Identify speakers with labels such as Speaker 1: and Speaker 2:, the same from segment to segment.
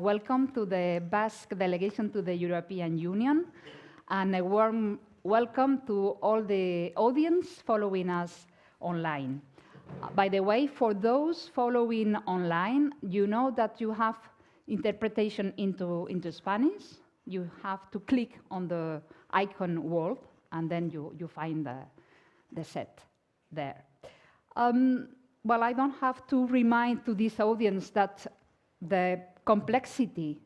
Speaker 1: Welcome to the Basque Delegation to the European Union, and a warm welcome to all the audience following us online. By the way, for those following online, you know that you have interpretation into Spanish. You have to click on the icon world, and then you find the set there. Well, I don't have to remind to this audience that the complexity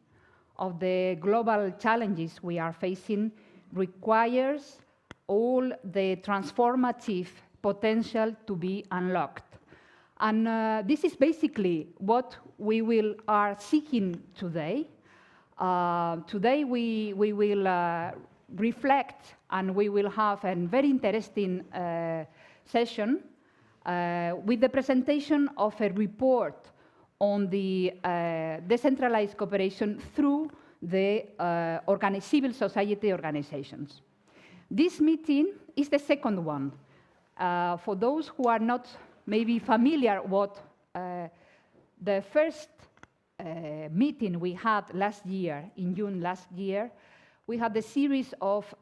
Speaker 1: of the global challenges we are facing requires all the transformative potential to be unlocked. And this is basically what we are seeking today. Today we will reflect, and we will have a very interesting session with the presentation of a report on the decentralized cooperation through the civil society organizations. This meeting is the second one. For those who are not maybe familiar with the first meeting we had last year, in June last year, we had a series of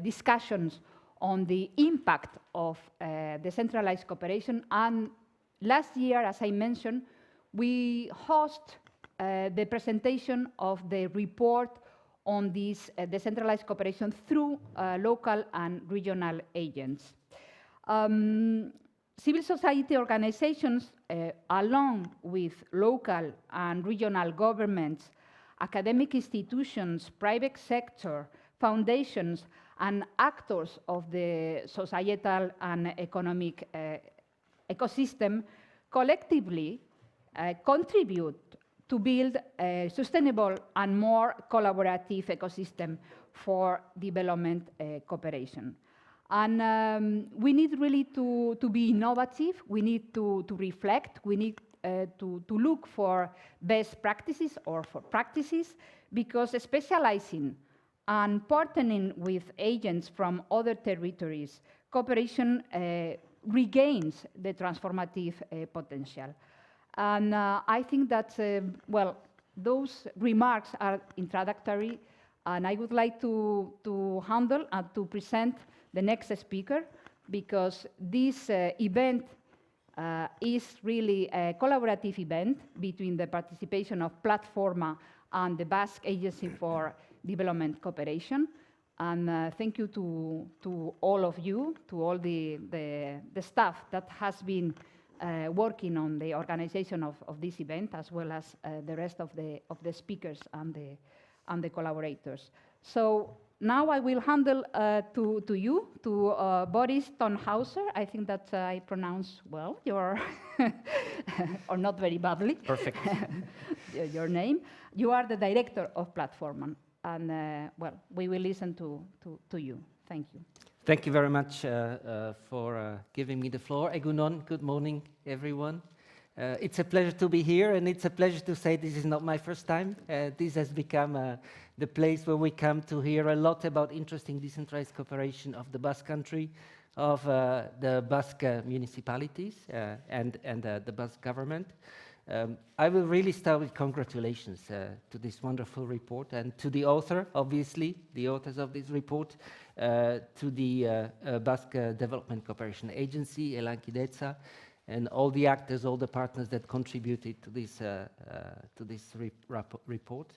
Speaker 1: discussions on the impact of decentralized cooperation, and last year, as I mentioned, we host the presentation of the report on this decentralized cooperation through local and regional agents. Civil society organizations, along with local and regional governments, academic institutions, private sector, foundations, and actors of the societal and economic ecosystem collectively contribute to build a sustainable and more collaborative ecosystem for development cooperation. And we need really to be innovative. We need to reflect. We need to look for best practices or for practices, because specializing and partnering with agents from other territories, cooperation regains the transformative potential. And I think that, well, those remarks are introductory, and I would like to handle and to present the next speaker, because this event is really a collaborative event between the participation of Platforma and the Basque Agency for Development Cooperation. And thank you to all of you, to all the staff that has been working on the organization of this event, as well as the rest of the speakers and the collaborators. So now I will handle to you, Boris Tonhauser. I think that I pronounce well your, or not very badly.
Speaker 2: Perfect.
Speaker 1: Your name. You are the director of Platforma, and well, we will listen to you. Thank you.
Speaker 2: Thank you very much for giving me the floor. Egunon, good morning, everyone. It's a pleasure to be here, and it's a pleasure to say this is not my first time. This has become the place where we come to hear a lot about interesting decentralized cooperation of the Basque Country, of the Basque municipalities, and the Basque government. I will really start with congratulations to this wonderful report, and to the author, obviously, the authors of this report, to the Basque Development Cooperation Agency, eLankidetza, and all the actors, all the partners that contributed to this report.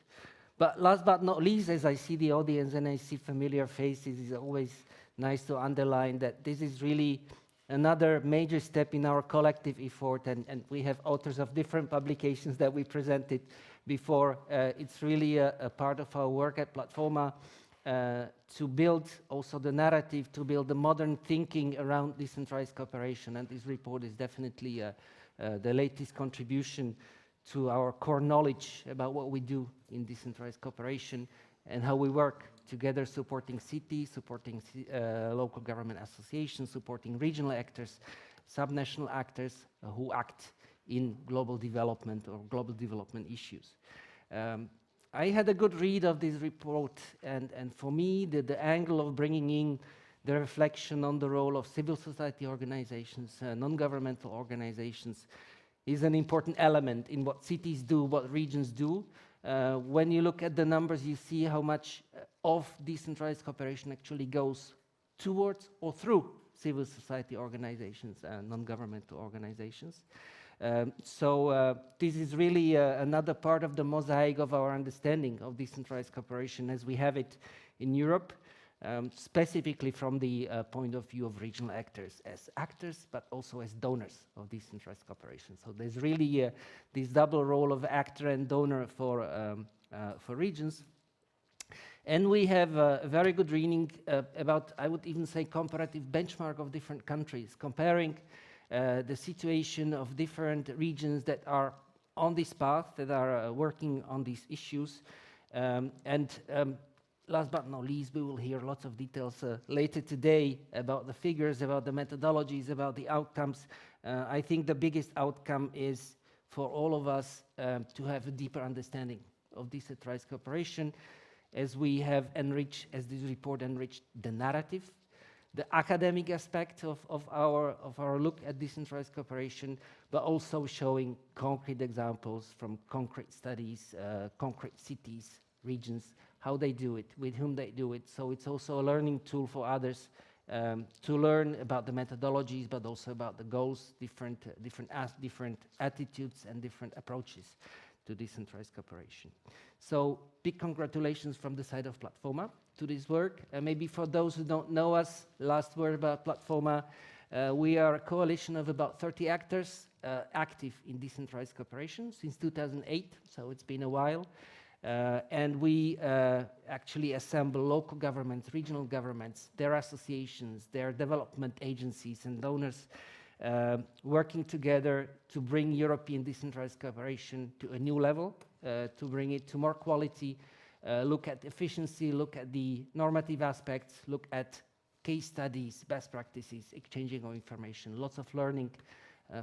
Speaker 2: But last but not least, as I see the audience and I see familiar faces, it's always nice to underline that this is really another major step in our collective effort, and we have authors of different publications that we presented before. It's really a part of our work at Platforma to build also the narrative, to build the modern thinking around decentralized cooperation, and this report is definitely the latest contribution to our core knowledge about what we do in decentralized cooperation and how we work together, supporting cities, supporting local government associations, supporting regional actors, subnational actors who act in global development or global development issues. I had a good read of this report, and for me, the angle of bringing in the reflection on the role of civil society organizations, non-governmental organizations, is an important element in what cities do, what regions do, When you look at the numbers, you see how much of decentralized cooperation actually goes towards or through civil society organizations and non-governmental organizations. This is really another part of the mosaic of our understanding of decentralized cooperation as we have it in Europe, specifically from the point of view of regional actors, as actors, but also as donors of decentralized cooperation. So there's really this double role of actor and donor for regions. And we have a very good reading about, I would even say, comparative benchmark of different countries, comparing the situation of different regions that are on this path, that are working on these issues. Last but not least, we will hear lots of details later today about the figures, about the methodologies, about the outcomes. I think the biggest outcome is for all of us to have a deeper understanding of decentralized cooperation, as we have enriched, as this report enriched the narrative, the academic aspect of our look at decentralized cooperation, but also showing concrete examples from concrete studies, concrete cities, regions, how they do it, with whom they do it. So it's also a learning tool for others to learn about the methodologies, but also about the goals, different attitudes and different approaches to decentralized cooperation. So big congratulations from the side of Platforma to this work. Maybe for those who don't know us, last word about Platforma, we are a coalition of about 30 actors active in decentralized cooperation since 2008, so it's been a while. And we actually assemble local governments, regional governments, their associations, their development agencies and donors working together to bring European decentralized cooperation to a new level, to bring it to more quality, look at efficiency, look at the normative aspects, look at case studies, best practices, exchanging of information, lots of learning.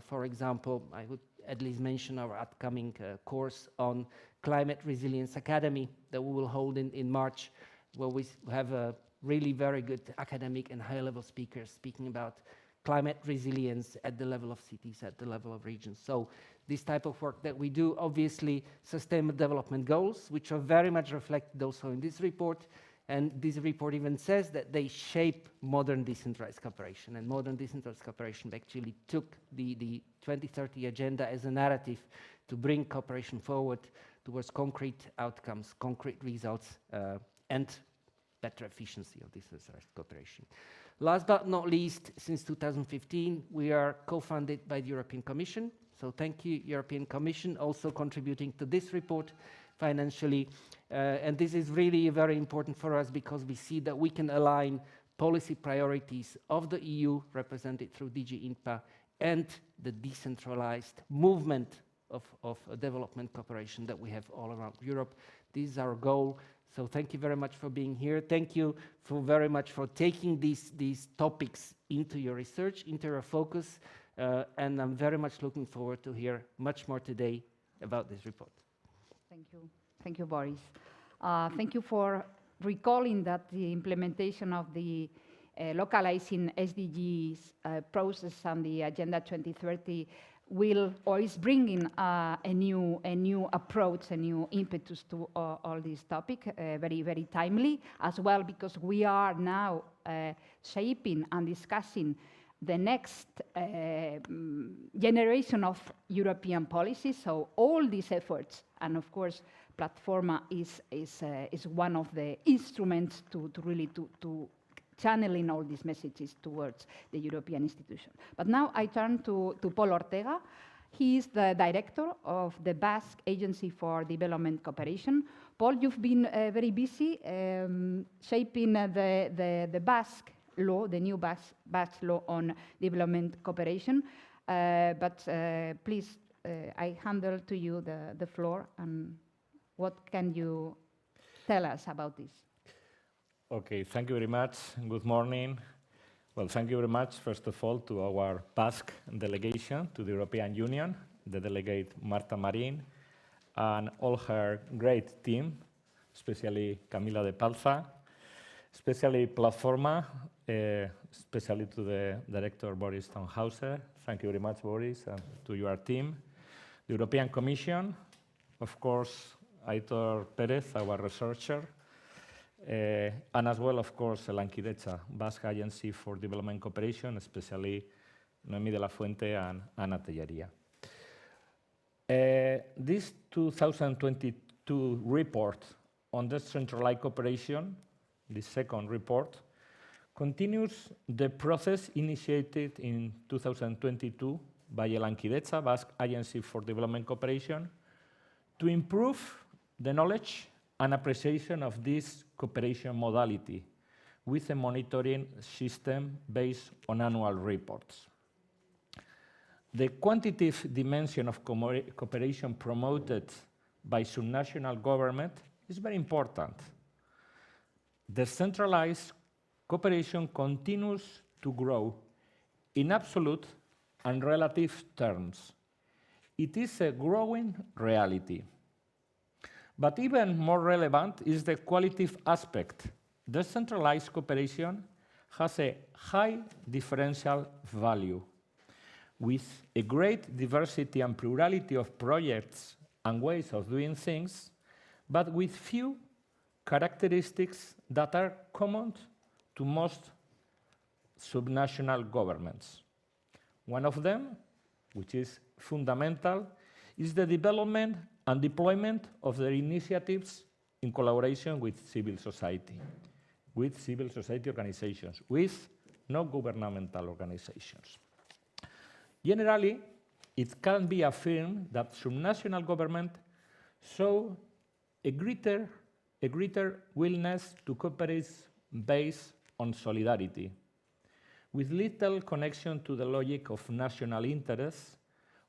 Speaker 2: For example, I would at least mention our upcoming course on Climate Resilience Academy that we will hold in March, where we have a really very good academic and high-level speakers speaking about climate resilience at the level of cities, at the level of regions. So this type of work that we do, obviously sustainable development goals, which are very much reflected also in this report. And this report even says that they shape modern decentralized cooperation. And modern decentralized cooperation actually took the 2030 agenda as a narrative to bring cooperation forward towards concrete outcomes, concrete results, and better efficiency of decentralized cooperation. Last but not least, since 2015, we are co-funded by the European Commission. So thank you, European Commission, also contributing to this report financially. And this is really very important for us because we see that we can align policy priorities of the EU, represented through DG INPA, and the decentralized movement of development cooperation that we have all around Europe. This is our goal. So thank you very much for being here. Thank you very much for taking these topics into your research, into your focus. And I'm very much looking forward to hear much more today about this report.
Speaker 1: Thank you. Thank you, Boris. Thank you for recalling that the implementation of the localizing SDGs process and the Agenda 2030 will or is bringing a new approach, a new impetus to all this topic, very, very timely as well, because we are now shaping and discussing the next generation of European policies. So all these efforts, and of course, Platforma is one of the instruments to really channeling all these messages towards the European institution. But now I turn to Paul Ortega. He is the director of the Basque Agency for Development Cooperation. Paul, you've been very busy shaping the Basque law, the new Basque law on development cooperation. But please, I handle to you the floor, and what can you tell us about this?
Speaker 3: Okay, thank you very much. Good morning. Well, thank you very much, first of all, to our Basque delegation to the European Union, the delegate Marta Marin, and all her great team, especially Camila de Palza, especially Platforma, especially to the director Boris Tonhauser. Thank you very much, Boris, and to your team. The European Commission, of course, Aitor Perez, our researcher, and as well, of course, Lankidetza-Basque Agency for Development Cooperation, especially Noemi de la Fuente and Ana Tellería. This 2022 report on decentralized cooperation, the second report, continues the process initiated in 2022 by the Lankidetza-Basque Agency for Development Cooperation to improve the knowledge and appreciation of this cooperation modality with a monitoring system based on annual reports. The quantitative dimension of cooperation promoted by subnational government is very important. Decentralized cooperation continues to grow in absolute and relative terms. It is a growing reality. But even more relevant is the qualitative aspect. Decentralized cooperation has a high differential value, with a great diversity and plurality of projects and ways of doing things, but with few characteristics that are common to most subnational governments. One of them, which is fundamental, is the development and deployment of their initiatives in collaboration with civil society organizations, with non-governmental organizations. Generally, it can be affirmed that subnational government show a greater willingness to cooperate based on solidarity, with little connection to the logic of national interests,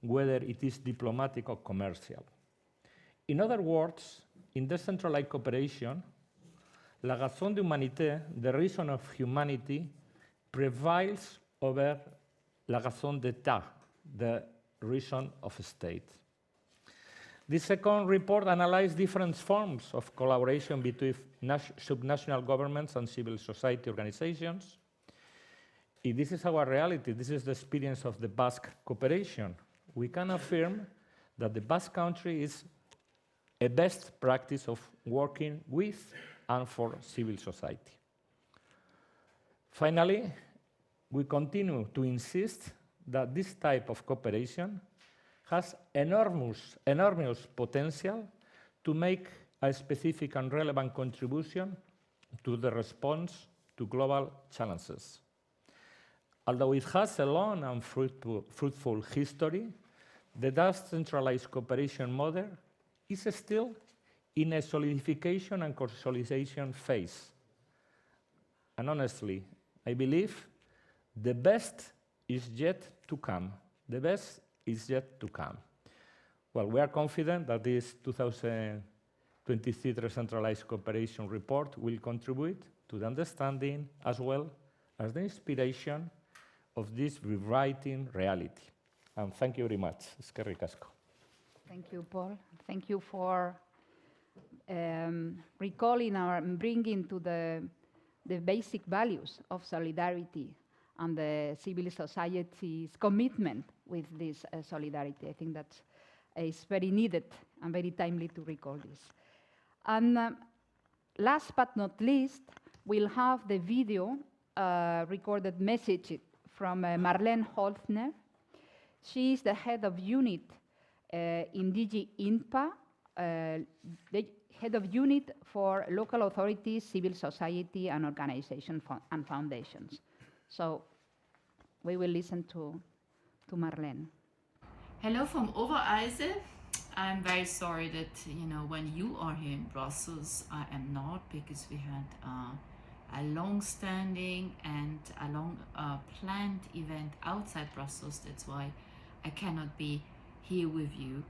Speaker 3: whether it is diplomatic or commercial. In other words, in decentralized cooperation, la raison d'humanité, the reason of humanity, prevails over la raison d'État, the reason of a state. The second report analyzed different forms of collaboration between subnational governments and civil society organizations. If this is our reality, this is the experience of the Basque cooperation, we can affirm that the Basque country is a best practice of working with and for civil society. Finally, we continue to insist that this type of cooperation has enormous potential to make a specific and relevant contribution to the response to global challenges. Although it has a long and fruitful history, the decentralized cooperation model is still in a solidification and consolidation phase. And honestly, I believe the best is yet to come. The best is yet to come. Well, we are confident that this 2023 Decentralized Cooperation Report will contribute to the understanding as well as the inspiration of this rewriting reality. And thank you very much. Eskerrik asko.
Speaker 1: Thank you, Paul. Thank you for recalling or bringing to the basic values of solidarity and the civil society's commitment with this solidarity. I think that is very needed and very timely to recall this. And last but not least, we'll have the video recorded message from Marlene Holzner. She is the head of unit in DG INPA, the head of unit for local authorities, civil society, and organizations and foundations. So we will listen to Marlene.
Speaker 4: Hello from Overijssel. I'm very sorry that, when you are here in Brussels, I am not, because we had a long-standing and a long planned event outside Brussels. That's why I cannot be here with you.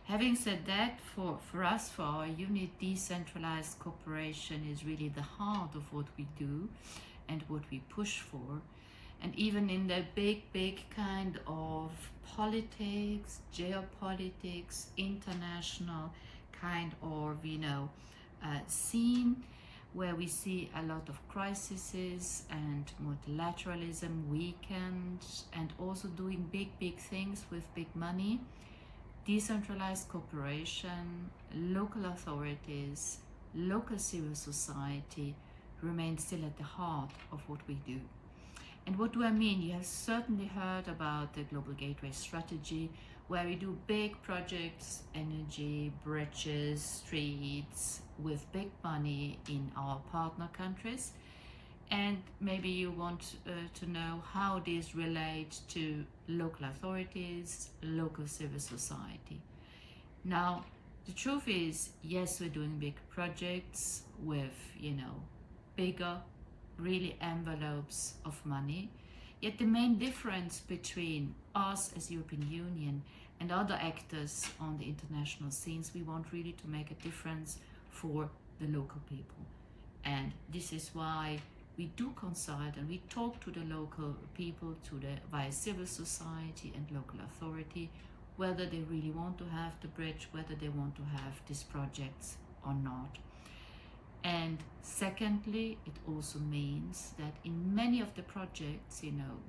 Speaker 4: Having said that, for us, for our unit, decentralized cooperation is really the heart of what we do and what we push for. And even in the big kind of politics, geopolitics, international kind of, scene, where we see a lot of crises and multilateralism weakened, and also doing big things with big money, decentralized cooperation, local authorities, local civil society remain still at the heart of what we do. And what do I mean? You have certainly heard about the Global Gateway Strategy, where we do big projects, energy, bridges, streets, with big money in our partner countries. And maybe you want to know how these relate to local authorities, local civil society. Now, the truth is, yes, we're doing big projects with, bigger, really envelopes of money. Yet the main difference between us as European Union and other actors on the international scenes, we want really to make a difference for the local people. And this is why we do consult and we talk to the local people via civil society and local authority, whether they really want to have the bridge, whether they want to have these projects or not. And secondly, it also means that in many of the projects,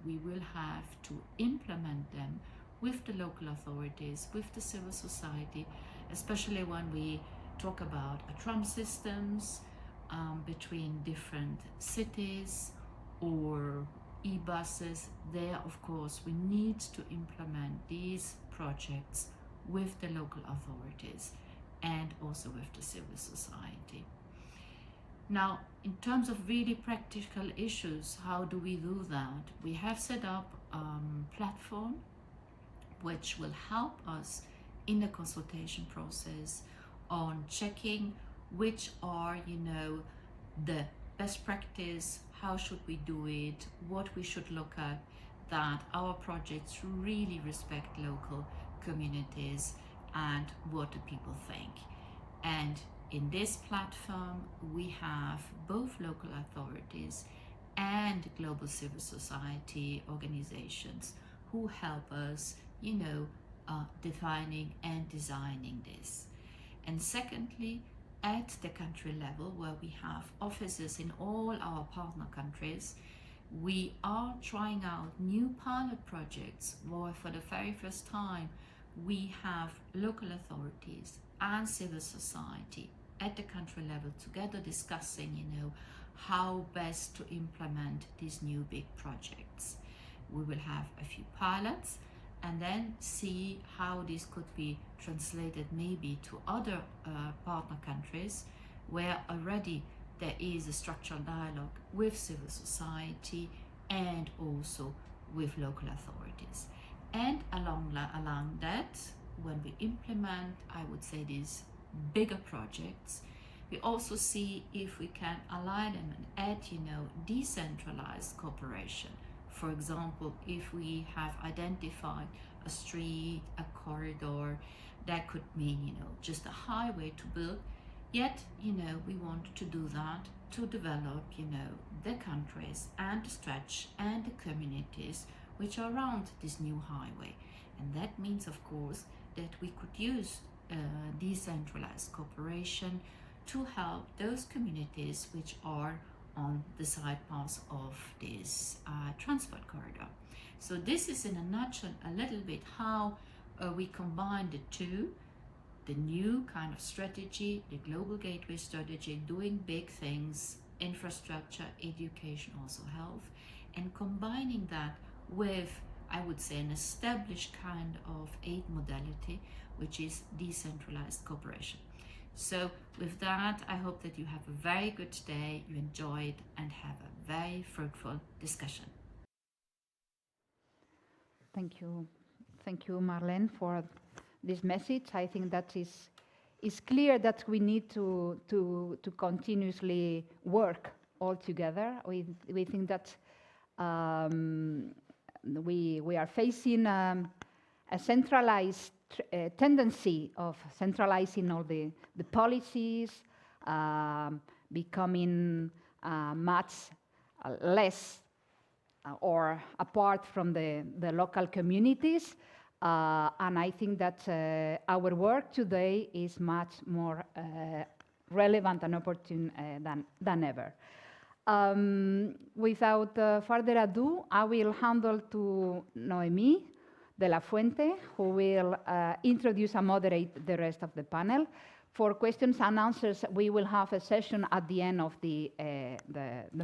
Speaker 4: we will have to implement them with the local authorities, with the civil society, especially when we talk about tram systems between different cities or e-buses. There, of course, we need to implement these projects with the local authorities and also with the civil society. Now, in terms of really practical issues, how do we do that? We have set up a platform which will help us in the consultation process on checking which are, the best practice, how should we do it, what we should look at, that our projects really respect local communities and what the people think. And in this platform, we have both local authorities and global civil society organizations who help us, defining and designing this. And secondly, at the country level, where we have offices in all our partner countries, we are trying out new pilot projects where for the very first time we have local authorities and civil society at the country level together discussing, how best to implement these new big projects. We will have a few pilots and then see how this could be translated maybe to other partner countries where already there is a structural dialogue with civil society and also with local authorities. And along that, when we implement, I would say, these bigger projects, we also see if we can align them and add, decentralized cooperation. For example, if we have identified a street, a corridor, that could mean, just a highway to build, yet, we want to do that to develop, the countries and the stretch and the communities which are around this new highway. And that means, of course, that we could use decentralized cooperation to help those communities which are on the side paths of this transport corridor. So this is in a nutshell a little bit how we combine the two, the new kind of strategy, the global gateway strategy, doing big things, infrastructure, education, also health, and combining that with, I would say, an established kind of aid modality, which is decentralized cooperation. So with that, I hope that you have a very good day, you enjoy it, and have a very fruitful discussion.
Speaker 1: Thank you, Marlene, for this message. I think that is clear that we need to continuously work all together. We think that we are facing a centralized tendency of centralizing all the policies, becoming much less or apart from the local communities. And I think that our work today is much more relevant and opportune than ever. Without further ado, I will hand to Noemi de la Fuente, who will introduce and moderate the rest of the panel. For questions and answers, we will have a session at the end of the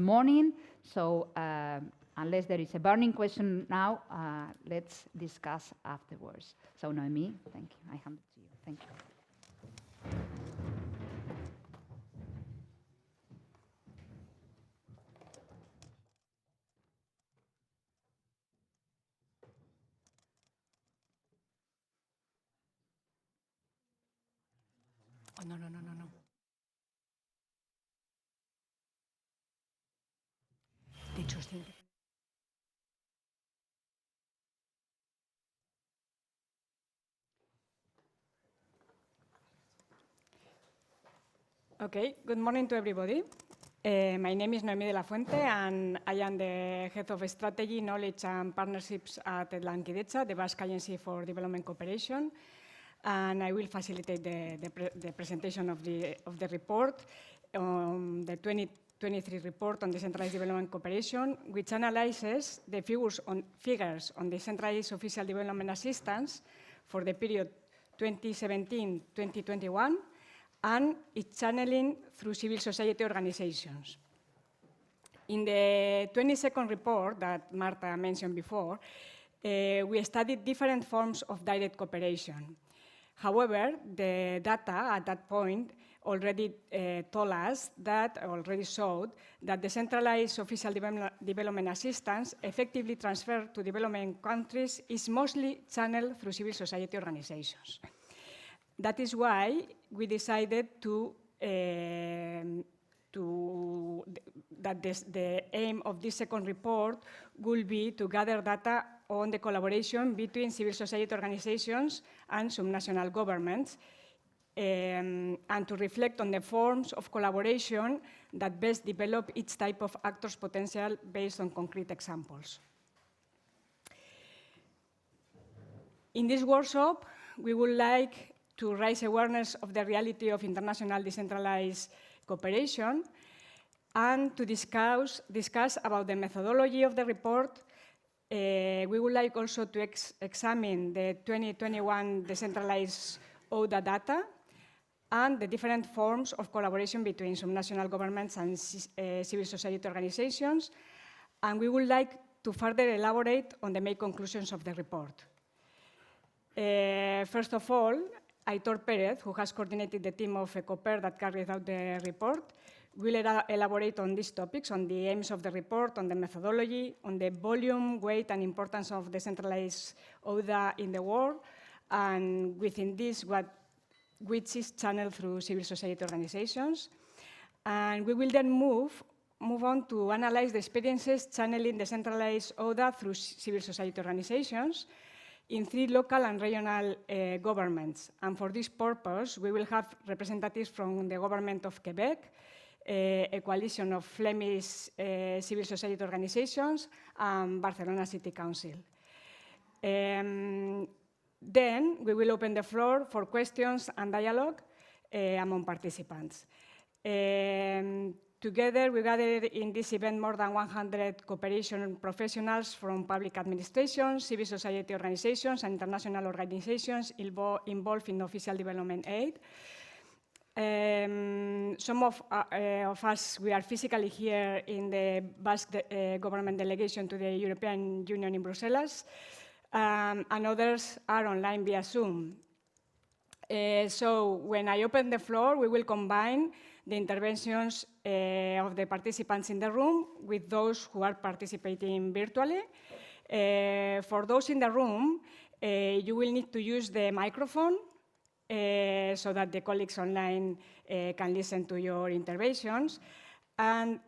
Speaker 1: morning. So unless there is a burning question now, let's discuss afterwards. So Noemi, thank you. I hand it to you. Thank you.
Speaker 5: Oh, no. De hecho, sí. Okay, good morning to everybody. My name is Noemi de la Fuente, and I am the Head of Strategy, Knowledge and Partnerships at Lankidetza, the Basque Agency for Development Cooperation. And I will facilitate the presentation of the report, the 2023 report on decentralized development cooperation, which analyzes the figures on decentralized official development assistance for the period 2017-2021, and its channeling through civil society organizations. In the 22nd report that Marta mentioned before, we studied different forms of direct cooperation. However, the data at that point already showed that decentralized official development assistance effectively transferred to development countries is mostly channeled through civil society organizations. That is why we decided that the aim of this second report will be to gather data on the collaboration between civil society organizations and subnational governments, and to reflect on the forms of collaboration that best develop each type of actor's potential based on concrete examples. In this workshop, we would like to raise awareness of the reality of international decentralized cooperation and to discuss about the methodology of the report. We would like also to examine the 2021 decentralized ODA data and the different forms of collaboration between subnational governments and civil society organizations. And we would like to further elaborate on the main conclusions of the report. First of all, Aitor Pérez, who has coordinated the team of ECOPER that carried out the report, will elaborate on these topics, on the aims of the report, on the methodology, on the volume, weight, and importance of decentralized ODA in the world, and within this, which is channeled through civil society organizations. And we will then move on to analyze the experiences channeling decentralized ODA through civil society organizations in 3 local and regional governments. And for this purpose, we will have representatives from the government of Quebec, a coalition of Flemish civil society organizations, and Barcelona City Council. Then we will open the floor for questions and dialogue among participants. Together, we gathered in this event more than 100 cooperation professionals from public administration, civil society organizations, and international organizations involved in official development aid. Some of us, we are physically here in the Basque Government Delegation to the European Union in Brussels, and others are online via Zoom. So when I open the floor, we will combine the interventions of the participants in the room with those who are participating virtually. For those in the room, you will need to use the microphone so that the colleagues online can listen to your interventions. And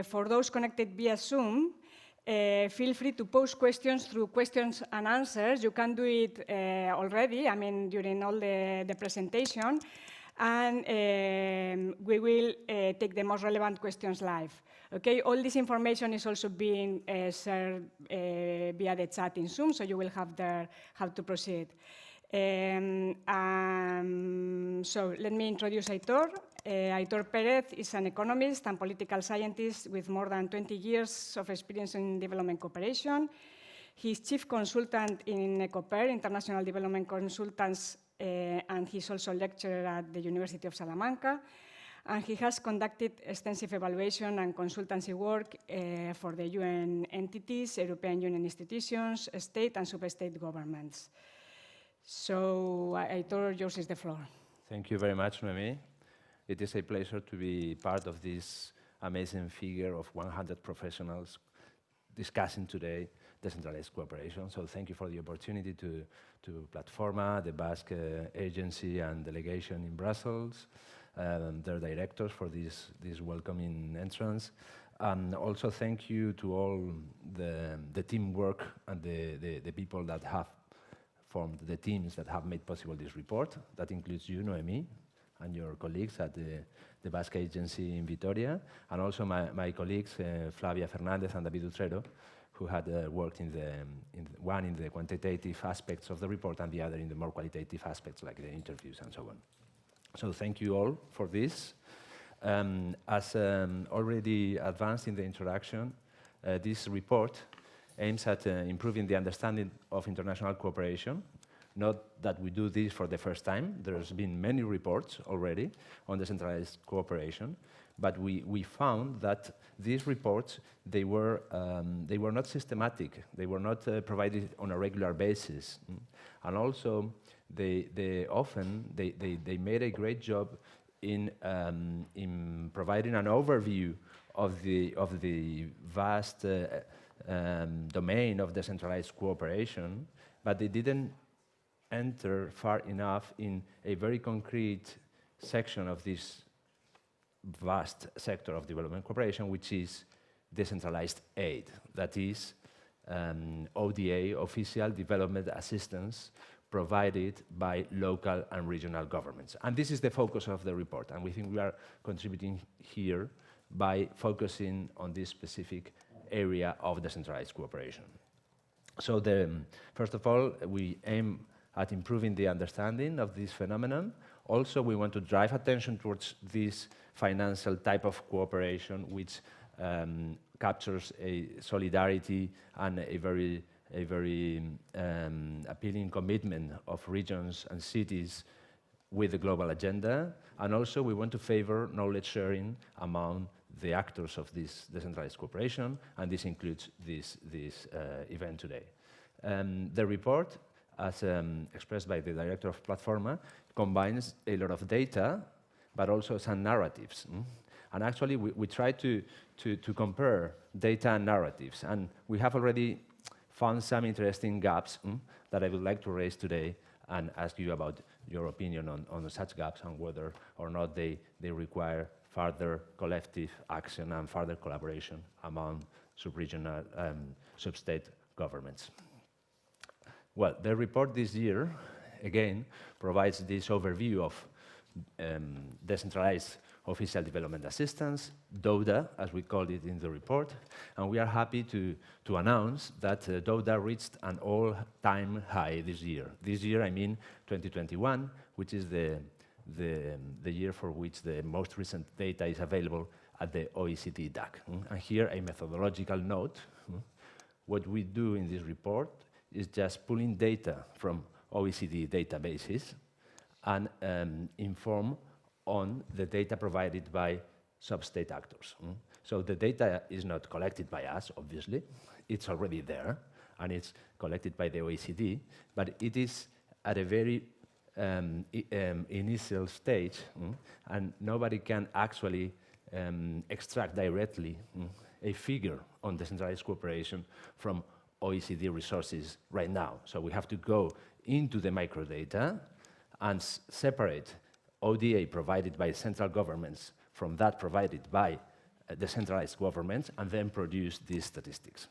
Speaker 5: for those connected via Zoom, feel free to pose questions through questions and answers. You can do it already, during all the presentation. And we will take the most relevant questions live. Okay, all this information is also being shared via the chat in Zoom, so you will have there how to proceed. So let me introduce Aitor. Aitor Pérez is an economist and political scientist with more than 20 years of experience in development cooperation. He's chief consultant in ECOPER, International Development Consultants, and he's also a lecturer at the University of Salamanca. And he has conducted extensive evaluation and consultancy work for the UN entities, European Union institutions, state and sub-state governments. So, Aitor, yours is the floor.
Speaker 6: Thank you very much, Noemi. It is a pleasure to be part of this amazing figure of 100 professionals discussing today decentralized cooperation. So thank you for the opportunity to Platforma, the Basque Agency and Delegation in Brussels, their directors for this welcoming entrance. And also thank you to all the teamwork and the people that have formed the teams that have made possible this report. That includes you, Noemi, and your colleagues at the Basque Agency in Vitoria, and also my colleagues, Flavia Fernandez and David Utrero, who had worked in one in the quantitative aspects of the report and the other in the more qualitative aspects, like the interviews and so on. So thank you all for this. As already advanced in the introduction, this report aims at improving the understanding of international cooperation. Not that we do this for the first time. There's been many reports already on decentralized cooperation, but we found that these reports, they were not systematic. They were not provided on a regular basis. And also, they often made a great job in providing an overview of the vast domain of decentralized cooperation, but they didn't enter far enough in a very concrete section of this vast sector of development cooperation, which is decentralized aid. That is ODA, official development assistance, provided by local and regional governments. And this is the focus of the report, and we think we are contributing here by focusing on this specific area of decentralized cooperation. So first of all, we aim at improving the understanding of this phenomenon. Also, we want to drive attention towards this financial type of cooperation, which captures a solidarity and a very appealing commitment of regions and cities with the global agenda. And also, we want to favor knowledge sharing among the actors of this decentralized cooperation, and this includes this event today. The report, as expressed by the director of Platforma, combines a lot of data, but also some narratives. And actually, we try to compare data and narratives, and we have already found some interesting gaps that I would like to raise today and ask you about your opinion on such gaps and whether or not they require further collective action and further collaboration among sub-regional, sub-state governments. Well, the report this year, again, provides this overview of decentralized official development assistance, DODA, as we called it in the report, and we are happy to announce that DODA reached an all-time high this year. This year, I mean 2021, which is the year for which the most recent data is available at the OECD DAC. And here, a methodological note. What we do in this report is just pulling data from OECD databases and inform on the data provided by sub-state actors. So the data is not collected by us, obviously. It's already there, and it's collected by the OECD, but it is at a very initial stage, and nobody can actually extract directly a figure on decentralized cooperation from OECD resources right now. So we have to go into the microdata and separate ODA provided by central governments from that provided by decentralized governments, and then produce these statistics.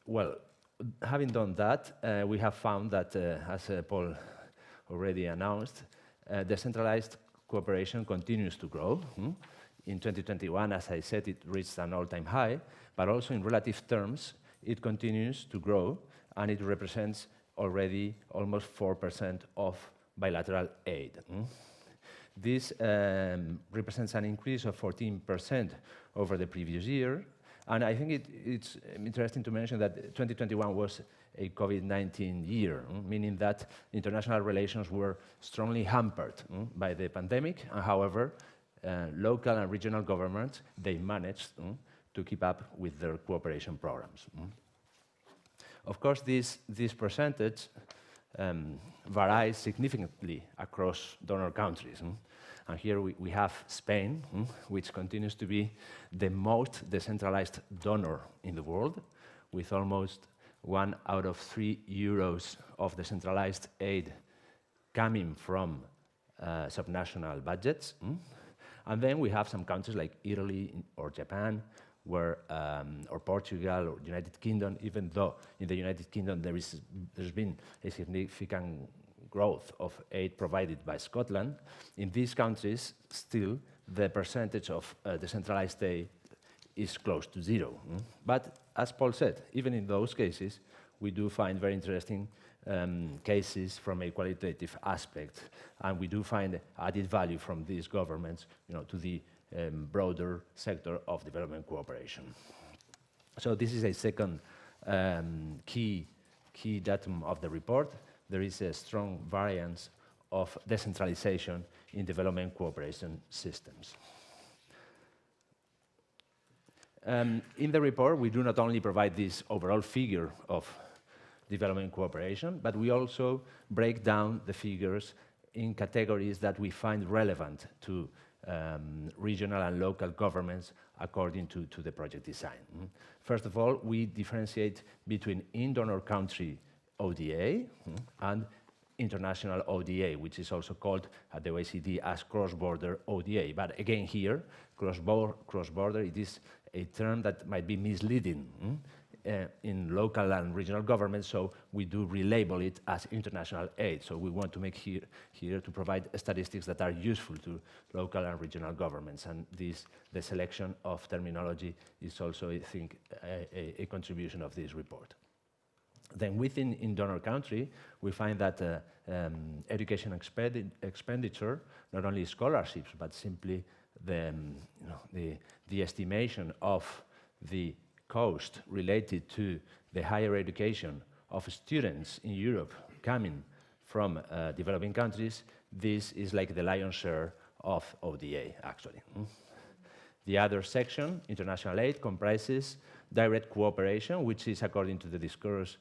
Speaker 6: Well, having done that, we have found that, as Paul already announced, decentralized cooperation continues to grow. In 2021, as I said, it reached an all-time high, but also in relative terms, it continues to grow, and it represents already almost 4% of bilateral aid. This represents an increase of 14% over the previous year, And I think it's interesting to mention that 2021 was a COVID-19 year, meaning that international relations were strongly hampered by the pandemic. And however, local and regional governments, they managed to keep up with their cooperation programs. Of course, this percentage varies significantly across donor countries. And here we have Spain, which continues to be the most decentralized donor in the world, with almost 1 out of 3 euros of decentralized aid coming from subnational budgets. And then we have some countries like Italy or Japan, where, or Portugal or United Kingdom, even though in the United Kingdom there's been a significant growth of aid provided by Scotland. In these countries, still, the percentage of decentralized aid is close to 0. But as Paul said, even in those cases, we do find very interesting cases from a qualitative aspect, and we do find added value from these governments, to the broader sector of development cooperation. So this is a second key datum of the report. There is a strong variance of decentralization in development cooperation systems. In the report, we do not only provide this overall figure of development cooperation, but we also break down the figures in categories that we find relevant to regional and local governments according to the project design. First of all, we differentiate between in-donor country ODA and international ODA, which is also called at the OECD as cross-border ODA. But again here, cross-border, it is a term that might be misleading in local and regional governments, so we do relabel it as international aid. So we want to make here to provide statistics that are useful to local and regional governments, and the selection of terminology is also, I think, a contribution of this report. Then within in donor country, we find that education expenditure, not only scholarships, but simply the estimation of the cost related to the higher education of students in Europe coming from developing countries, this is like the lion's share of ODA, actually. The other section, international aid, comprises direct cooperation, which is, according to the discourse,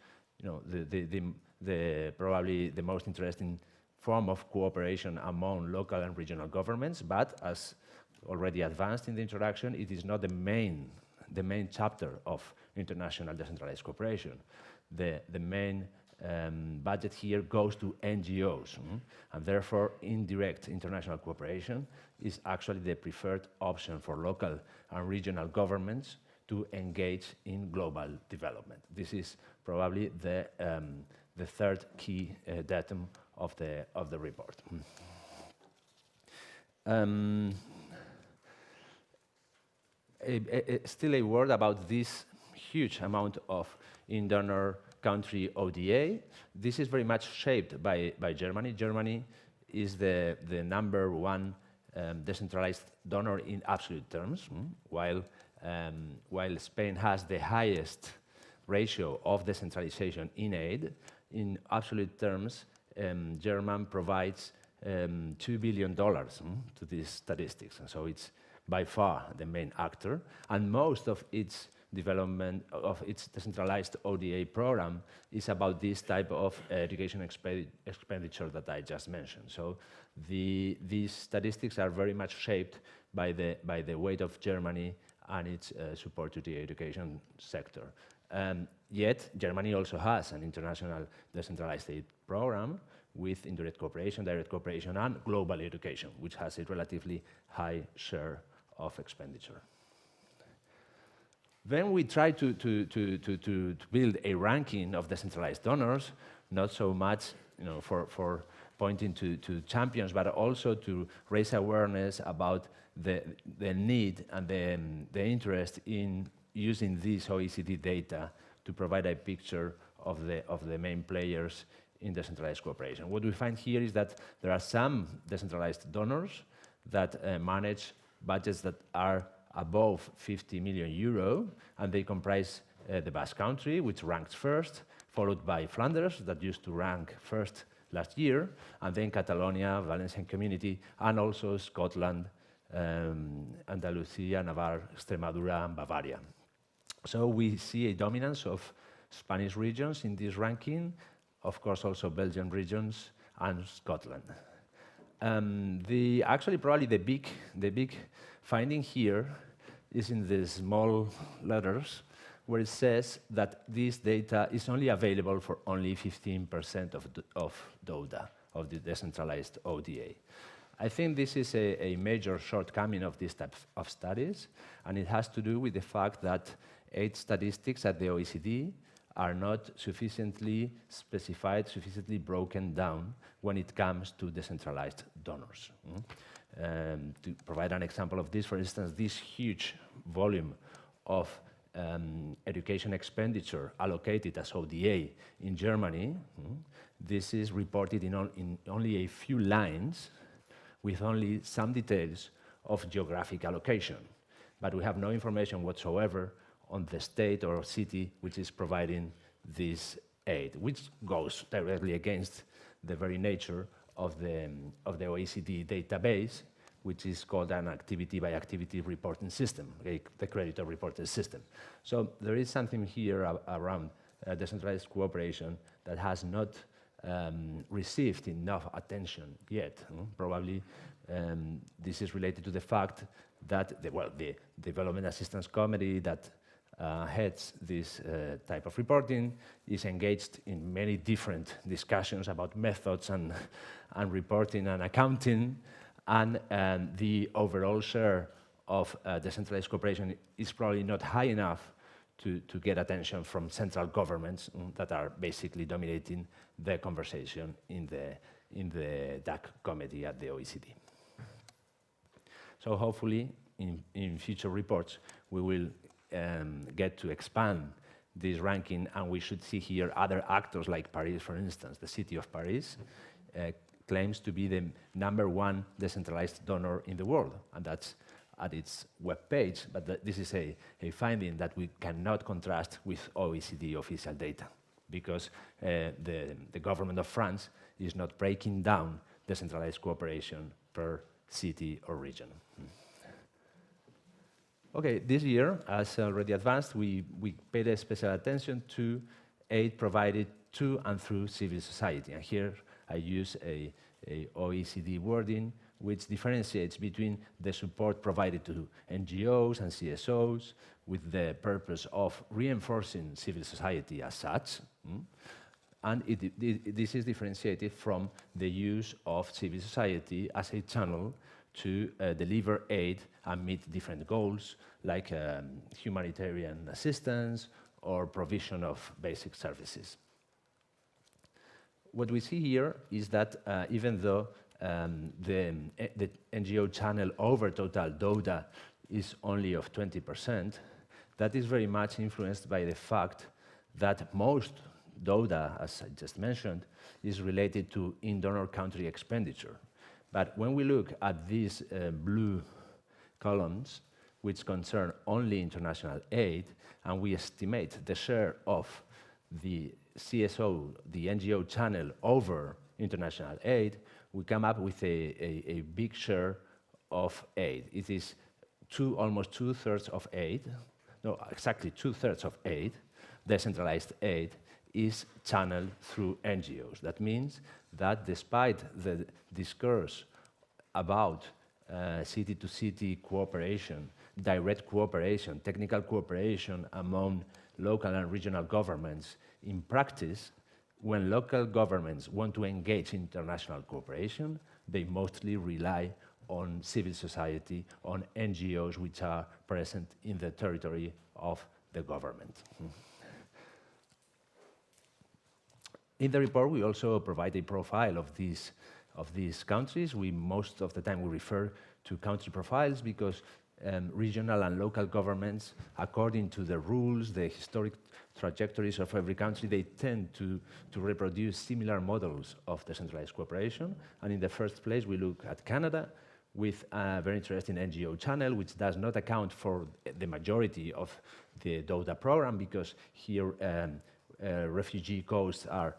Speaker 6: probably the most interesting form of cooperation among local and regional governments, but as already advanced in the introduction, it is not the main chapter of international decentralized cooperation. The main budget here goes to NGOs, and therefore indirect international cooperation is actually the preferred option for local and regional governments to engage in global development. This is probably the third key datum of the report. Still a word about this huge amount of in-donor country ODA. This is very much shaped by Germany. Germany is the #1 decentralized donor in absolute terms, while Spain has the highest ratio of decentralization in aid. In absolute terms, Germany provides $2 billion to these statistics, and so it's by far the main actor, and most of its development of its decentralized ODA program is about this type of education expenditure that I just mentioned. So these statistics are very much shaped by the weight of Germany and its support to the education sector. Yet, Germany also has an international decentralized aid program with indirect cooperation, direct cooperation, and global education, which has a relatively high share of expenditure. Then we try to build a ranking of decentralized donors, not so much for pointing to champions, but also to raise awareness about the need and the interest in using this OECD data to provide a picture of the main players in decentralized cooperation. What we find here is that there are some decentralized donors that manage budgets that are above 50 million euro, and they comprise the Basque Country, which ranks first, followed by Flanders, that used to rank first last year, and then Catalonia, Valencian Community, and also Scotland, Andalusia, Navarre, Extremadura, and Bavaria. So we see a dominance of Spanish regions in this ranking, of course also Belgian regions and Scotland. Actually, probably the big finding here is in the small letters, where it says that this data is only available for only 15% of DODA, of the decentralized ODA. I think this is a major shortcoming of this type of studies, and it has to do with the fact that aid statistics at the OECD are not sufficiently specified, sufficiently broken down when it comes to decentralized donors. To provide an example of this, for instance, this huge volume of education expenditure allocated as ODA in Germany, this is reported in only a few lines with only some details of geographic allocation. But we have no information whatsoever on the state or city which is providing this aid, which goes directly against the very nature of the OECD database, which is called an activity-by-activity reporting system, the creditor reporting system. So there is something here around decentralized cooperation that has not received enough attention yet. Probably this is related to the fact that the Development Assistance Committee that heads this type of reporting is engaged in many different discussions about methods and reporting and accounting, and the overall share of decentralized cooperation is probably not high enough to get attention from central governments that are basically dominating the conversation in the DAC committee at the OECD. So hopefully in future reports we will get to expand this ranking, and we should see here other actors like Paris, for instance. The city of Paris claims to be the #1 decentralized donor in the world, and that's at its webpage, but this is a finding that we cannot contrast with OECD official data, because the government of France is not breaking down decentralized cooperation per city or region. Okay, this year, as already advanced, we paid a special attention to aid provided to and through civil society. And here I use a OECD wording which differentiates between the support provided to NGOs and CSOs with the purpose of reinforcing civil society as such, and this is differentiated from the use of civil society as a channel to deliver aid and meet different goals, like humanitarian assistance or provision of basic services. What we see here is that even though the NGO channel over total DODA is only of 20%, that is very much influenced by the fact that most DODA, as I just mentioned, is related to in-donor country expenditure. But when we look at these blue columns, which concern only international aid, and we estimate the share of the CSO, the NGO channel over international aid, we come up with a big share of aid. It is almost two-thirds of aid, no, exactly two-thirds of aid, decentralized aid, is channeled through NGOs. That means that despite the discourse about city-to-city cooperation, direct cooperation, technical cooperation among local and regional governments, in practice, when local governments want to engage in international cooperation, they mostly rely on civil society, on NGOs which are present in the territory of the government. In the report, we also provide a profile of these countries. Most of the time we refer to country profiles because regional and local governments, according to the rules, the historic trajectories of every country, they tend to reproduce similar models of decentralized cooperation. And in the first place, we look at Canada, with a very interesting NGO channel, which does not account for the majority of the DODA program, because here refugee costs are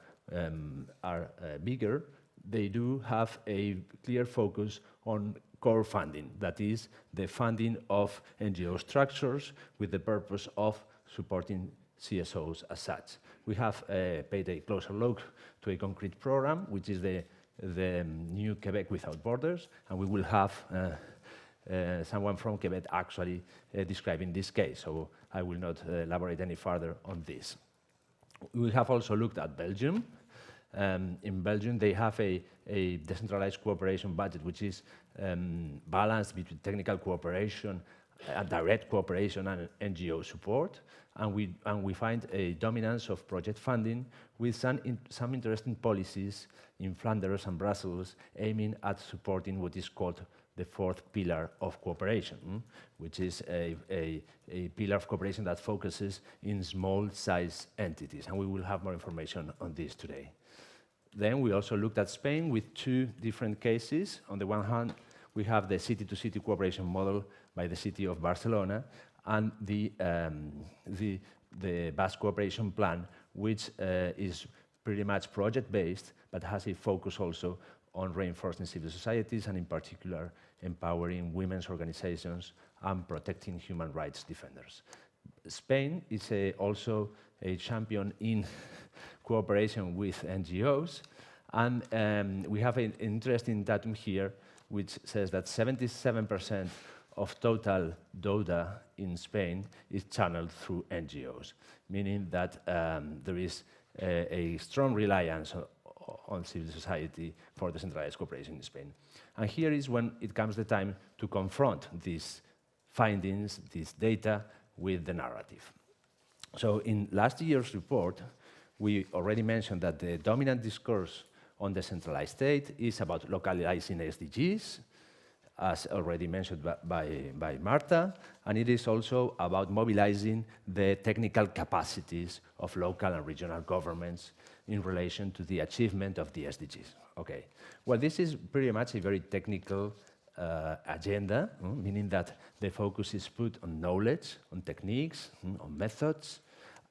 Speaker 6: bigger. They do have a clear focus on core funding, that is, the funding of NGO structures with the purpose of supporting CSOs as such. We have paid a closer look to a concrete program, which is the new Quebec Without Borders, and we will have someone from Quebec actually describing this case, so I will not elaborate any further on this. We have also looked at Belgium. In Belgium, they have a decentralized cooperation budget, which is balanced between technical cooperation, direct cooperation, and NGO support. And we find a dominance of project funding with some interesting policies in Flanders and Brussels aiming at supporting what is called the fourth pillar of cooperation, which is a pillar of cooperation that focuses in small-size entities. And we will have more information on this today. Then we also looked at Spain with two different cases. On the one hand, we have the city-to-city cooperation model by the city of Barcelona, and the Basque Cooperation Plan, which is pretty much project-based, but has a focus also on reinforcing civil societies, and in particular, empowering women's organizations and protecting human rights defenders. Spain is also a champion in cooperation with NGOs, and we have an interesting datum here, which says that 77% of total DODA in Spain is channeled through NGOs, meaning that there is a strong reliance on civil society for decentralized cooperation in Spain. And here is when it comes the time to confront these findings, this data, with the narrative. So in last year's report, we already mentioned that the dominant discourse on decentralized state is about localizing SDGs, as already mentioned by Marta, and it is also about mobilizing the technical capacities of local and regional governments in relation to the achievement of the SDGs. Okay, well, this is pretty much a very technical agenda, meaning that the focus is put on knowledge, on techniques, on methods,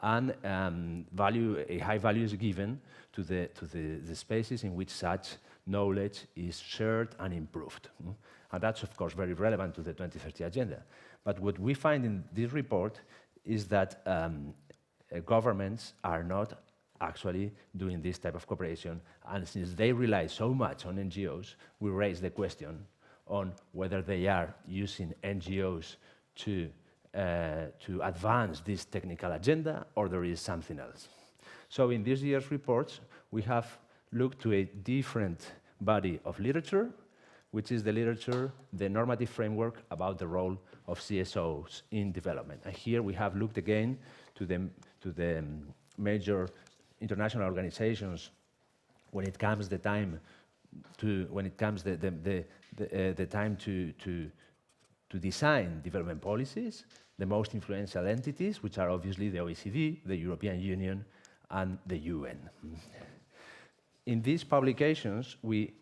Speaker 6: and a high value is given to the spaces in which such knowledge is shared and improved. And that's, of course, very relevant to the 2030 agenda. But what we find in this report is that governments are not actually doing this type of cooperation, and since they rely so much on NGOs, we raise the question on whether they are using NGOs to advance this technical agenda, or there is something else. So in this year's reports, we have looked to a different body of literature, which is the literature, the normative framework about the role of CSOs in development. And here we have looked again to the major international organizations when it comes the time to design development policies, the most influential entities, which are obviously the OECD, the European Union, and the UN. In these publications, we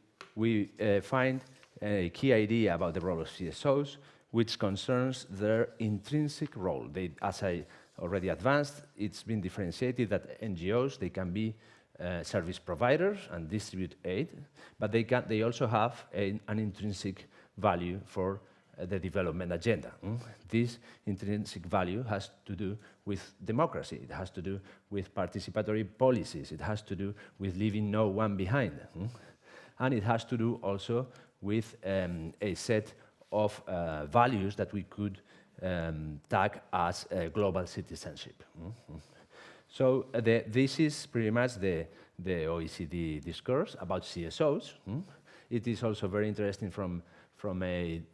Speaker 6: find a key idea about the role of CSOs, which concerns their intrinsic role. As I already advanced, it's been differentiated that NGOs, they can be service providers and distribute aid, but they also have an intrinsic value for the development agenda. This intrinsic value has to do with democracy. It has to do with participatory policies. It has to do with leaving no one behind. And it has to do also with a set of values that we could tag as global citizenship. So this is pretty much the OECD discourse about CSOs. It is also very interesting from an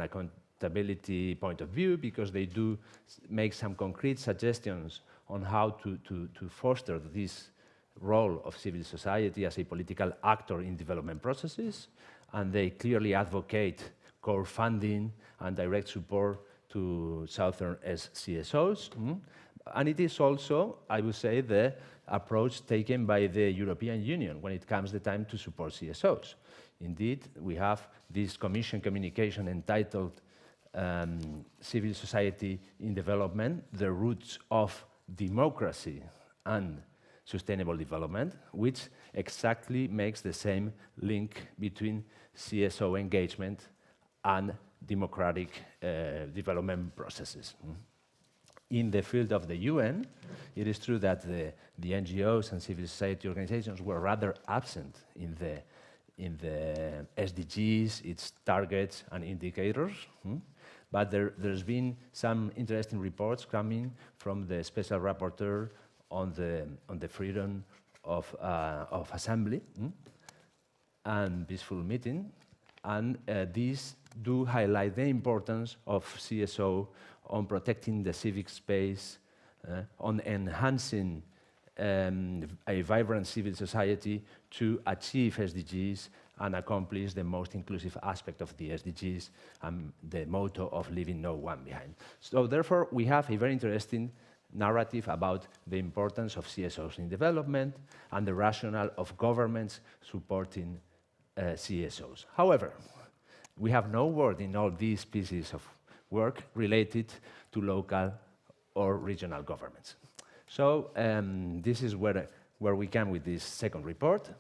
Speaker 6: accountability point of view, because they do make some concrete suggestions on how to foster this role of civil society as a political actor in development processes, and they clearly advocate core funding and direct support to southern CSOs. And it is also, I would say, the approach taken by the European Union when it comes the time to support CSOs. Indeed, we have this Commission communication entitled Civil Society in Development, the Roots of Democracy and Sustainable Development, which exactly makes the same link between CSO engagement and democratic development processes. In the field of the UN, it is true that the NGOs and civil society organizations were rather absent in the SDGs, its targets and indicators. But there's been some interesting reports coming from the Special Rapporteur on the freedom of assembly and peaceful meeting. And these do highlight the importance of CSO on protecting the civic space, on enhancing a vibrant civil society to achieve SDGs and accomplish the most inclusive aspect of the SDGs and the motto of leaving no one behind. So therefore, we have a very interesting narrative about the importance of CSOs in development and the rationale of governments supporting CSOs. However, we have no word in all these pieces of work related to local or regional governments. So this is where we come with this second report.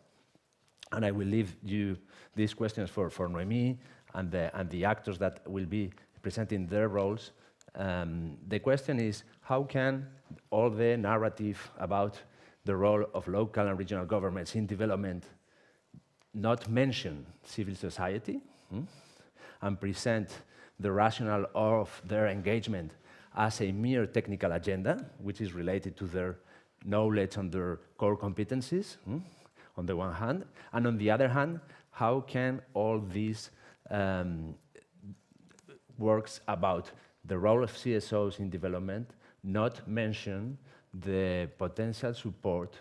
Speaker 6: And I will leave you these questions for Noemi and the actors that will be presenting their roles. The question is, how can all the narrative about the role of local and regional governments in development not mention civil society and present the rationale of their engagement as a mere technical agenda, which is related to their knowledge and their core competencies, on the one hand, and on the other hand, how can all these works about the role of CSOs in development not mention the potential support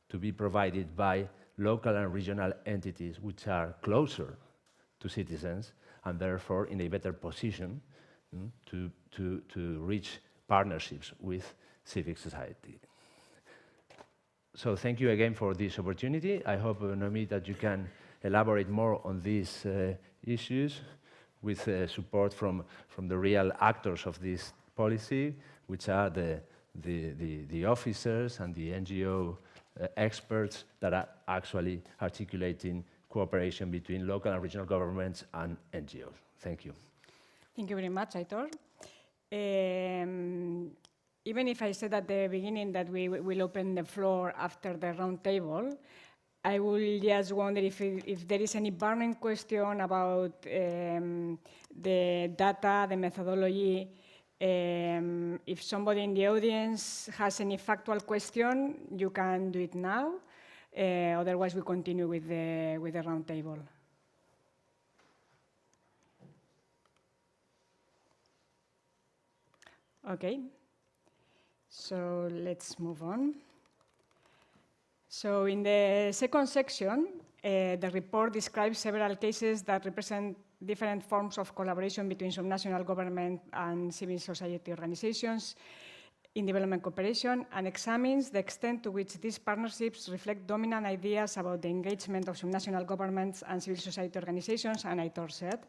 Speaker 6: to be provided by local and regional entities which are closer to citizens and therefore in a better position to reach partnerships with civic society. So thank you again for this opportunity. I hope, Noemi, that you can elaborate more on these issues with support from the real actors of this policy, which are the officers and the NGO experts that are actually articulating cooperation between local and regional governments and NGOs. Thank you.
Speaker 5: Thank you very much, Aitor. Even if I said at the beginning that we will open the floor after the round table, I will just wonder if there is any burning question about the data, the methodology. If somebody in the audience has any factual question, you can do it now. Otherwise, we continue with the round table. Okay. So let's move on. So in the second section, the report describes several cases that represent different forms of collaboration between subnational government and civil society organizations in development cooperation and examines the extent to which these partnerships reflect dominant ideas about the engagement of subnational governments and civil society organizations, and Aitor said.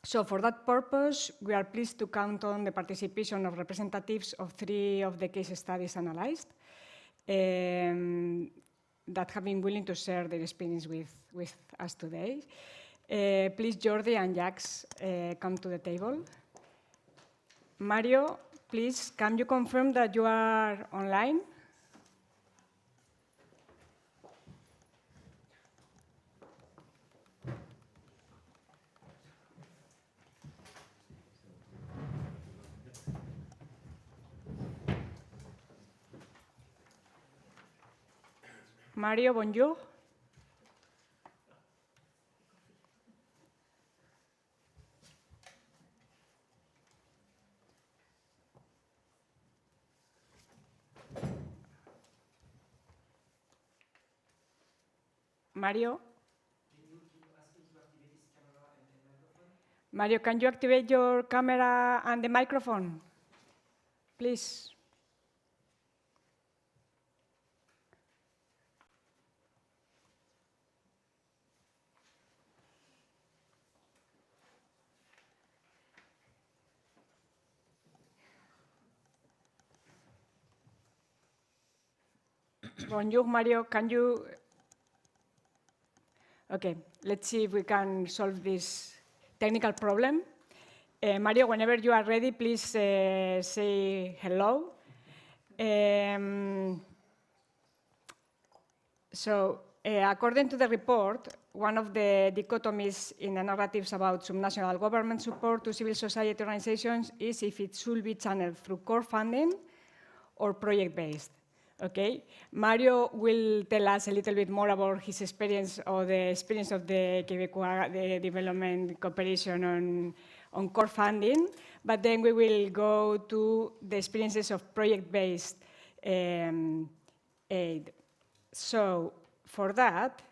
Speaker 5: So for that purpose, we are pleased to count on the participation of representatives of 3 of the case studies analyzed that have been willing to share their experience with us today. Please, Jordi and Jax, come to the table. Mario, please, can you confirm that you are online? Mario, bonjour. Mario? Mario, can you activate your camera and the microphone? please. Bonjour, Mario. Can you... Okay, let's see if we can solve this technical problem. Mario, whenever you are ready, please say hello. According to the report, one of the dichotomies in the narratives about subnational government support to civil society organizations is if it should be channeled through core funding or project-based. Okay, Mario will tell us a little bit more about his experience or the experience of the Quebecois development cooperation on core funding, but then we will go to the experiences of project-based aid. So for that,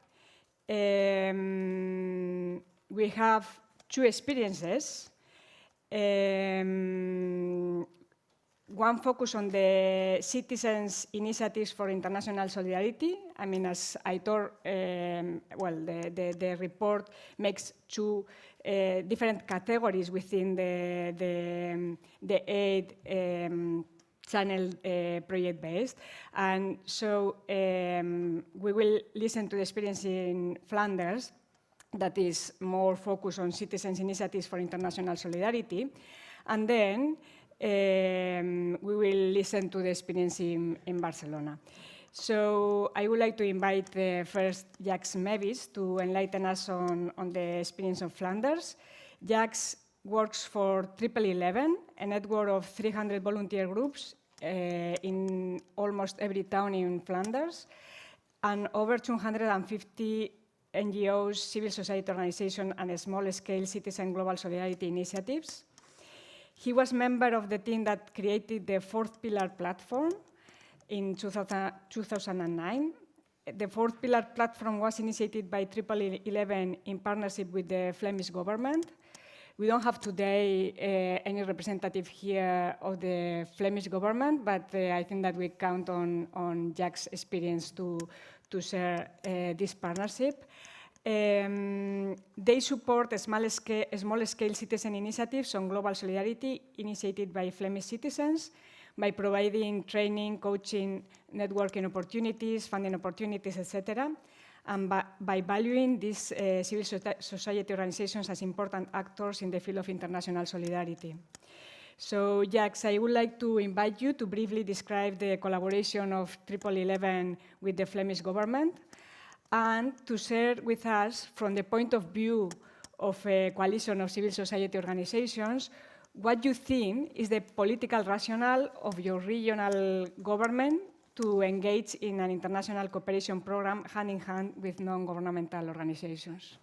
Speaker 5: we have two experiences. One focus on the citizens' initiatives for international solidarity. I mean, as I told, the report makes two different categories within the aid channel project-based. And so we will listen to the experience in Flanders that is more focused on citizens' initiatives for international solidarity. And then we will listen to the experience in Barcelona. So I would like to invite first Jacques Mevis to enlighten us on the experience of Flanders. Jacques works for 1111, a network of 300 volunteer groups in almost every town in Flanders, and over 250 NGOs, civil society organizations, and small-scale citizen global solidarity initiatives. He was member of the team that created the Fourth Pillar platform in 2009. The Fourth Pillar platform was initiated by 1111 in partnership with the Flemish government. We don't have today any representative here of the Flemish government, but I think that we count on Jacques' experience to share this partnership. They support small-scale citizen initiatives on global solidarity initiated by Flemish citizens by providing training, coaching, networking opportunities, funding opportunities, etc., and by valuing these civil society organizations as important actors in the field of international solidarity. So, Jacques, I would like to invite you to briefly describe the collaboration of 1111 with the Flemish government, and to share with us, from the point of view of a coalition of civil society organizations, what you think is the political rationale of your regional government to engage in an international cooperation program hand in hand with non-governmental organizations.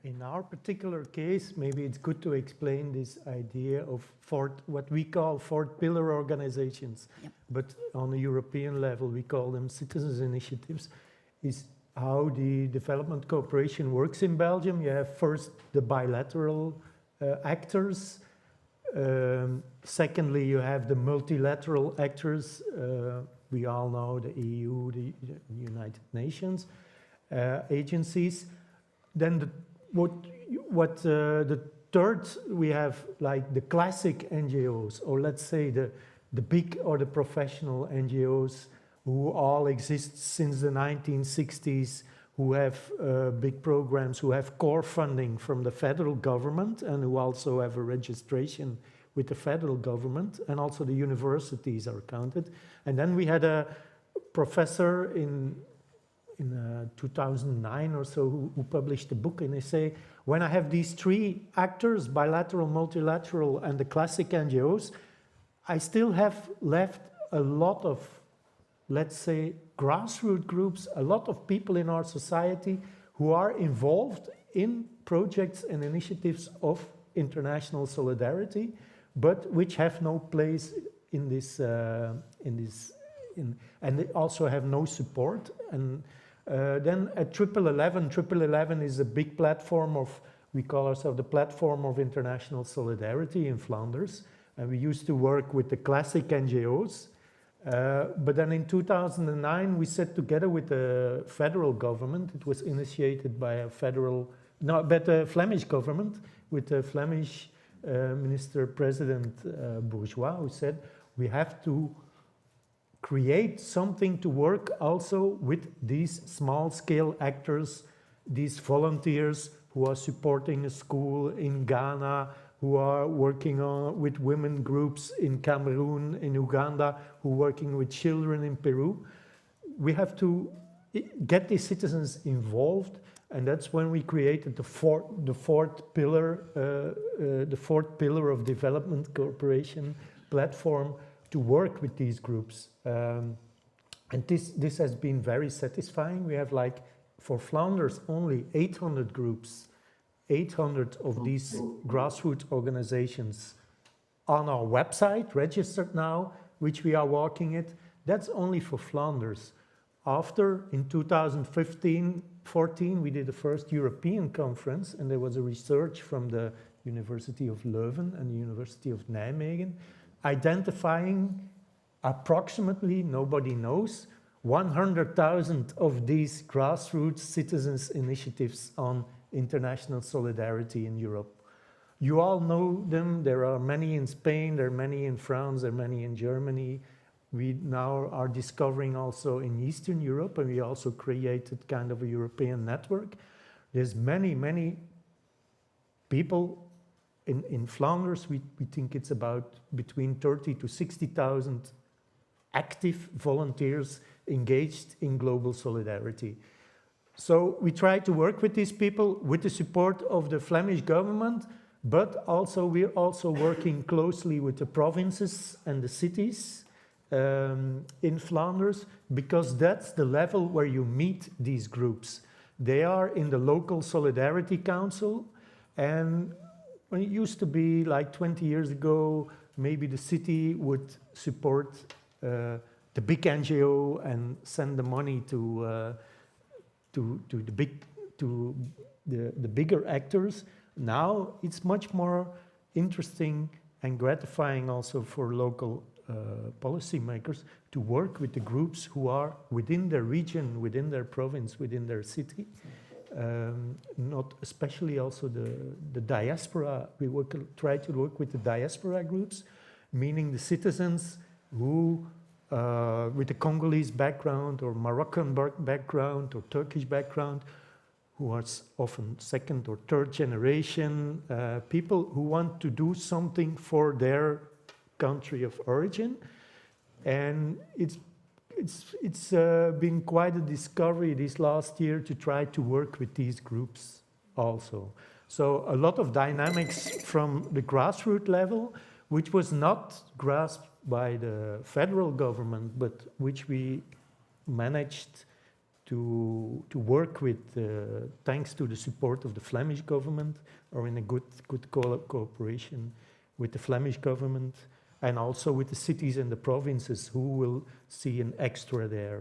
Speaker 7: In our particular case, maybe it's good to explain this idea of what we call fourth pillar organizations, but on a European level we call them citizens' initiatives, is how the development cooperation works in Belgium. You have first the bilateral actors. Secondly, you have the multilateral actors. We all know the EU, the United Nations agencies. Then the third, we have like the classic NGOs, or let's say the big or the professional NGOs who all exist since the 1960s, who have big programs, who have core funding from the federal government, and who also have a registration with the federal government, and also the universities are counted. And then we had a professor in 2009 or so who published a book, and they say, when I have these three actors, bilateral, multilateral, and the classic NGOs, I still have left a lot of, let's say, grassroots groups, a lot of people in our society who are involved in projects and initiatives of international solidarity, but which have no place in this, and they also have no support. And then at 1111 is a big platform of, we call ourselves the platform of international solidarity in Flanders. and we used to work with the classic NGOs. But then in 2009, we sat together with the federal government. It was initiated by the Flemish government, with the Flemish Minister-President Bourgeois, who said, we have to create something to work also with these small-scale actors, these volunteers who are supporting a school in Ghana, who are working with women groups in Cameroon, in Uganda, who are working with children in Peru. We have to get these citizens involved, and that's when we created the fourth pillar of development cooperation platform to work with these groups. And this has been very satisfying. We have, like, for Flanders, only 800 groups, 800 of these grassroots organizations on our website, registered now, which we are working it. That's only for Flanders. After, in 2015-14, we did the first European conference, and there was a research from the University of Leuven and the University of Nijmegen, identifying approximately, nobody knows, 100,000 of these grassroots citizens' initiatives on international solidarity in Europe. You all know them. There are many in Spain, there are many in France, there are many in Germany. We now are discovering also in Eastern Europe, and we also created kind of a European network. There's many, many people in Flanders. We think it's about between 30 to 60,000 active volunteers engaged in global solidarity. So we try to work with these people with the support of the Flemish government, but also we're also working closely with the provinces and the cities in Flanders, because that's the level where you meet these groups. They are in the local Solidarity Council, and when it used to be like 20 years ago, maybe the city would support the big NGO and send the money to the bigger actors. Now it's much more interesting and gratifying also for local policymakers to work with the groups who are within their region, within their province, within their city. Not especially also the diaspora. We try to work with the diaspora groups, meaning the citizens who, with a Congolese background or Moroccan background or Turkish background, who are often second or third generation people who want to do something for their country of origin. And it's been quite a discovery this last year to try to work with these groups also. So a lot of dynamics from the grassroots level, which was not grasped by the federal government, but which we managed to work with thanks to the support of the Flemish government, or in a good cooperation with the Flemish government, and also with the cities and the provinces who will see an extra there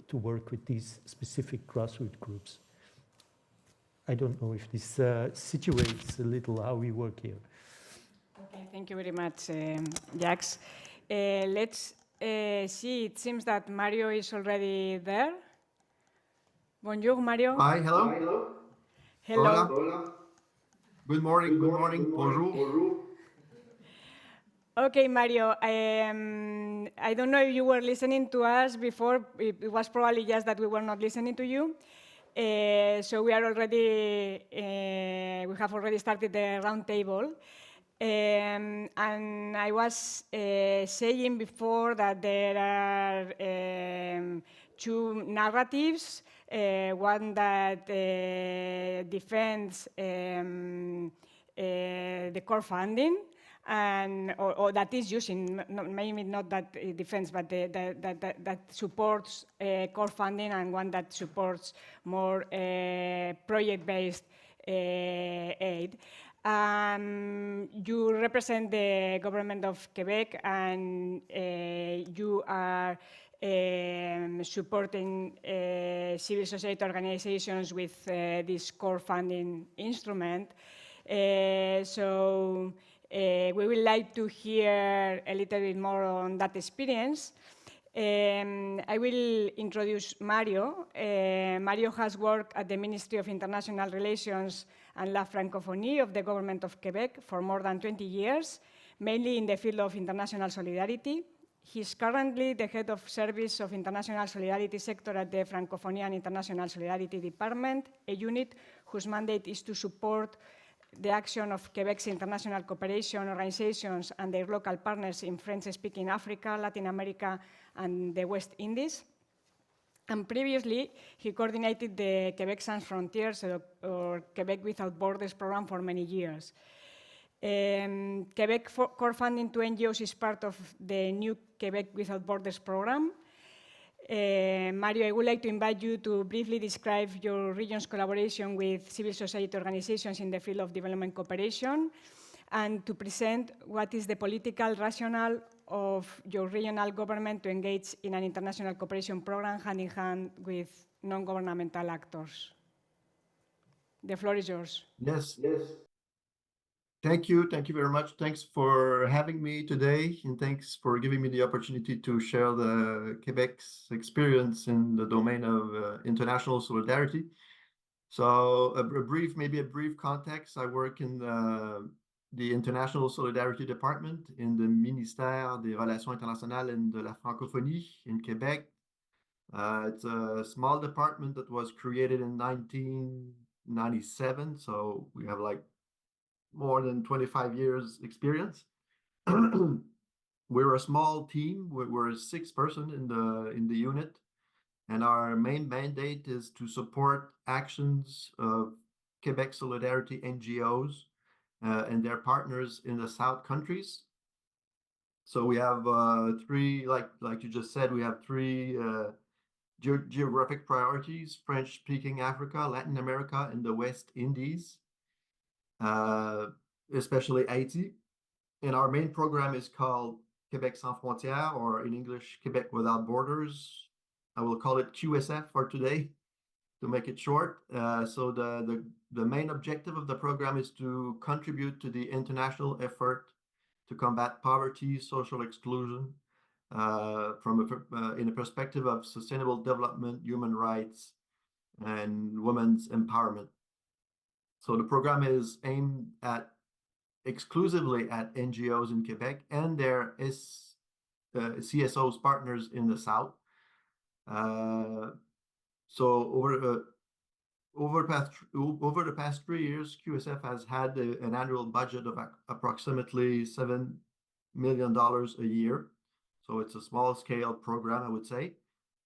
Speaker 7: to work with these specific grassroots groups. I don't know if this situates a little how we work here.
Speaker 5: Okay, thank you very much, Jacques. Let's see, it seems that Mario is already there. Bonjour, Mario.
Speaker 8: Hi, hello.
Speaker 5: Hello.
Speaker 8: Hola. Good morning, bonjour.
Speaker 5: Okay, Mario, I don't know if you were listening to us before. It was probably just that we were not listening to you. So we have already started the roundtable. And I was saying before that there are two narratives, one that defends the core funding, or that is using, maybe not that it defends, but that supports core funding, and one that supports more project-based aid. You represent the government of Quebec, and you are supporting civil society organizations with this core funding instrument. So We would like to hear a little bit more on that experience. I will introduce Mario. Mario has worked at the Ministry of International Relations and La Francophonie of the Government of Quebec for more than 20 years, mainly in the field of international solidarity. He's currently the head of Service of International Solidarity Sector at the Francophonie and International Solidarity Department, a unit whose mandate is to support the action of Quebec's international cooperation organizations and their local partners in French-speaking Africa, Latin America, and the West Indies. And previously, he coordinated the Quebec Sans Frontières, or Quebec Without Borders program for many years. Quebec core funding to NGOs is part of the new Quebec Without Borders program. Mario, I would like to invite you to briefly describe your region's collaboration with civil society organizations in the field of development cooperation, and to present what is the political rationale of your regional government to engage in an international cooperation program hand in hand with non-governmental actors. The floor is yours.
Speaker 8: Yes. Thank you very much. Thanks for having me today, and thanks for giving me the opportunity to share the Quebec's experience in the domain of international solidarity. So maybe a brief context. I work in the International Solidarity Department in the Ministère des Relations Internationales and de la Francophonie in Quebec. It's a small department that was created in 1997, so we have like more than 25 years experience. We're a small team. We're 6 persons in the unit, and our main mandate is to support actions of Quebec Solidarity NGOs and their partners in the South countries. So we have 3, like you just said, we have 3 geographic priorities: French-speaking Africa, Latin America, and the West Indies. Especially Haiti. And our main program is called Québec Sans Frontières, or in English, Quebec Without Borders. I will call it QSF for today, to make it short. So the main objective of the program is to contribute to the international effort to combat poverty, social exclusion, in a perspective of sustainable development, human rights, and women's empowerment. So the program is aimed exclusively at NGOs in Quebec and their CSOs partners in the South. So over the past 3 years, QSF has had an annual budget of approximately $7 million a year. So it's a small-scale program, I would say.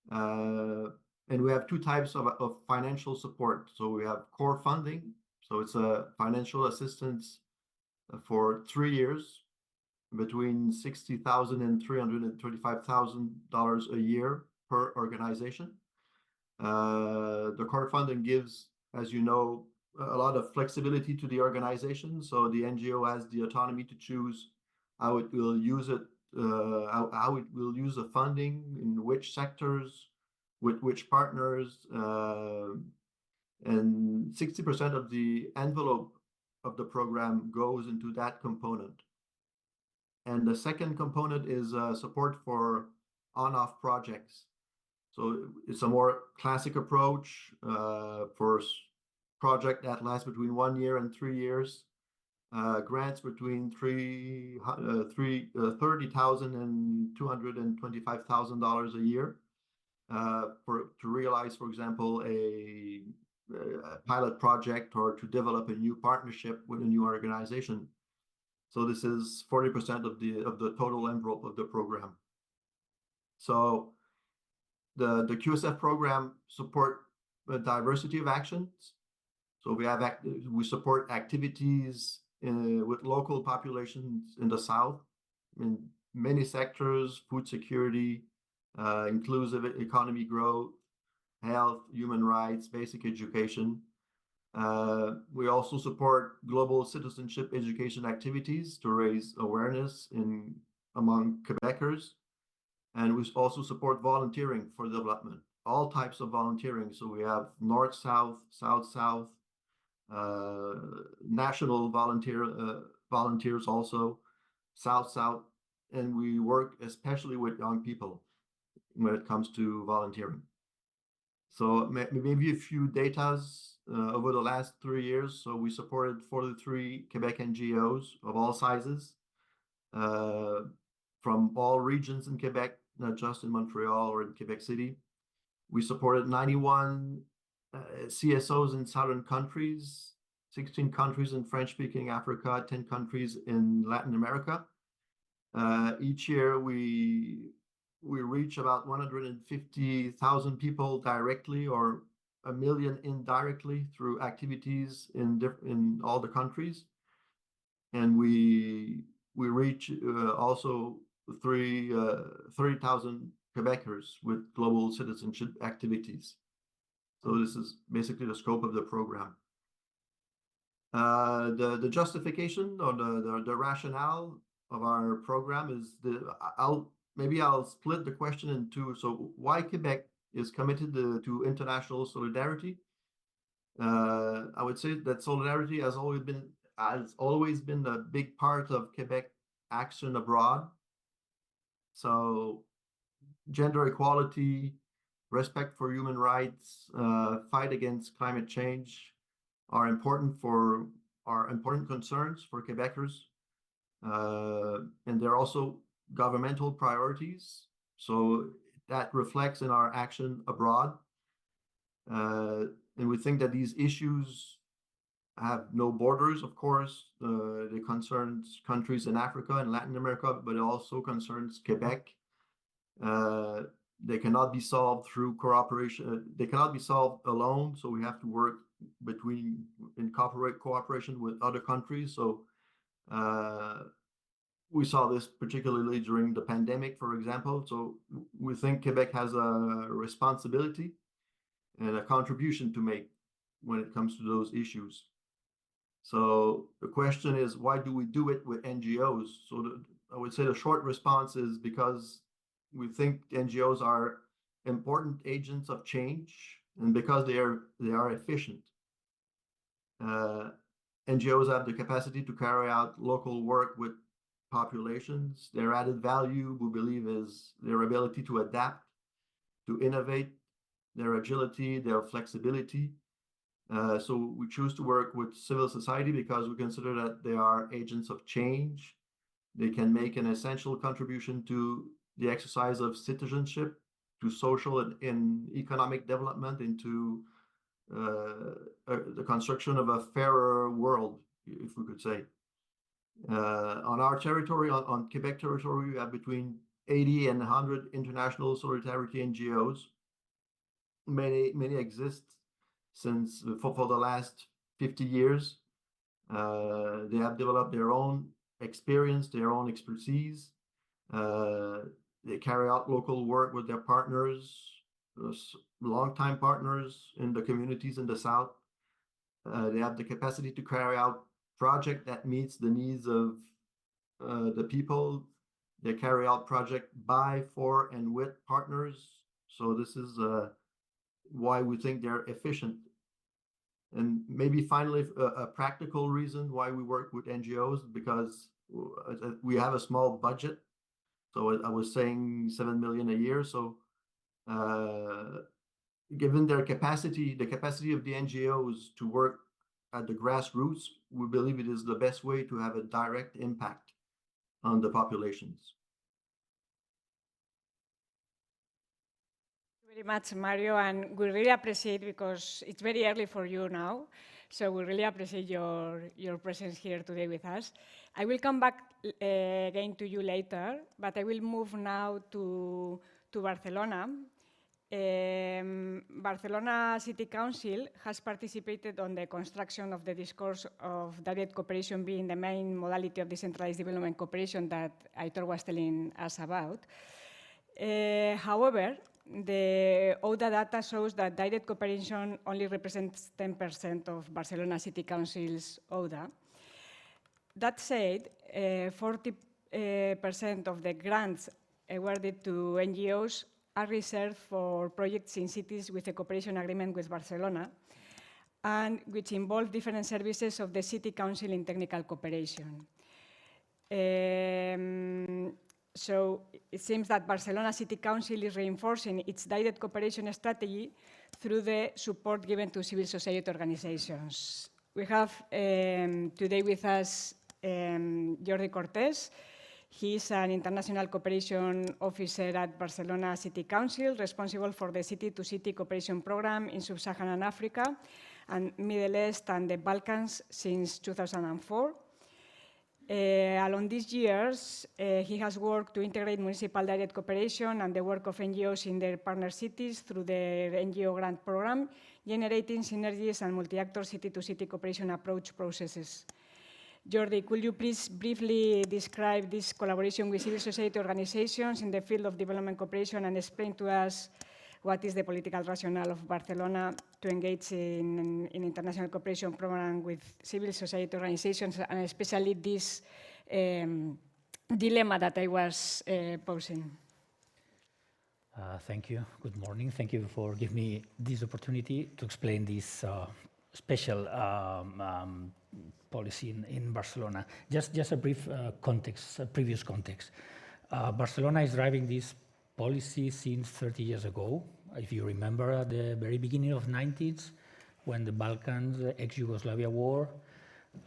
Speaker 8: And we have 2 types of financial support. So we have core funding. So it's a financial assistance for 3 years, between $60,000 and $335,000 a year per organization. The core funding gives, as you know, a lot of flexibility to the organization. So the NGO has the autonomy to choose how it will use it, how it will use the funding, in which sectors, with which partners. And 60% of the envelope of the program goes into that component. And the second component is support for on-off projects. So it's a more classic approach for project that lasts between 1 year and 3 years. Grants between $30,000 and $225,000 a year to realize, for example, a pilot project or to develop a new partnership with a new organization. So this is 40% of the total envelope of the program. So the QSF program support a diversity of actions. So we support activities with local populations in the South in many sectors: food security, inclusive economy growth, health, human rights, basic education. We also support global citizenship education activities to raise awareness among Quebecers. And we also support volunteering for development, all types of volunteering. So we have North-South, South-South, national volunteers also, South-South, and we work especially with young people when it comes to volunteering. So maybe a few datas over the last 3 years. So we supported 43 Quebec NGOs of all sizes from all regions in Quebec, not just in Montreal or in Quebec City. We supported 91 CSOs in southern countries, 16 countries in French-speaking Africa, 10 countries in Latin America. Each year we reach about 150,000 people directly or 1 million indirectly through activities in all the countries. And we reach also 30,000 Quebecers with global citizenship activities. So this is basically the scope of the program. The justification or the rationale of our program is I'll split the question in two. So why Quebec is committed to international solidarity? I would say that solidarity has always been a big part of Quebec action abroad. So gender equality, respect for human rights, fight against climate change are important concerns for Quebecers. And they're also governmental priorities. So that reflects in our action abroad. And we think that these issues have no borders, of course. They concern countries in Africa and Latin America, but it also concerns Quebec. They cannot be solved through cooperation. They cannot be solved alone. So we have to work in cooperation with other countries. So we saw this particularly during the pandemic, for example. So we think Quebec has a responsibility and a contribution to make when it comes to those issues. So the question is, why do we do it with NGOs? So I would say the short response is because we think NGOs are important agents of change and because they are efficient. NGOs have the capacity to carry out local work with populations. Their added value, we believe, is their ability to adapt, to innovate, their agility, their flexibility. So we choose to work with civil society because we consider that they are agents of change. They can make an essential contribution to the exercise of citizenship, to social and economic development, into the construction of a fairer world, if we could say. On our territory, on Quebec territory, we have between 80 and 100 international solidarity NGOs. Many exist since for the last 50 years. They have developed their own experience, their own expertise. They carry out local work with their partners, longtime partners in the communities in the South. They have the capacity to carry out project that meets the needs of the people. They carry out project by, for, and with partners. So this is why we think they're efficient. And maybe finally, a practical reason why we work with NGOs, because we have a small budget. So I was saying 7 million a year. So given their capacity, the capacity of the NGOs to work at the grassroots, we believe it is the best way to have a direct impact on the populations.
Speaker 5: Thank you very much, Mario, and we really appreciate, because it's very early for you now, so we really appreciate your presence here today with us. I will come back again to you later, but I will move now to Barcelona. Barcelona City Council has participated on the construction of the discourse of direct cooperation being the main modality of decentralized development cooperation that Aitor was telling us about. However, the ODA data shows that direct cooperation only represents 10% of Barcelona City Council's ODA. That said, 40% of the grants awarded to NGOs are reserved for projects in cities with a cooperation agreement with Barcelona, and which involve different services of the City Council in technical cooperation. So it seems that Barcelona City Council is reinforcing its direct cooperation strategy through the support given to civil society organizations. We have today with us Jordi Cortés. He is an international cooperation officer at Barcelona City Council, responsible for the city-to-city cooperation program in Sub-Saharan Africa and Middle East and the Balkans since 2004. Along these years, he has worked to integrate municipal direct cooperation and the work of NGOs in their partner cities through the NGO grant program, generating synergies and multi-actor city-to-city cooperation approach processes. Jordi, could you please briefly describe this collaboration with civil society organizations in the field of development cooperation and explain to us what is the political rationale of Barcelona to engage in international cooperation program with civil society organizations, and especially this dilemma that I was posing?
Speaker 9: Thank you. Good morning. Thank you for giving me this opportunity to explain this special policy in Barcelona. Just a brief context, a previous context. Barcelona is driving this policy since 30 years ago. If you remember, at the very beginning of the 90s, when the Balkans, ex-Yugoslavia war,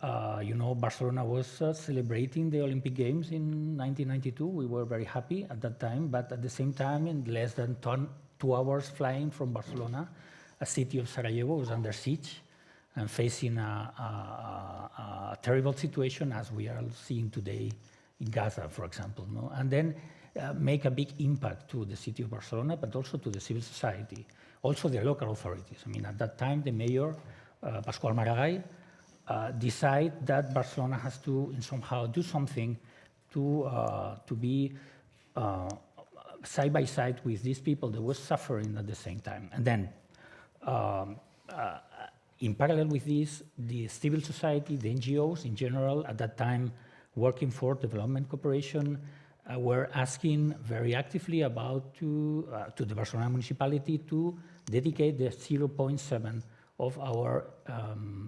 Speaker 9: Barcelona was celebrating the Olympic Games in 1992. We were very happy at that time, but at the same time, in less than 2 hours flying from Barcelona, a city of Sarajevo was under siege and facing a terrible situation, as we are seeing today in Gaza, for example. No? And then make a big impact to the city of Barcelona, but also to the civil society, also the local authorities. I mean, at that time, the mayor, Pasqual Maragall, decided that Barcelona has to somehow do something to be side by side with these people that were suffering at the same time. And then, in parallel with this, the civil society, the NGOs in general, at that time working for development cooperation, were asking very actively about to the Barcelona municipality to dedicate the 0.7 of our,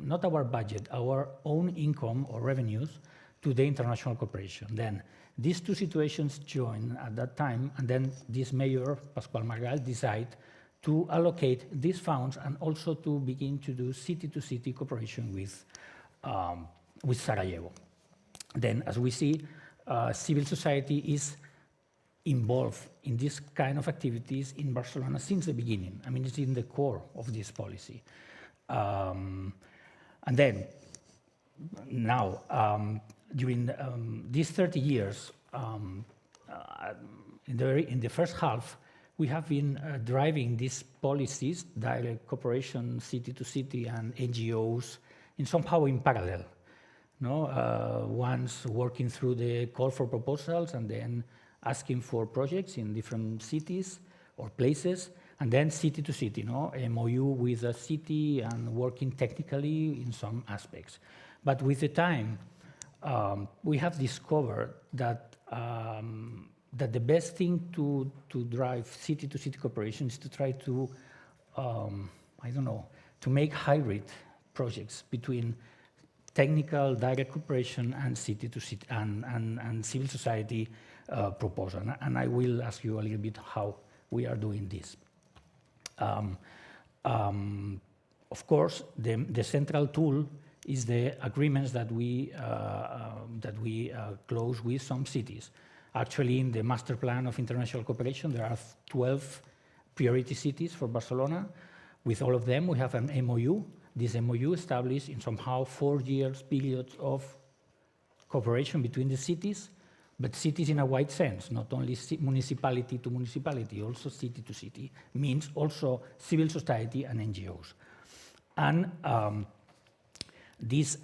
Speaker 9: not our budget, our own income or revenues to the international cooperation. Then these two situations joined at that time, and then this mayor, Pasqual Maragall, decided to allocate these funds and also to begin to do city-to-city cooperation with Sarajevo. Then, as we see, civil society is involved in this kind of activities in Barcelona since the beginning. I mean, it's in the core of this policy. And then, now, during these 30 years, in the first half, we have been driving these policies, direct cooperation, city to city, and NGOs, in somehow in parallel. No, once working through the call for proposals and then asking for projects in different cities or places, and then city to city, no, MOU with a city and working technically in some aspects. But with the time, we have discovered that that the best thing to drive city to city cooperation is to try to, to make hybrid projects between technical direct cooperation and city to city and civil society proposal. And I will ask you a little bit how we are doing this. Of course, the central tool is the agreements that we close with some cities. Actually, in the master plan of international cooperation, there are 12 priority cities for Barcelona. With all of them, we have an MOU. This MOU established in somehow 4 years periods of cooperation between the cities, but cities in a wide sense, not only municipality to municipality, also city to city, means also civil society and NGOs. And this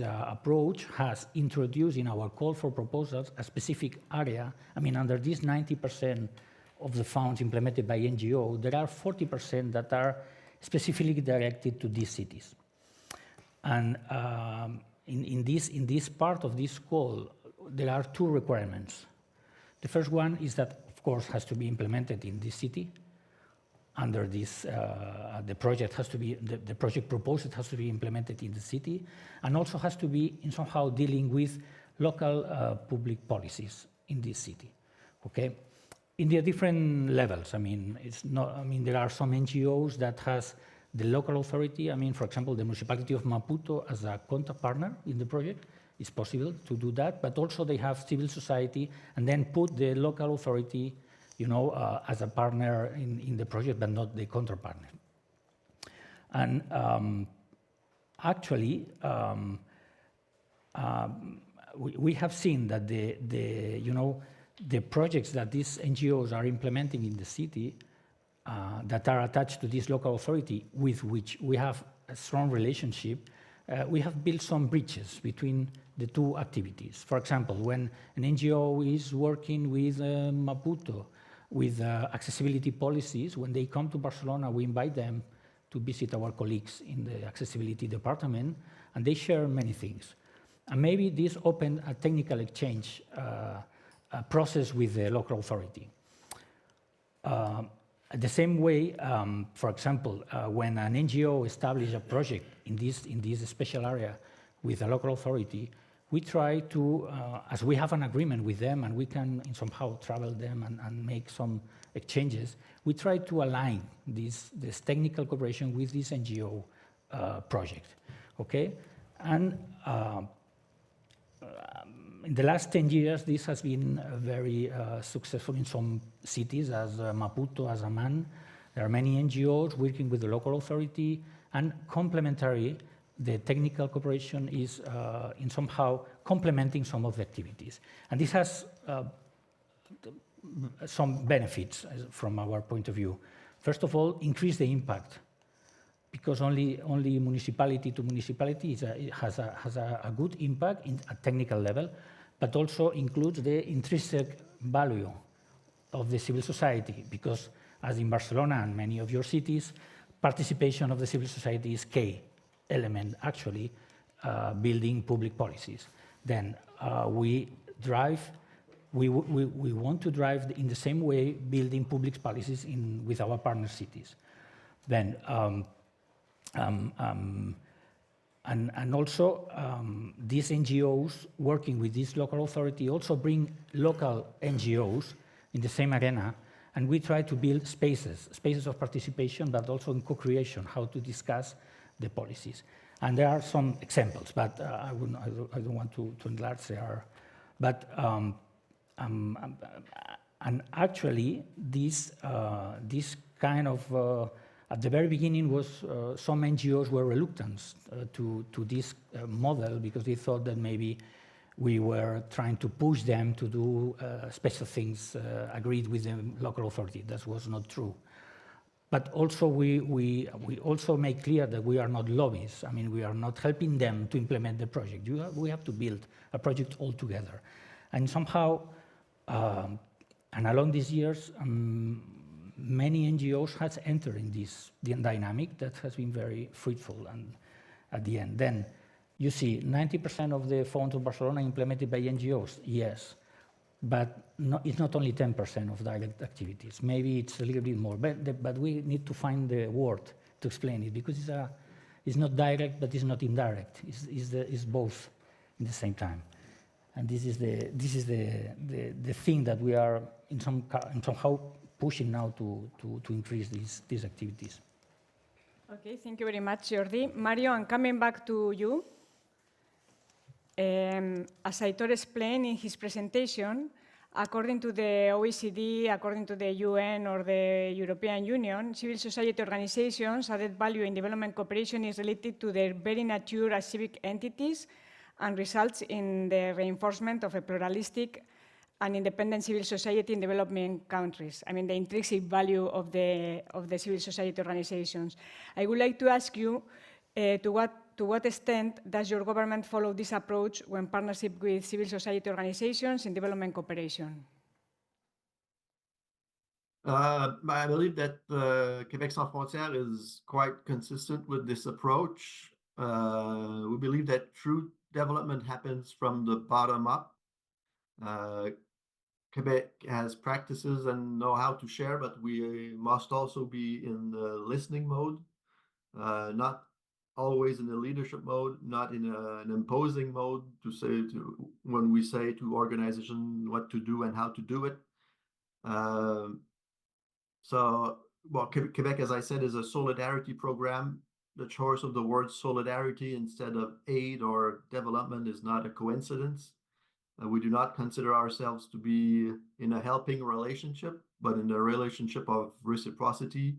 Speaker 9: approach has introduced in our call for proposals a specific area. I mean, under this 90% of the funds implemented by NGO, there are 40% that are specifically directed to these cities. And in this part of this call, there are 2 requirements. The first one is that, of course, has to be implemented in this city. Under this, the project has to be, the project proposed has to be implemented in the city, and also has to be in somehow dealing with local public policies in this city. Okay, in the different levels. I mean, it's not. I mean, there are some NGOs that has the local authority. I mean, for example, the municipality of Maputo as a contact partner in the project. It's possible to do that, but also they have civil society and then put the local authority, you know, as a partner in the project, but not the counterpartner. And actually, we have seen that the projects that these NGOs are implementing in the city that are attached to this local authority with which we have a strong relationship, we have built some bridges between the two activities. For example, when an NGO is working with Maputo with accessibility policies, when they come to Barcelona, we invite them to visit our colleagues in the accessibility department, and they share many things. And maybe this opened a technical exchange process with the local authority. The same way, for example, when an NGO establishes a project in this special area with a local authority, we try to, as we have an agreement with them and we can somehow travel them and make some exchanges, we try to align this technical cooperation with this NGO project, okay? And in the last 10 years, this has been very successful in some cities, as Maputo, as Amman. There are many NGOs working with the local authority, and complementary, the technical cooperation is in somehow complementing some of the activities. And this has some benefits from our point of view. First of all, increase the impact, because only municipality to municipality has a good impact at technical level, but also includes the intrinsic value of the civil society, because as in Barcelona and many of your cities, participation of the civil society is key element, actually, building public policies. Then we want to drive in the same way building public policies with our partner cities. Then, and also these NGOs working with this local authority also bring local NGOs in the same arena, and we try to build spaces of participation, but also in co-creation, how to discuss the policies. And there are some examples, but I don't want to enlarge there. But and actually, this kind of at the very beginning was some NGOs were reluctant to this model, because they thought that maybe we were trying to push them to do special things agreed with the local authority. That was not true. But also we also make clear that we are not lobbyists. I mean, we are not helping them to implement the project. We have to build a project all together. And somehow, and along these years, many NGOs has entered in this dynamic that has been very fruitful and at the end. Then you see 90% of the funds of Barcelona implemented by NGOs, yes. But it's not only 10% of direct activities. Maybe it's a little bit more, but we need to find the word to explain it, because it's not direct, but it's not indirect. It's both in the same time. And this is the thing that we are somehow pushing now to increase these activities.
Speaker 5: Okay, thank you very much, Jordi. Mario, I'm coming back to you. As Aitor explained in his presentation, according to the OECD, according to the UN or the European Union, civil society organizations' added value in development cooperation is related to their very nature as civic entities and results in the reinforcement of a pluralistic and independent civil society in developing countries. I mean, the intrinsic value of the civil society organizations. I would like to ask you to what extent does your government follow this approach when partnership with civil society organizations in development cooperation?
Speaker 8: I believe that Québec Sans Frontières is quite consistent with this approach. We believe that true development happens from the bottom up. Quebec has practices and know how to share, but we must also be in the listening mode, not always in a leadership mode, not in an imposing mode when we say to organization what to do and how to do it. Well, Quebec, as I said, is a solidarity program. The choice of the word solidarity instead of aid or development is not a coincidence. We do not consider ourselves to be in a helping relationship, but in a relationship of reciprocity,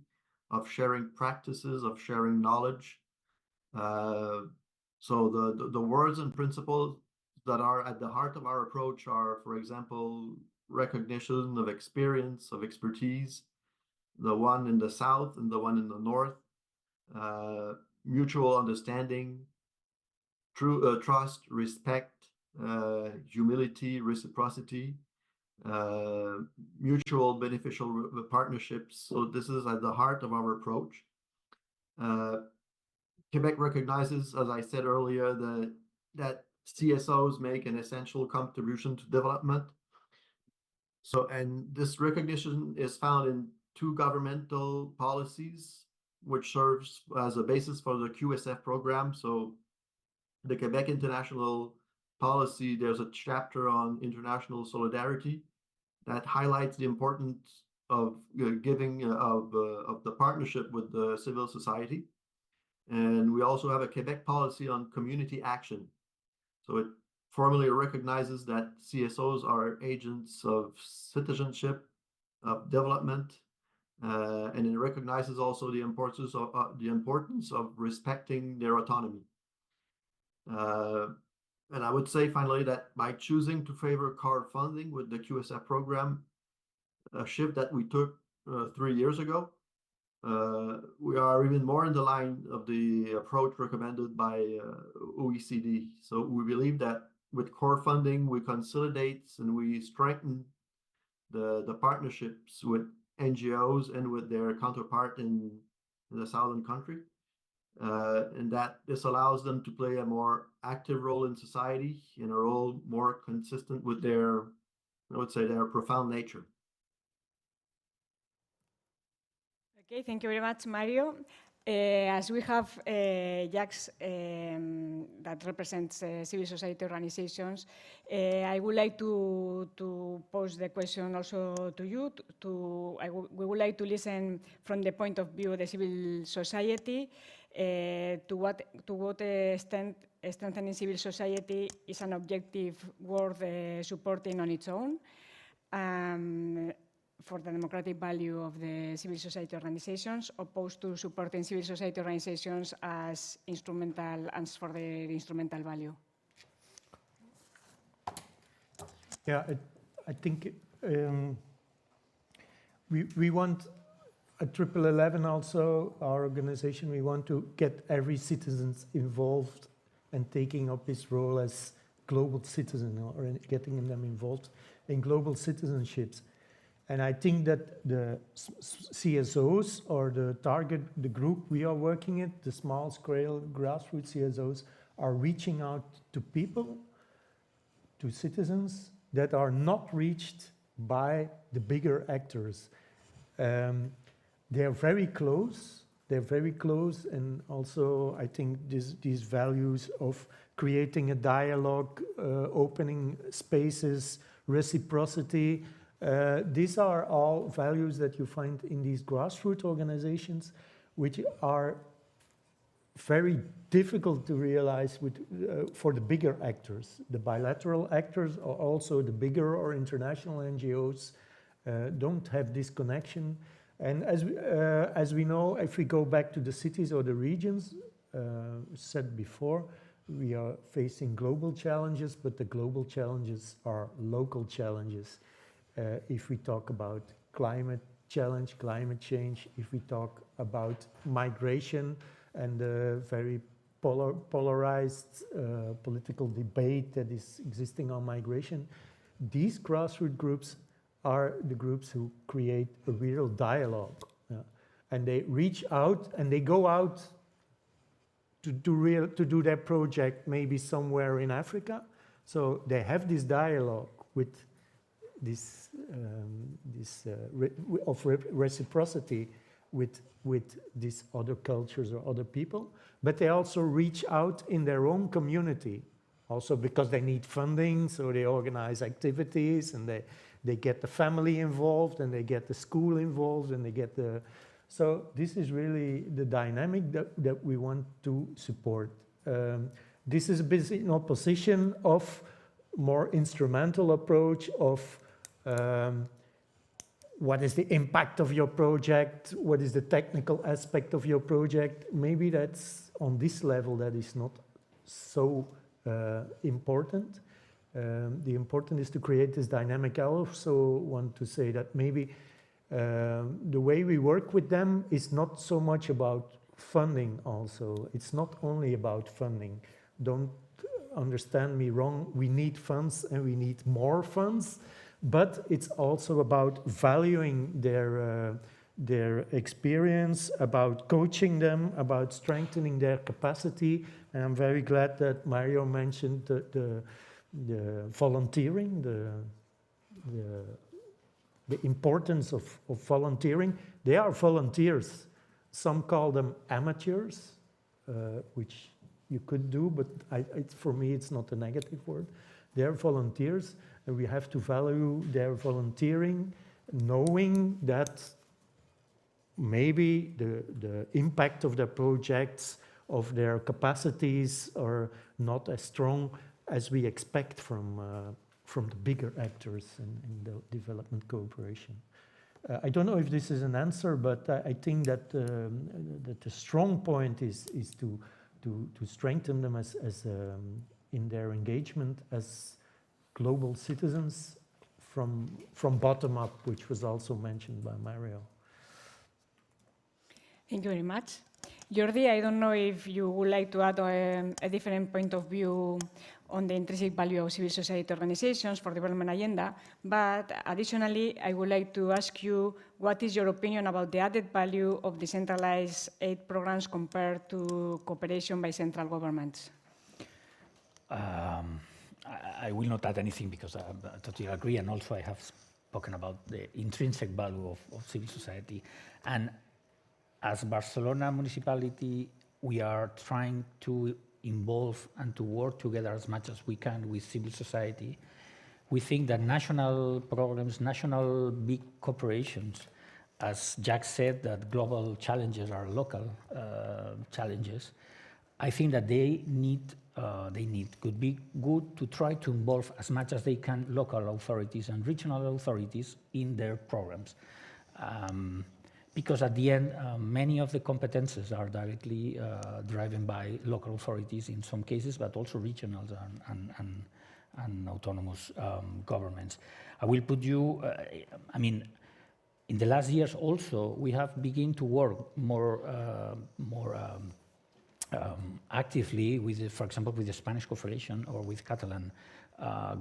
Speaker 8: of sharing practices, of sharing knowledge. So the words and principles that are at the heart of our approach are, for example, recognition of experience, of expertise, the one in the south and the one in the north, mutual understanding, trust, respect, humility, reciprocity, mutual beneficial partnerships. So this is at the heart of our approach. Quebec recognizes, as I said earlier, that CSOs make an essential contribution to development. So, and this recognition is found in 2 governmental policies, which serves as a basis for the QSF program. So the Quebec International Policy, there's a chapter on international solidarity that highlights the importance of giving of the partnership with the civil society. And we also have a Quebec policy on community action. So it formally recognizes that CSOs are agents of citizenship, of development, and it recognizes also the importance of respecting their autonomy. And I would say finally that by choosing to favor core funding with the QSF program, a shift that we took 3 years ago, we are even more in the line of the approach recommended by OECD. So we believe that with core funding, we consolidate and we strengthen the partnerships with NGOs and with their counterpart in the southern country. And that this allows them to play a more active role in society, in a role more consistent with their, I would say, their profound nature.
Speaker 5: Okay, thank you very much, Mario. As we have Jacques that represents civil society organizations, I would like to pose the question also to you. We would like to listen from the point of view of the civil society to what extent strengthening civil society is an objective worth supporting on its own. For the democratic value of the civil society organizations, opposed to supporting civil society organizations as instrumental and for their instrumental value.
Speaker 7: Yeah, I think we want at 1111 also, our organization, we want to get every citizen involved and taking up his role as global citizen or getting them involved in global citizenships. And I think that the CSOs or the group we are working in, the small-scale grassroots CSOs, are reaching out to people, to citizens that are not reached by the bigger actors. They're very close. And also I think these values of creating a dialogue, opening spaces, reciprocity, these are all values that you find in these grassroots organizations, which are very difficult to realize for the bigger actors. The bilateral actors, or also the bigger or international NGOs, don't have this connection. And as we know, if we go back to the cities or the regions, said before, we are facing global challenges, but the global challenges are local challenges. If we talk about climate change, if we talk about migration and the very polarized political debate that is existing on migration, these grassroots groups are the groups who create a real dialogue. And they reach out and they go out to do their project maybe somewhere in Africa. So they have this dialogue with this reciprocity, with these other cultures or other people, but they also reach out in their own community, also because they need funding, so they organize activities, and they get the family involved, and they get the school involved, and they get the... So this is really the dynamic that we want to support. This is a bit in opposition of more instrumental approach of what is the impact of your project, what is the technical aspect of your project. Maybe that's on this level that is not so important. The important is to create this dynamic. I also want to say that maybe the way we work with them is not so much about funding also. It's not only about funding. Don't understand me wrong. We need funds and we need more funds, but it's also about valuing their experience, about coaching them, about strengthening their capacity. And I'm very glad that Mario mentioned the volunteering, the importance of volunteering. They are volunteers. Some call them amateurs, which you could do, but for me it's not a negative word. They're volunteers, and we have to value their volunteering, knowing that maybe the impact of their projects, of their capacities are not as strong as we expect from the bigger actors in the development cooperation. I don't know if this is an answer, but I think that the strong point is to strengthen them as in their engagement as global citizens from bottom up, which was also mentioned by Mario.
Speaker 5: Thank you very much. Jordi, I don't know if you would like to add a different point of view on the intrinsic value of civil society organizations for development agenda, but additionally, I would like to ask you what is your opinion about the added value of decentralized aid programs compared to cooperation by central governments?
Speaker 9: I will not add anything because I totally agree, and also I have spoken about the intrinsic value of civil society. And as Barcelona municipality, we are trying to involve and to work together as much as we can with civil society. We think that national programs, national big corporations, as Jack said, that global challenges are local challenges. I think that could be good to try to involve as much as they can local authorities and regional authorities in their programs. Because at the end, many of the competences are directly driven by local authorities in some cases, but also regional and autonomous governments. I will put you, in the last years also, we have begun to work more actively with, for example, with the Spanish Confederation or with Catalan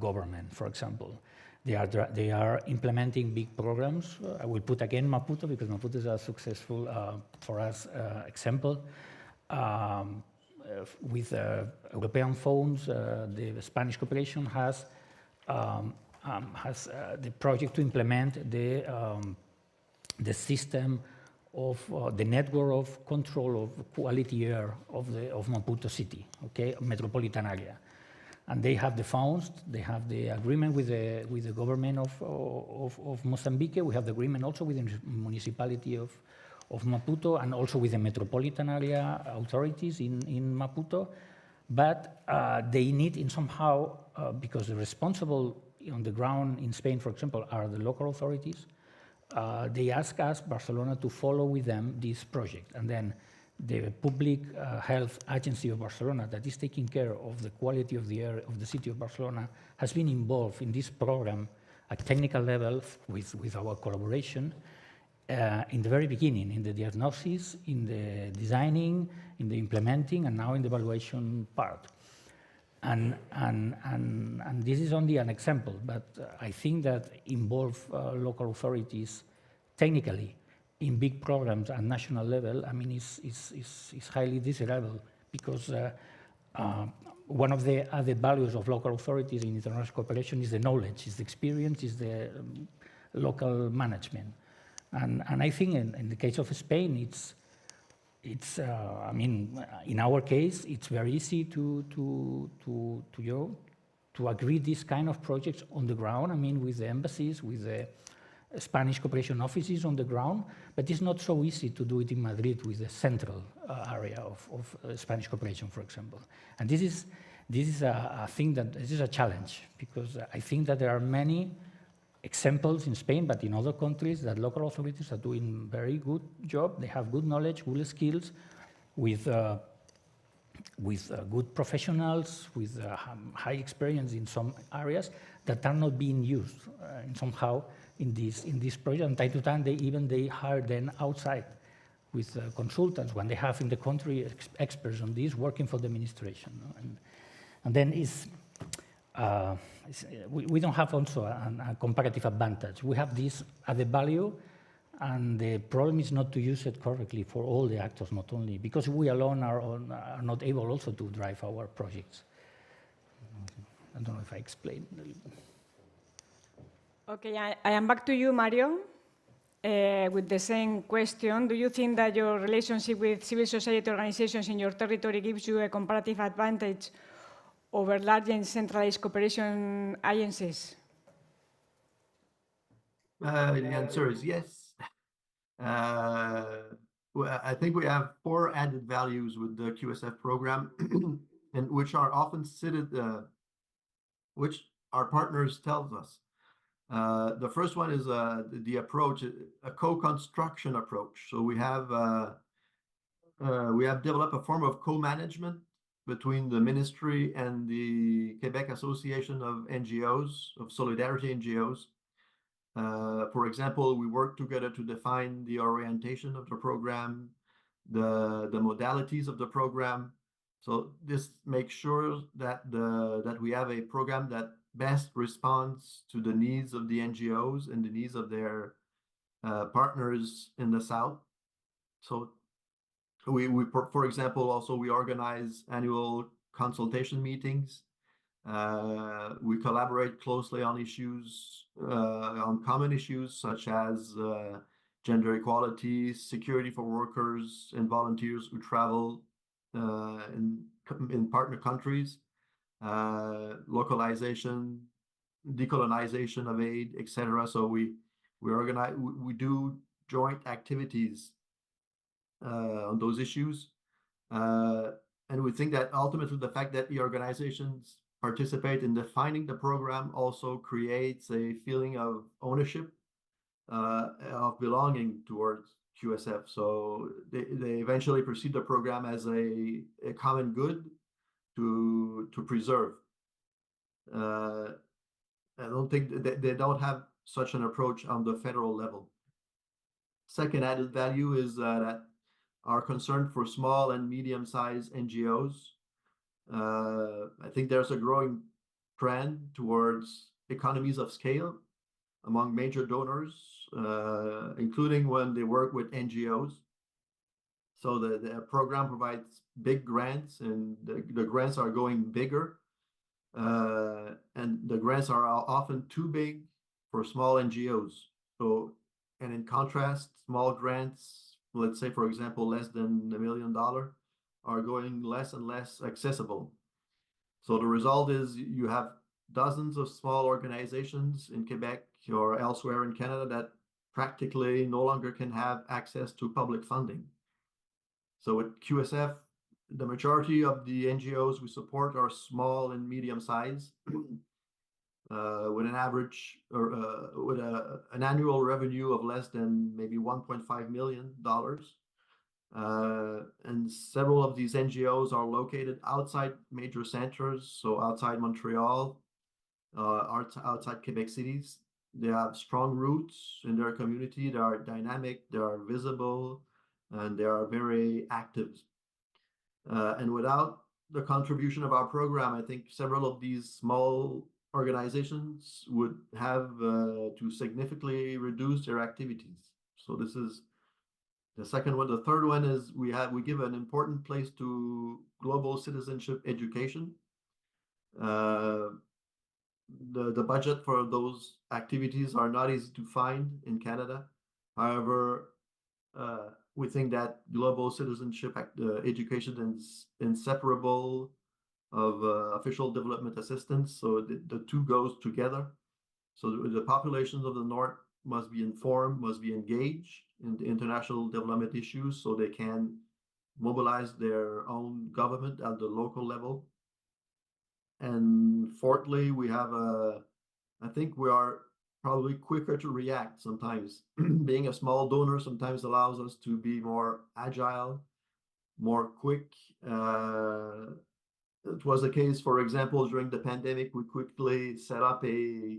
Speaker 9: government, for example. They are implementing big programs. I will put again Maputo, because Maputo is a successful, for us, example. With European funds, the Spanish Corporation has the project to implement the system of the network of control of quality air of Maputo city, okay, metropolitan area. And they have the funds, they have the agreement with the government of Mozambique. We have the agreement also with the municipality of Maputo and also with the metropolitan area authorities in Maputo. But they need in somehow, because the responsible on the ground in Spain, for example, are the local authorities, they ask us, Barcelona, to follow with them this project. And then the Public Health Agency of Barcelona, that is taking care of the quality of the air of the city of Barcelona, has been involved in this program at technical level with our collaboration in the very beginning, in the diagnosis, in the designing, in the implementing, and now in the evaluation part. And this is only an example, but I think that involve local authorities technically in big programs at national level, is highly desirable, because one of the other values of local authorities in international cooperation is the knowledge, is the experience, is the local management. And I think in the case of Spain, I mean, in our case, it's very easy to agree these kind of projects on the ground. I mean, with the embassies, with the Spanish cooperation offices on the ground, but it's not so easy to do it in Madrid with the central area of Spanish cooperation, for example. And this is a thing that this is a challenge, because I think that there are many examples in Spain, but in other countries, that local authorities are doing very good job. They have good knowledge, good skills, with good professionals, with high experience in some areas that are not being used somehow in this project. And time to time, they hire them outside with consultants when they have in the country experts on this working for the administration. And then we don't have also a comparative advantage. We have this added value, and the problem is not to use it correctly for all the actors, not only because we alone are not able also to drive our projects. I don't know if I explained.
Speaker 5: Okay, I am back to you, Mario, with the same question. Do you think that your relationship with civil society organizations in your territory gives you a comparative advantage over large and centralized cooperation agencies?
Speaker 8: The answer is yes. Well, I think we have 4 added values with the QSF program, and which are often cited, which our partners tells us. The first one is the approach, a co-construction approach. So we have developed a form of co-management between the ministry and the Quebec Association of NGOs, of Solidarity NGOs. For example, we work together to define the orientation of the program, the modalities of the program. So this makes sure that we have a program that best responds to the needs of the NGOs and the needs of their partners in the South. So we for example, also we organize annual consultation meetings. We collaborate closely on issues, on common issues such as gender equality, security for workers and volunteers who travel in partner countries, localization, decolonization of aid, etc. So we do joint activities on those issues, and we think that ultimately the fact that the organizations participate in defining the program also creates a feeling of ownership, of belonging towards QSF. So they eventually perceive the program as a common good to preserve. I don't think they don't have such an approach on the federal level. Second added value is that our concern for small and medium-sized NGOs. I think there's a growing trend towards economies of scale among major donors, including when they work with NGOs. So the program provides big grants, and the grants are going bigger, and the grants are often too big for small NGOs. So, and in contrast, small grants, let's say, for example, less than $1 million, are going less and less accessible. So the result is you have dozens of small organizations in Quebec or elsewhere in Canada that practically no longer can have access to public funding. So with QSF, the majority of the NGOs we support are small and medium size, with an average or with an annual revenue of less than maybe $1.5 million. And several of these NGOs are located outside major centers, so outside Montreal, outside Quebec cities. They have strong roots in their community. They are dynamic, they are visible, and they are very active. And without the contribution of our program, I think several of these small organizations would have to significantly reduce their activities. So this is the second one. The third one is we give an important place to global citizenship education. The budget for those activities are not easy to find in Canada. However, we think that global citizenship education is inseparable of official development assistance, so the two goes together. So the populations of the North must be informed, must be engaged in the international development issues so they can mobilize their own government at the local level. And fourthly, we have I think we are probably quicker to react sometimes. Being a small donor sometimes allows us to be more agile, more quick. It was the case, for example, during the pandemic, we quickly set up a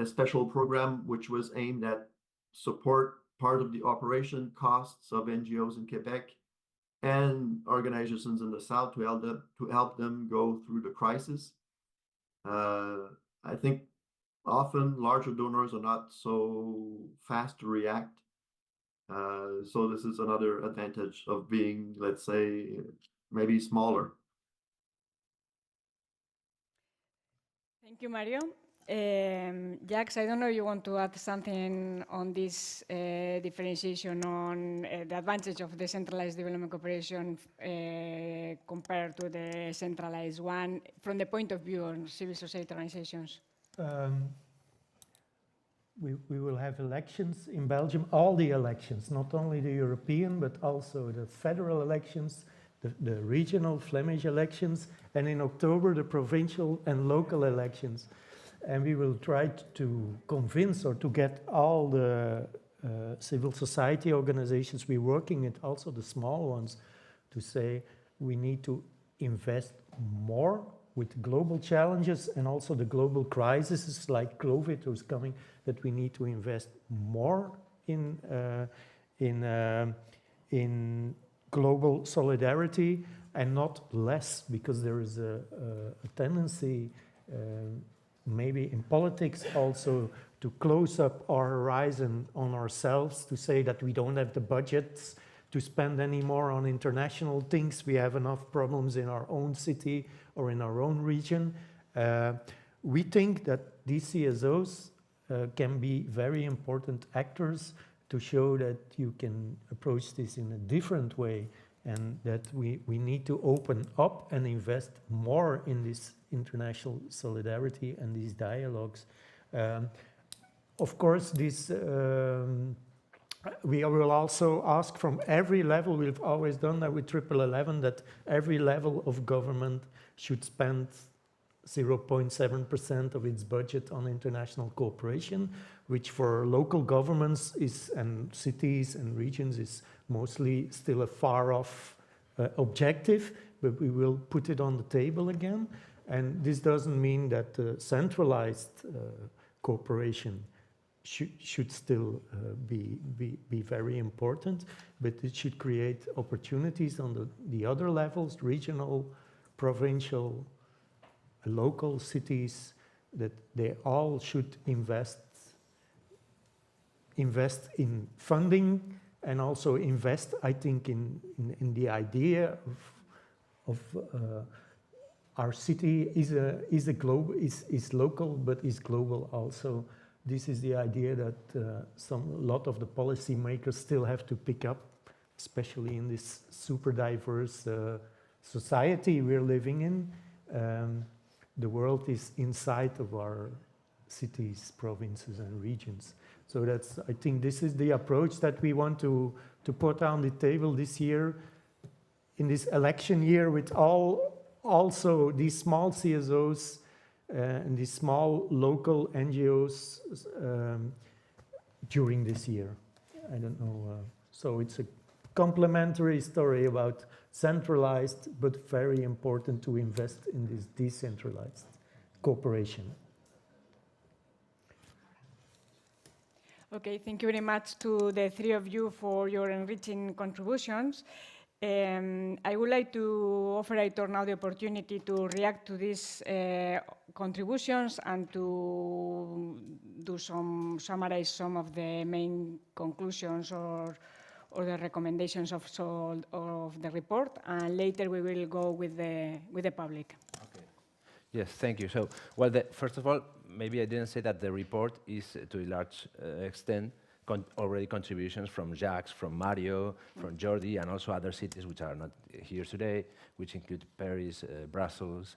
Speaker 8: special program which was aimed at support part of the operation costs of NGOs in Quebec and organizations in the South to help them go through the crisis. I think often larger donors are not so fast to react. So this is another advantage of being, let's say, maybe smaller.
Speaker 5: Thank you, Mario. Jax, I don't know if you want to add something on this differentiation on the advantage of decentralized development cooperation compared to the centralized one from the point of view of civil society organizations.
Speaker 7: We will have elections in Belgium, all the elections, not only the European, but also the federal elections, the regional Flemish elections, and in October, the provincial and local elections. And we will try to convince or to get all the civil society organizations we're working with, also the small ones, to say we need to invest more with global challenges and also the global crises like COVID who's coming, that we need to invest more in global solidarity and not less, because there is a tendency maybe in politics also to close up our horizon on ourselves, to say that we don't have the budgets to spend any more on international things. We have enough problems in our own city or in our own region. We think that these CSOs can be very important actors to show that you can approach this in a different way, and that we need to open up and invest more in this international solidarity and these dialogues. Of course, this we will also ask from every level. We've always done that with 1111, that every level of government should spend 0.7% of its budget on international cooperation, which for local governments and cities and regions is mostly still a far-off objective, but we will put it on the table again. And this doesn't mean that centralized cooperation should still be very important, but it should create opportunities on the other levels, regional, provincial, local cities, that they all should invest in funding and also invest, I think, in the idea of our city is local but is global also. This is the idea that a lot of the policy makers still have to pick up, especially in this super diverse society we're living in. The world is inside of our cities, provinces, and regions. So I think this is the approach that we want to put on the table this year, in this election year, with also these small CSOs and these small local NGOs during this year. I don't know. So it's a complementary story about centralized, but very important to invest in this decentralized cooperation.
Speaker 5: Okay, thank you very much to the three of you for your enriching contributions. I would like to offer Aitor now the opportunity to react to these contributions and to summarize some of the main conclusions or the recommendations of the report, and later we will go with the public.
Speaker 6: Okay. Yes, thank you. So, well, first of all, maybe I didn't say that the report is to a large extent already contributions from Jacques, from Mario, from Jordi, and also other cities which are not here today, which include Paris, Brussels,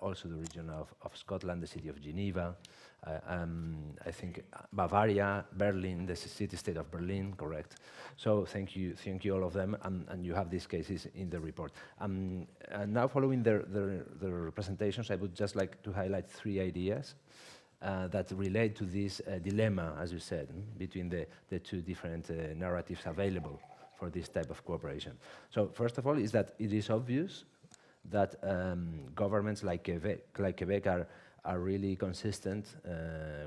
Speaker 6: also the region of Scotland, the city of Geneva, I think Bavaria, Berlin, the city-state of Berlin, correct. So thank you all of them, and you have these cases in the report. And now following their presentations, I would just like to highlight 3 ideas that relate to this dilemma, as you said, between the 2 different narratives available for this type of cooperation. So first of all is that it is obvious that governments like Quebec are really consistent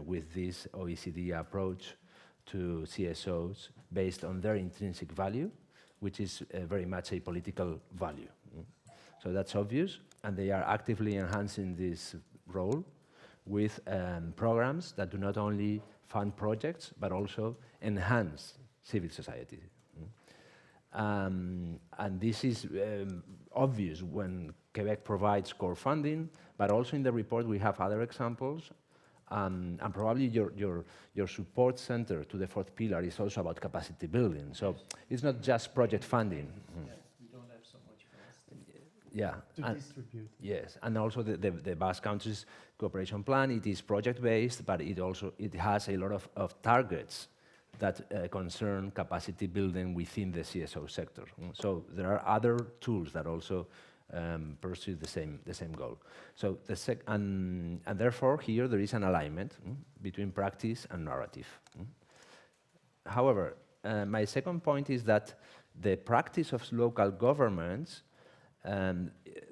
Speaker 6: with this OECD approach to CSOs based on their intrinsic value, which is very much a political value. So that's obvious, and they are actively enhancing this role with programs that do not only fund projects, but also enhance civil society. And this is obvious when Quebec provides core funding, but also in the report we have other examples, and probably your support center to the 4th pillar is also about capacity building. So it's not just project funding.
Speaker 7: We don't have so much funds.
Speaker 6: Yeah.
Speaker 7: To distribute.
Speaker 6: Yes, and also the Basque Country's cooperation plan, it is project-based, but it has a lot of targets that concern capacity building within the CSO sector. So there are other tools that also pursue the same goal. So and therefore here there is an alignment between practice and narrative. However, my second point is that the practice of local governments,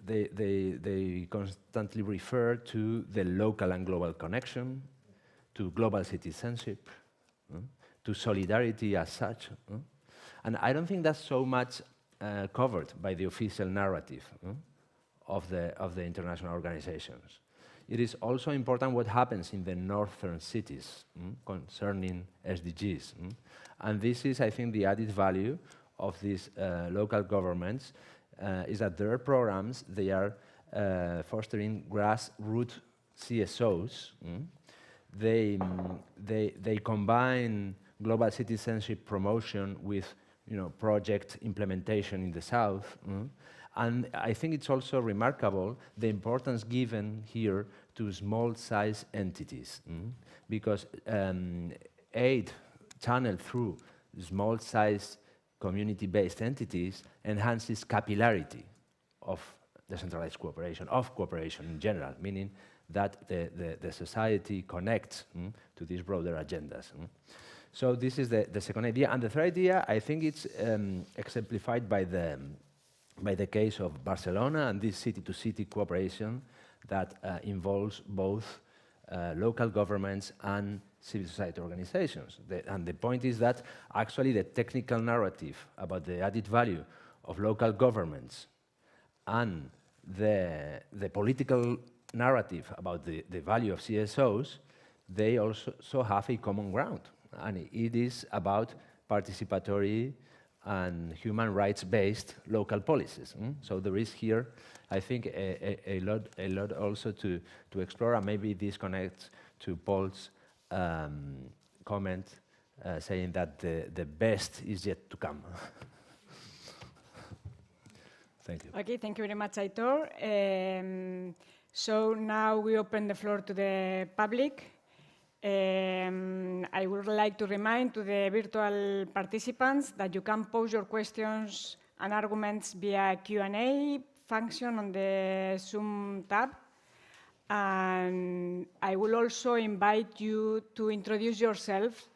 Speaker 6: they constantly refer to the local and global connection, to global citizenship, to solidarity as such. And I don't think that's so much covered by the official narrative of the international organizations. It is also important what happens in the northern cities concerning SDGs. And this is, I think, the added value of these local governments, is that their programs, they are fostering grassroots CSOs. They combine global citizenship promotion with project implementation in the south. And I think it's also remarkable the importance given here to small-size entities, because aid channeled through small-size community-based entities enhances capillarity of decentralized cooperation, of cooperation in general, meaning that the society connects to these broader agendas. So this is the second idea. And the third idea, I think it's exemplified by the case of Barcelona and this city-to-city cooperation that involves both local governments and civil society organizations. And the point is that actually the technical narrative about the added value of local governments and the political narrative about the value of CSOs, they also have a common ground. And it is about participatory and human rights-based local policies. So there is here, I think, a lot also to explore, and maybe this connects to Paul's comment saying that the best is yet to come. Thank you.
Speaker 5: Okay, thank you very much, Aitor. So now we open the floor to the public. I would like to remind to the virtual participants that you can pose your questions and arguments via Q&A function on the Zoom tab. And I will also invite you to introduce yourself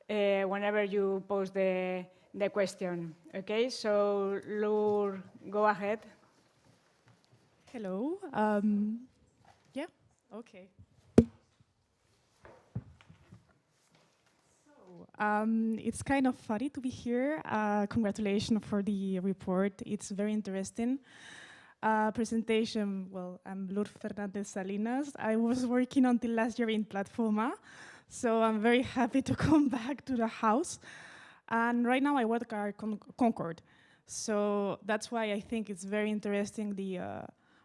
Speaker 5: whenever you pose the question. Okay, so Lur, go ahead.
Speaker 10: Hello. Yeah, okay. It's kind of funny to be here. Congratulations for the report. It's very interesting. Presentation, well, I'm Lur Fernandez Salinas. I was working until last year in Platforma, so I'm very happy to come back to the house. And right now I work at Concord. So that's why I think it's very interesting, the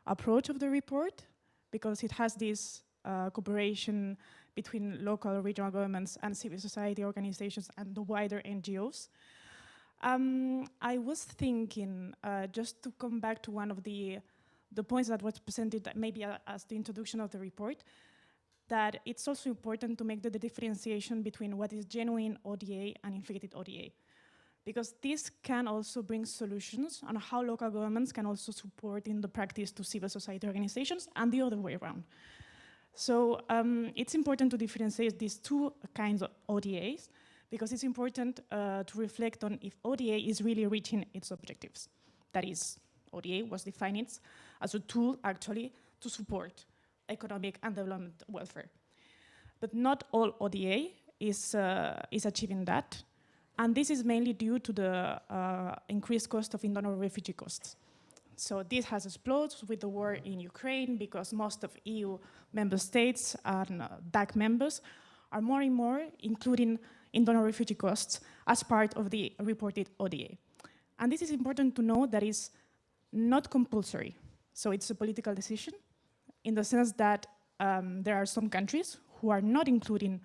Speaker 10: approach of the report, because it has this cooperation between local, regional governments and civil society organizations and the wider NGOs. I was thinking, just to come back to one of the points that was presented maybe as the introduction of the report, that it's also important to make the differentiation between what is genuine ODA and inflated ODA. Because this can also bring solutions on how local governments can also support in the practice to civil society organizations and the other way around. So it's important to differentiate these two kinds of ODAs, because it's important to reflect on if ODA is really reaching its objectives. That is, ODA was defined as a tool actually to support economic and development welfare. But not all ODA is achieving that. And this is mainly due to the increased cost of internal refugee costs. So this has exploded with the war in Ukraine because most of EU member states and DAC members are more and more including internal refugee costs as part of the reported ODA. And this is important to know that it's not compulsory. So it's a political decision in the sense that there are some countries who are not including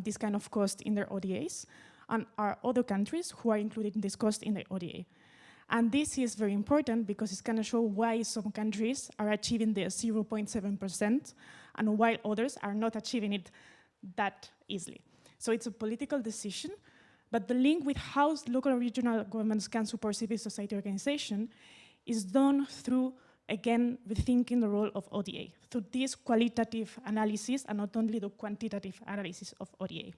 Speaker 10: this kind of cost in their ODAs, and are other countries who are including this cost in their ODA. And this is very important because it's going to show why some countries are achieving the 0.7% and while others are not achieving it that easily. So it's a political decision, but the link with how local and regional governments can support civil society organization is done through, again, rethinking the role of ODA, through this qualitative analysis and not only the quantitative analysis of ODA.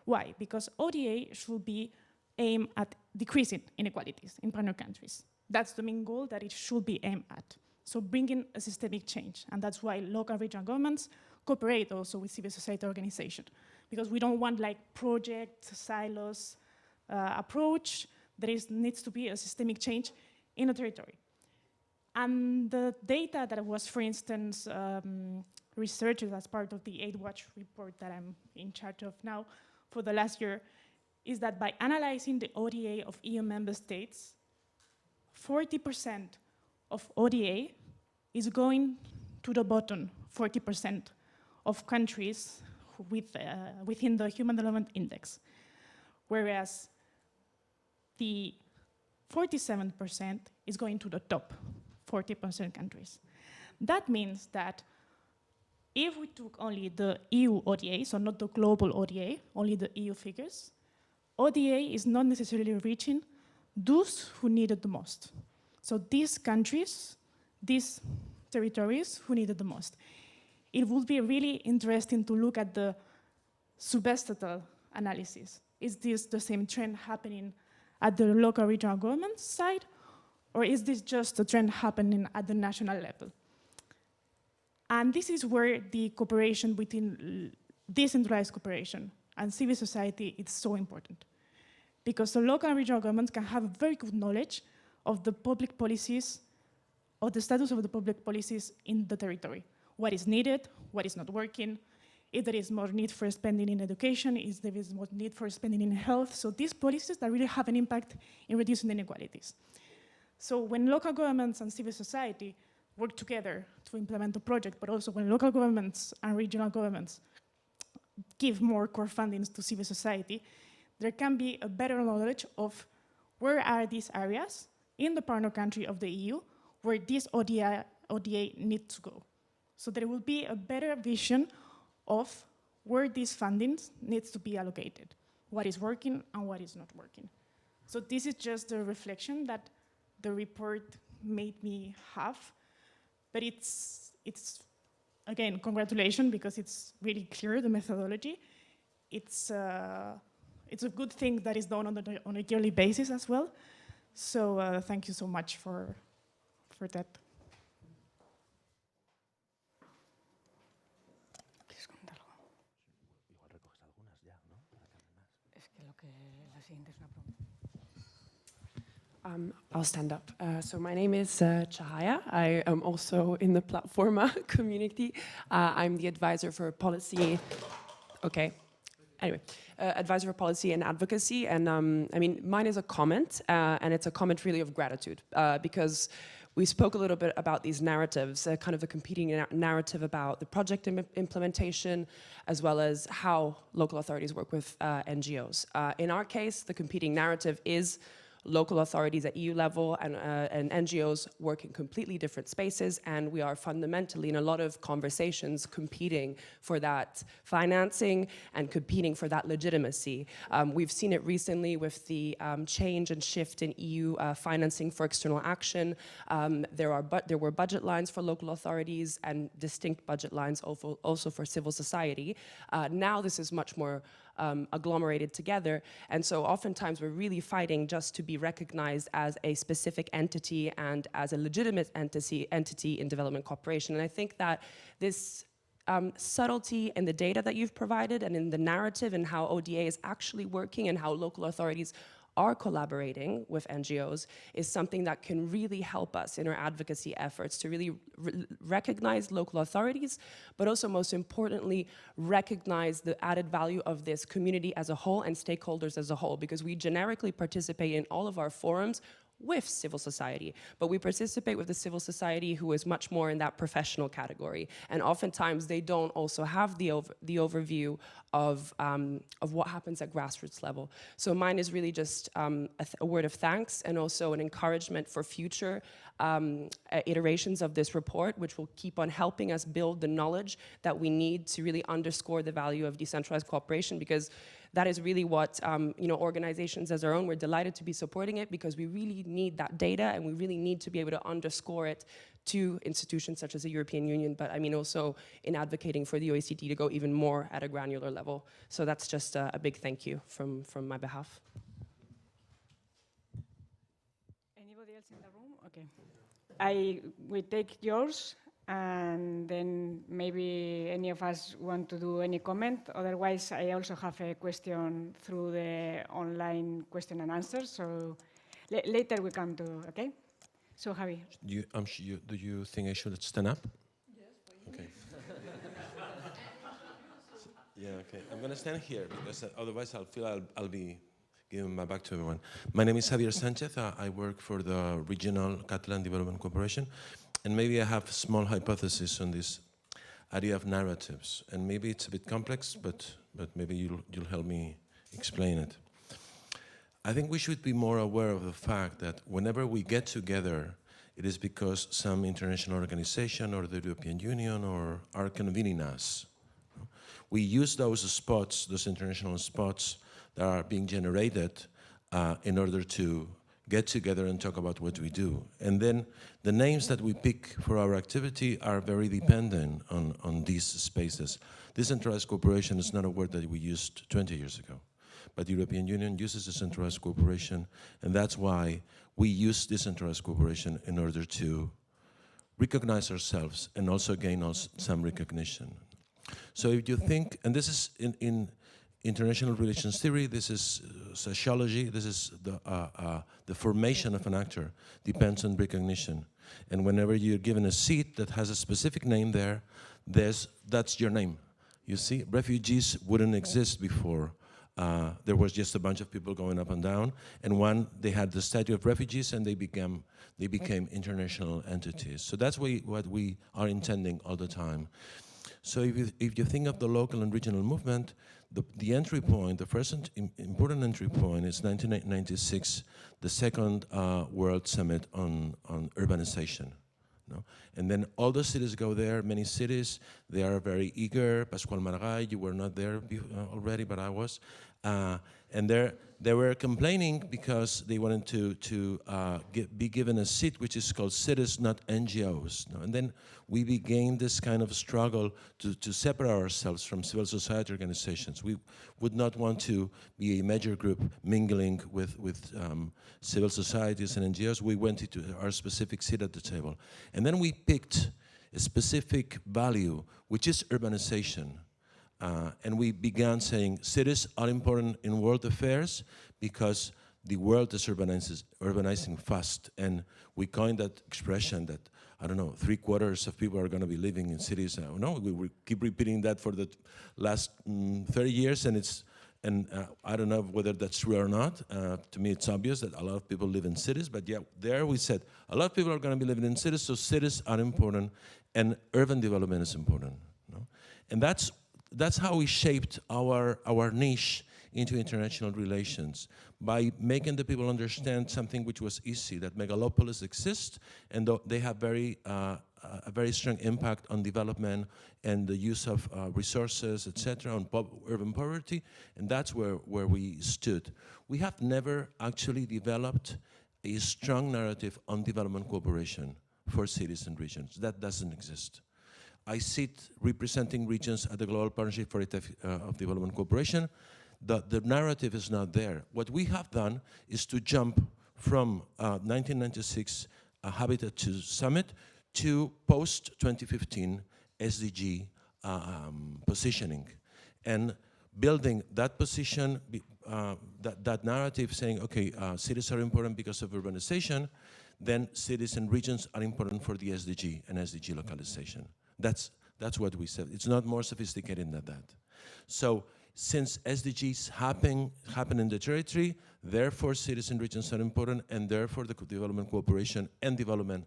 Speaker 10: Why? Because ODA should be aimed at decreasing inequalities in partner countries. That's the main goal that it should be aimed at. So bringing a systemic change. And that's why local and regional governments cooperate also with civil society organizations. Because we don't want like project, silos approach. There needs to be a systemic change in a territory. And the data that was, for instance, researched as part of the Aid Watch report that I'm in charge of now, for the last year, is that by analyzing the ODA of EU member states, 40% of ODA is going to the bottom 40% of countries within the Human Development Index, whereas the 47% is going to the top 40% countries. That means that if we took only the EU ODA, so not the global ODA, only the EU figures, ODA is not necessarily reaching those who need it the most. So these countries, these territories who need it the most. It would be really interesting to look at the subestatal analysis. Is this the same trend happening at the local regional government side, or is this just a trend happening at the national level? And this is where the cooperation between decentralized cooperation and civil society is so important. Because the local and regional governments can have very good knowledge of the public policies, of the status of the public policies in the territory. What is needed, what is not working, if there is more need for spending in education, if there is more need for spending in health. So these policies that really have an impact in reducing inequalities. So when local governments and civil society work together to implement a project, but also when local governments and regional governments give more core fundings to civil society, there can be a better knowledge of where are these areas in the partner country of the EU where this ODA needs to go. So there will be a better vision of where these fundings needs to be allocated, what is working and what is not working. So this is just the reflection that the report made me have. But it's again, congratulations, because it's really clear, the methodology. It's a good thing that is done on a yearly basis as well. So thank you so much for that.
Speaker 11: I'll stand up. So my name is Chahaya. I am also in the Platforma community. I'm the advisor for policy. Okay. Anyway, advisor for policy and advocacy. And I mean, mine is a comment, and it's a comment really of gratitude, because We spoke a little bit about these narratives, kind of a competing narrative about the project implementation, as well as how local authorities work with NGOs. In our case, the competing narrative is local authorities at EU level and NGOs work in completely different spaces, and we are fundamentally in a lot of conversations competing for that financing and competing for that legitimacy. We've seen it recently with the change and shift in EU financing for external action. There were budget lines for local authorities and distinct budget lines also for civil society. Now this is much more agglomerated together, and so oftentimes we're really fighting just to be recognized as a specific entity and as a legitimate entity in development cooperation. And I think that this subtlety in the data that you've provided and in the narrative and how ODA is actually working and how local authorities are collaborating with NGOs is something that can really help us in our advocacy efforts to really recognize local authorities, but also most importantly, recognize the added value of this community as a whole and stakeholders as a whole, because we generically participate in all of our forums with civil society, but we participate with the civil society who is much more in that professional category, and oftentimes they don't also have the overview of what happens at grassroots level. So mine is really just a word of thanks and also an encouragement for future iterations of this report, which will keep on helping us build the knowledge that we need to really underscore the value of decentralized cooperation, because that is really what organizations as our own, we're delighted to be supporting it, because we really need that data and we really need to be able to underscore it to institutions such as the European Union, but I mean also in advocating for the OECD to go even more at a granular level. So that's just a big thank you from my behalf.
Speaker 5: Anybody else in the room? Okay. We take yours, and then maybe any of us want to do any comment. Otherwise, I also have a question through the online question and answers. So later we come to, okay? So Javi.
Speaker 12: Do you think I should stand up? Yes, please. Okay. Yeah, okay. I'm going to stand here because otherwise I'll be giving my back to everyone. My name is Javier Sanchez. I work for the Regional Catalan Development Corporation. And maybe I have a small hypothesis on this idea of narratives. And maybe it's a bit complex, but maybe you'll help me explain it. I think we should be more aware of the fact that whenever we get together, it is because some international organization or the European Union are convening us. We use those spots, those international spots that are being generated in order to get together and talk about what we do. And then the names that we pick for our activity are very dependent on these spaces. Decentralized cooperation is not a word that we used 20 years ago, but the European Union uses decentralized cooperation, and that's why we use decentralized cooperation in order to recognize ourselves and also gain some recognition. So if you think, and this is in international relations theory, this is sociology, this is the formation of an actor depends on recognition. And whenever you're given a seat that has a specific name there, that's your name. You see, refugees wouldn't exist before. There was just a bunch of people going up and down, and they had the status of refugees and they became international entities. So that's what we are intending all the time. So if you think of the local and regional movement, the entry point, the first important entry point is 1996, the second World Summit on urbanization. No? And then all the cities go there, many cities, they are very eager. Pascual Maragall, you were not there already, but I was. And they were complaining because they wanted to be given a seat which is called cities, not NGOs. No? And then we began this kind of struggle to separate ourselves from civil society organizations. We would not want to be a major group mingling with civil societies and NGOs. We went into our specific seat at the table. And then we picked a specific value, which is urbanization. And we began saying cities are important in world affairs because the world is urbanizing fast. And we coined that expression that, I don't know, 3/4 of people are going to be living in cities. No, we keep repeating that for the last 30 years, and And I don't know whether that's true or not. To me, it's obvious that a lot of people live in cities, but yeah, there we said a lot of people are going to be living in cities, so cities are important, and urban development is important. No? And that's how we shaped our niche into international relations, by making the people understand something which was easy, that megalopolis exist, and they have a very strong impact on development and the use of resources, etc., on urban poverty, and that's where we stood. We have never actually developed a strong narrative on development cooperation for cities and regions. That doesn't exist. I sit representing regions at the Global Partnership for of Development Cooperation. The narrative is not there. What we have done is to jump from 1996 Habitat 2 Summit to post-2015 SDG positioning, and building that position, that narrative saying, okay, cities are important because of urbanization, then cities and regions are important for the SDG and SDG localization. That's what we said. It's not more sophisticated than that. So since SDGs happen in the territory, therefore cities and regions are important, and therefore the development cooperation and development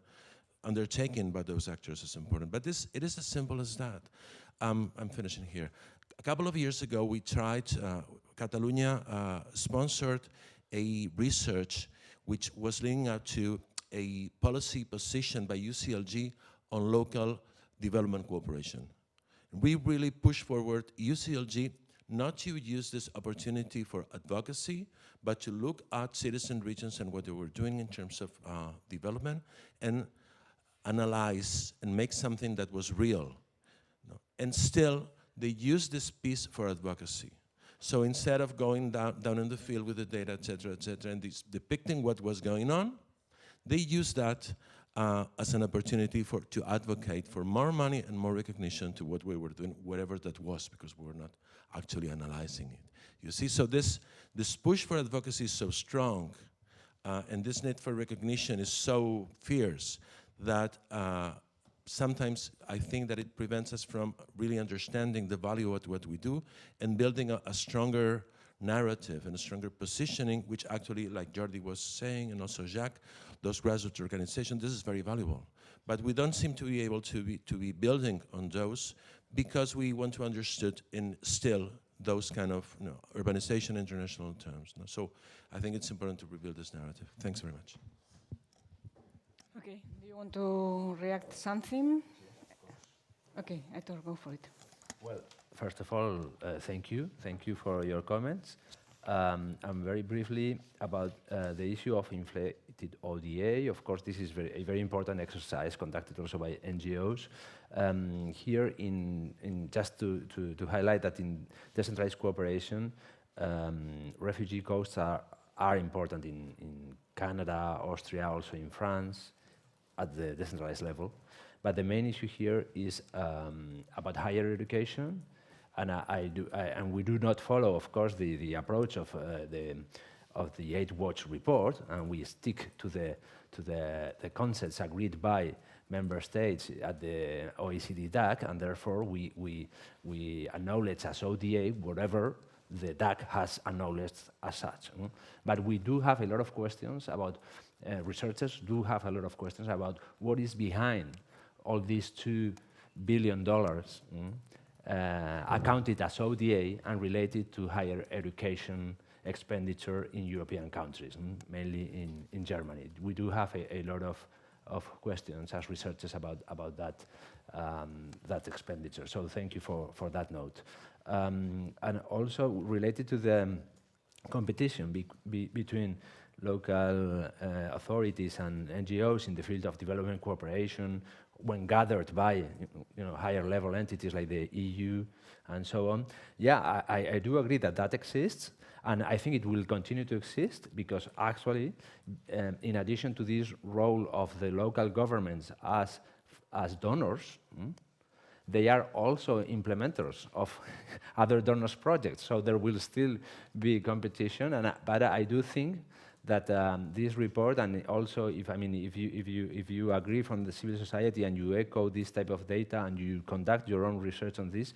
Speaker 12: undertaken by those actors is important. But it is as simple as that. I'm finishing here. A couple of years ago, we tried, Catalonia sponsored a research which was leading up to a policy position by UCLG on local development cooperation. We really pushed forward UCLG not to use this opportunity for advocacy, but to look at cities and regions and what they were doing in terms of development, and analyze and make something that was real. No? And still, they use this piece for advocacy. So instead of going down in the field with the data, et cetera, and depicting what was going on, they use that as an opportunity to advocate for more money and more recognition to what we were doing, whatever that was, because we were not actually analyzing it. You see, so this push for advocacy is so strong, and this need for recognition is so fierce, that sometimes I think that it prevents us from really understanding the value of what we do and building a stronger narrative and a stronger positioning, which actually, like Jordi was saying, and also Jacques, those grassroots organizations, this is very valuable. But we don't seem to be able to be building on those, because we want to understood in still those kind of urbanization international terms. So I think it's important to rebuild this narrative. Thanks very much.
Speaker 5: Okay, do you want to react to something? Okay, Aitor, go for it.
Speaker 6: Well, first of all, thank you. Thank you for your comments. And very briefly about the issue of inflated ODA. Of course, this is a very important exercise conducted also by NGOs. Here, just to highlight that in decentralized cooperation, refugee costs are important in Canada, Austria, also in France, at the decentralized level. But the main issue here is about higher education, and we do not follow, of course, the approach of the Aid Watch report, and we stick to the concepts agreed by member states at the OECD DAC, and therefore we acknowledge as ODA whatever the DAC has acknowledged as such. But we do have a lot of questions about, researchers do have a lot of questions about what is behind all these $2 billion accounted as ODA and related to higher education expenditure in European countries, mainly in Germany. We do have a lot of questions as researchers about that expenditure. So thank you for that note. And also related to the competition between local authorities and NGOs in the field of development cooperation, when gathered by higher level entities like the EU and so on. Yeah, I do agree that exists, and I think it will continue to exist, because actually, in addition to this role of the local governments as donors, they are also implementers of other donors' projects. So there will still be competition, but I do think that this report, and also if you agree from the civil society and you echo this type of data and you conduct your own research on this,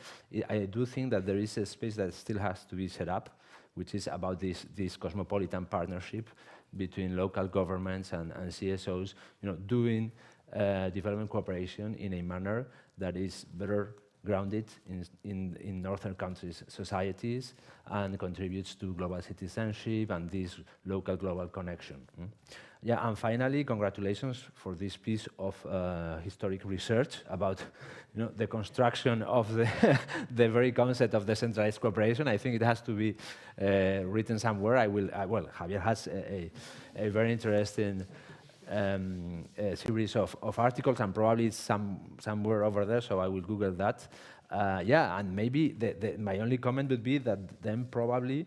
Speaker 6: I do think that there is a space that still has to be set up which is about this cosmopolitan partnership between local governments and CSOs, doing development cooperation in a manner that is better grounded in northern countries' societies and contributes to global citizenship and this local global connection. Yeah, and finally, congratulations for this piece of historic research about the construction of the very concept of decentralized cooperation. I think it has to be written somewhere. Well, Javier has a very interesting a series of articles, and probably it's somewhere over there, so I will Google that. Yeah, and maybe my only comment would be that then probably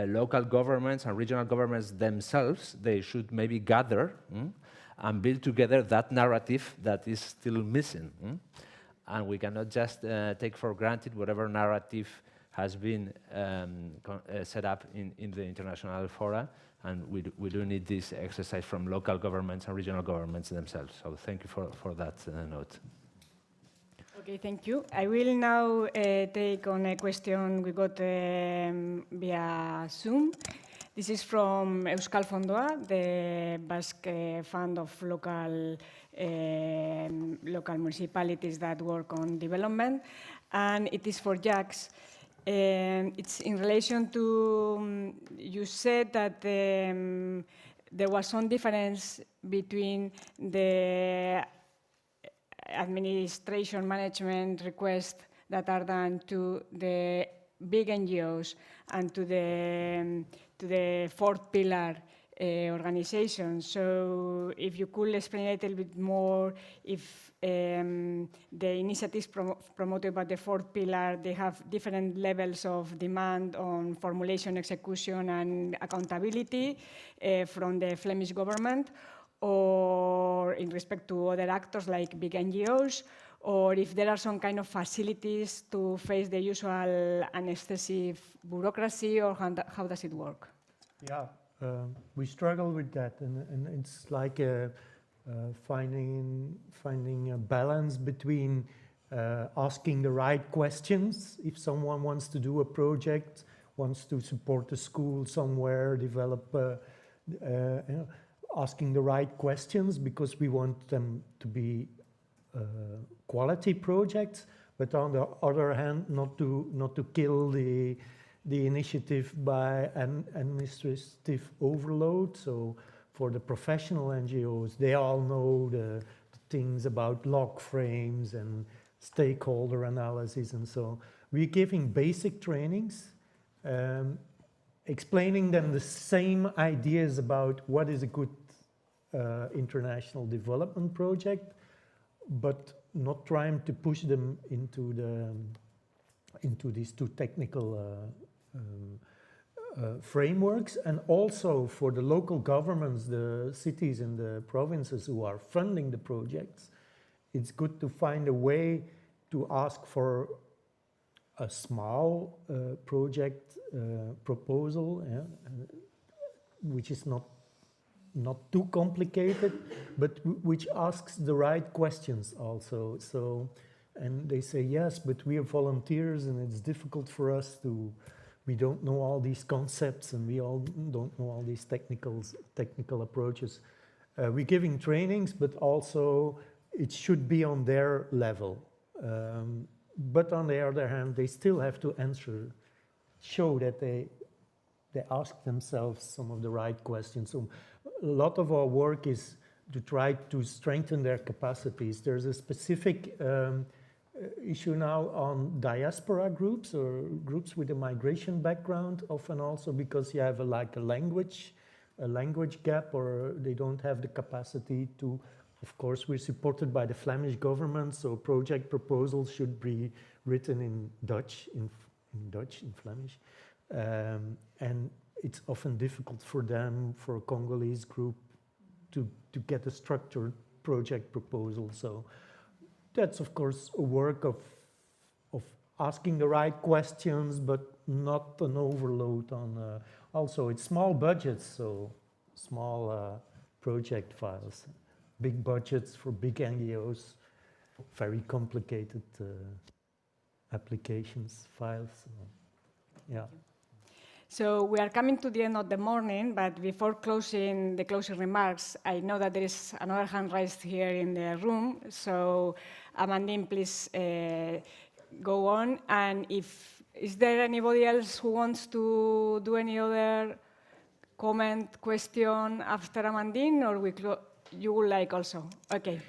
Speaker 6: local governments and regional governments themselves, they should maybe gather and build together that narrative that is still missing. And we cannot just take for granted whatever narrative has been set up in the international fora, and we do need this exercise from local governments and regional governments themselves. So thank you for that note.
Speaker 5: Okay, thank you. I will now take on a question we got via Zoom. This is from Euskal Fondoa, the Basque Fund of local municipalities that work on development, and it is for Jacques. It's in relation to, you said that there was some difference between the administration management requests that are done to the big NGOs and to the fourth pillar organizations. So if you could explain a little bit more if the initiatives promoted by the fourth pillar, they have different levels of demand on formulation, execution, and accountability from the Flemish government, or in respect to other actors like big NGOs, or if there are some kind of facilities to face the usual and excessive bureaucracy, or how does it work?
Speaker 7: Yeah, we struggle with that, and it's like finding a balance between asking the right questions. If someone wants to do a project, wants to support a school somewhere, develop, asking the right questions, because we want them to be quality projects, but on the other hand, not to kill the initiative by an administrative overload. So for the professional NGOs, they all know the things about log frames and stakeholder analysis, and so we're giving basic trainings, explaining them the same ideas about what is a good international development project, but not trying to push them into these too technical frameworks. And also for the local governments, the cities and the provinces who are funding the projects, it's good to find a way to ask for a small project proposal, which is not too complicated, but which asks the right questions also. So, and they say, yes, but we are volunteers and it's difficult for us to, we don't know all these concepts and we all don't know all these technical approaches. We're giving trainings, but also it should be on their level. But on the other hand, they still have to show that they ask themselves some of the right questions. So a lot of our work is to try to strengthen their capacities. There's a specific issue now on diaspora groups, or groups with a migration background, often also because you have a language gap, or they don't have the capacity to. Of course, we're supported by the Flemish government, so project proposals should be written in Dutch, in Flemish. And it's often difficult for them, for a Congolese group, to get a structured project proposal. So that's, of course, a work of asking the right questions, but not an overload on. Also, it's small budgets, so small project files. Big budgets for big NGOs, very complicated applications, files. Yeah.
Speaker 5: So we are coming to the end of the morning, but before closing the closing remarks, I know that there is another hand raised here in the room. So Amandine, please go on. And is there anybody else who wants to do any other comment, question after Amandine, or you would like also? Okay.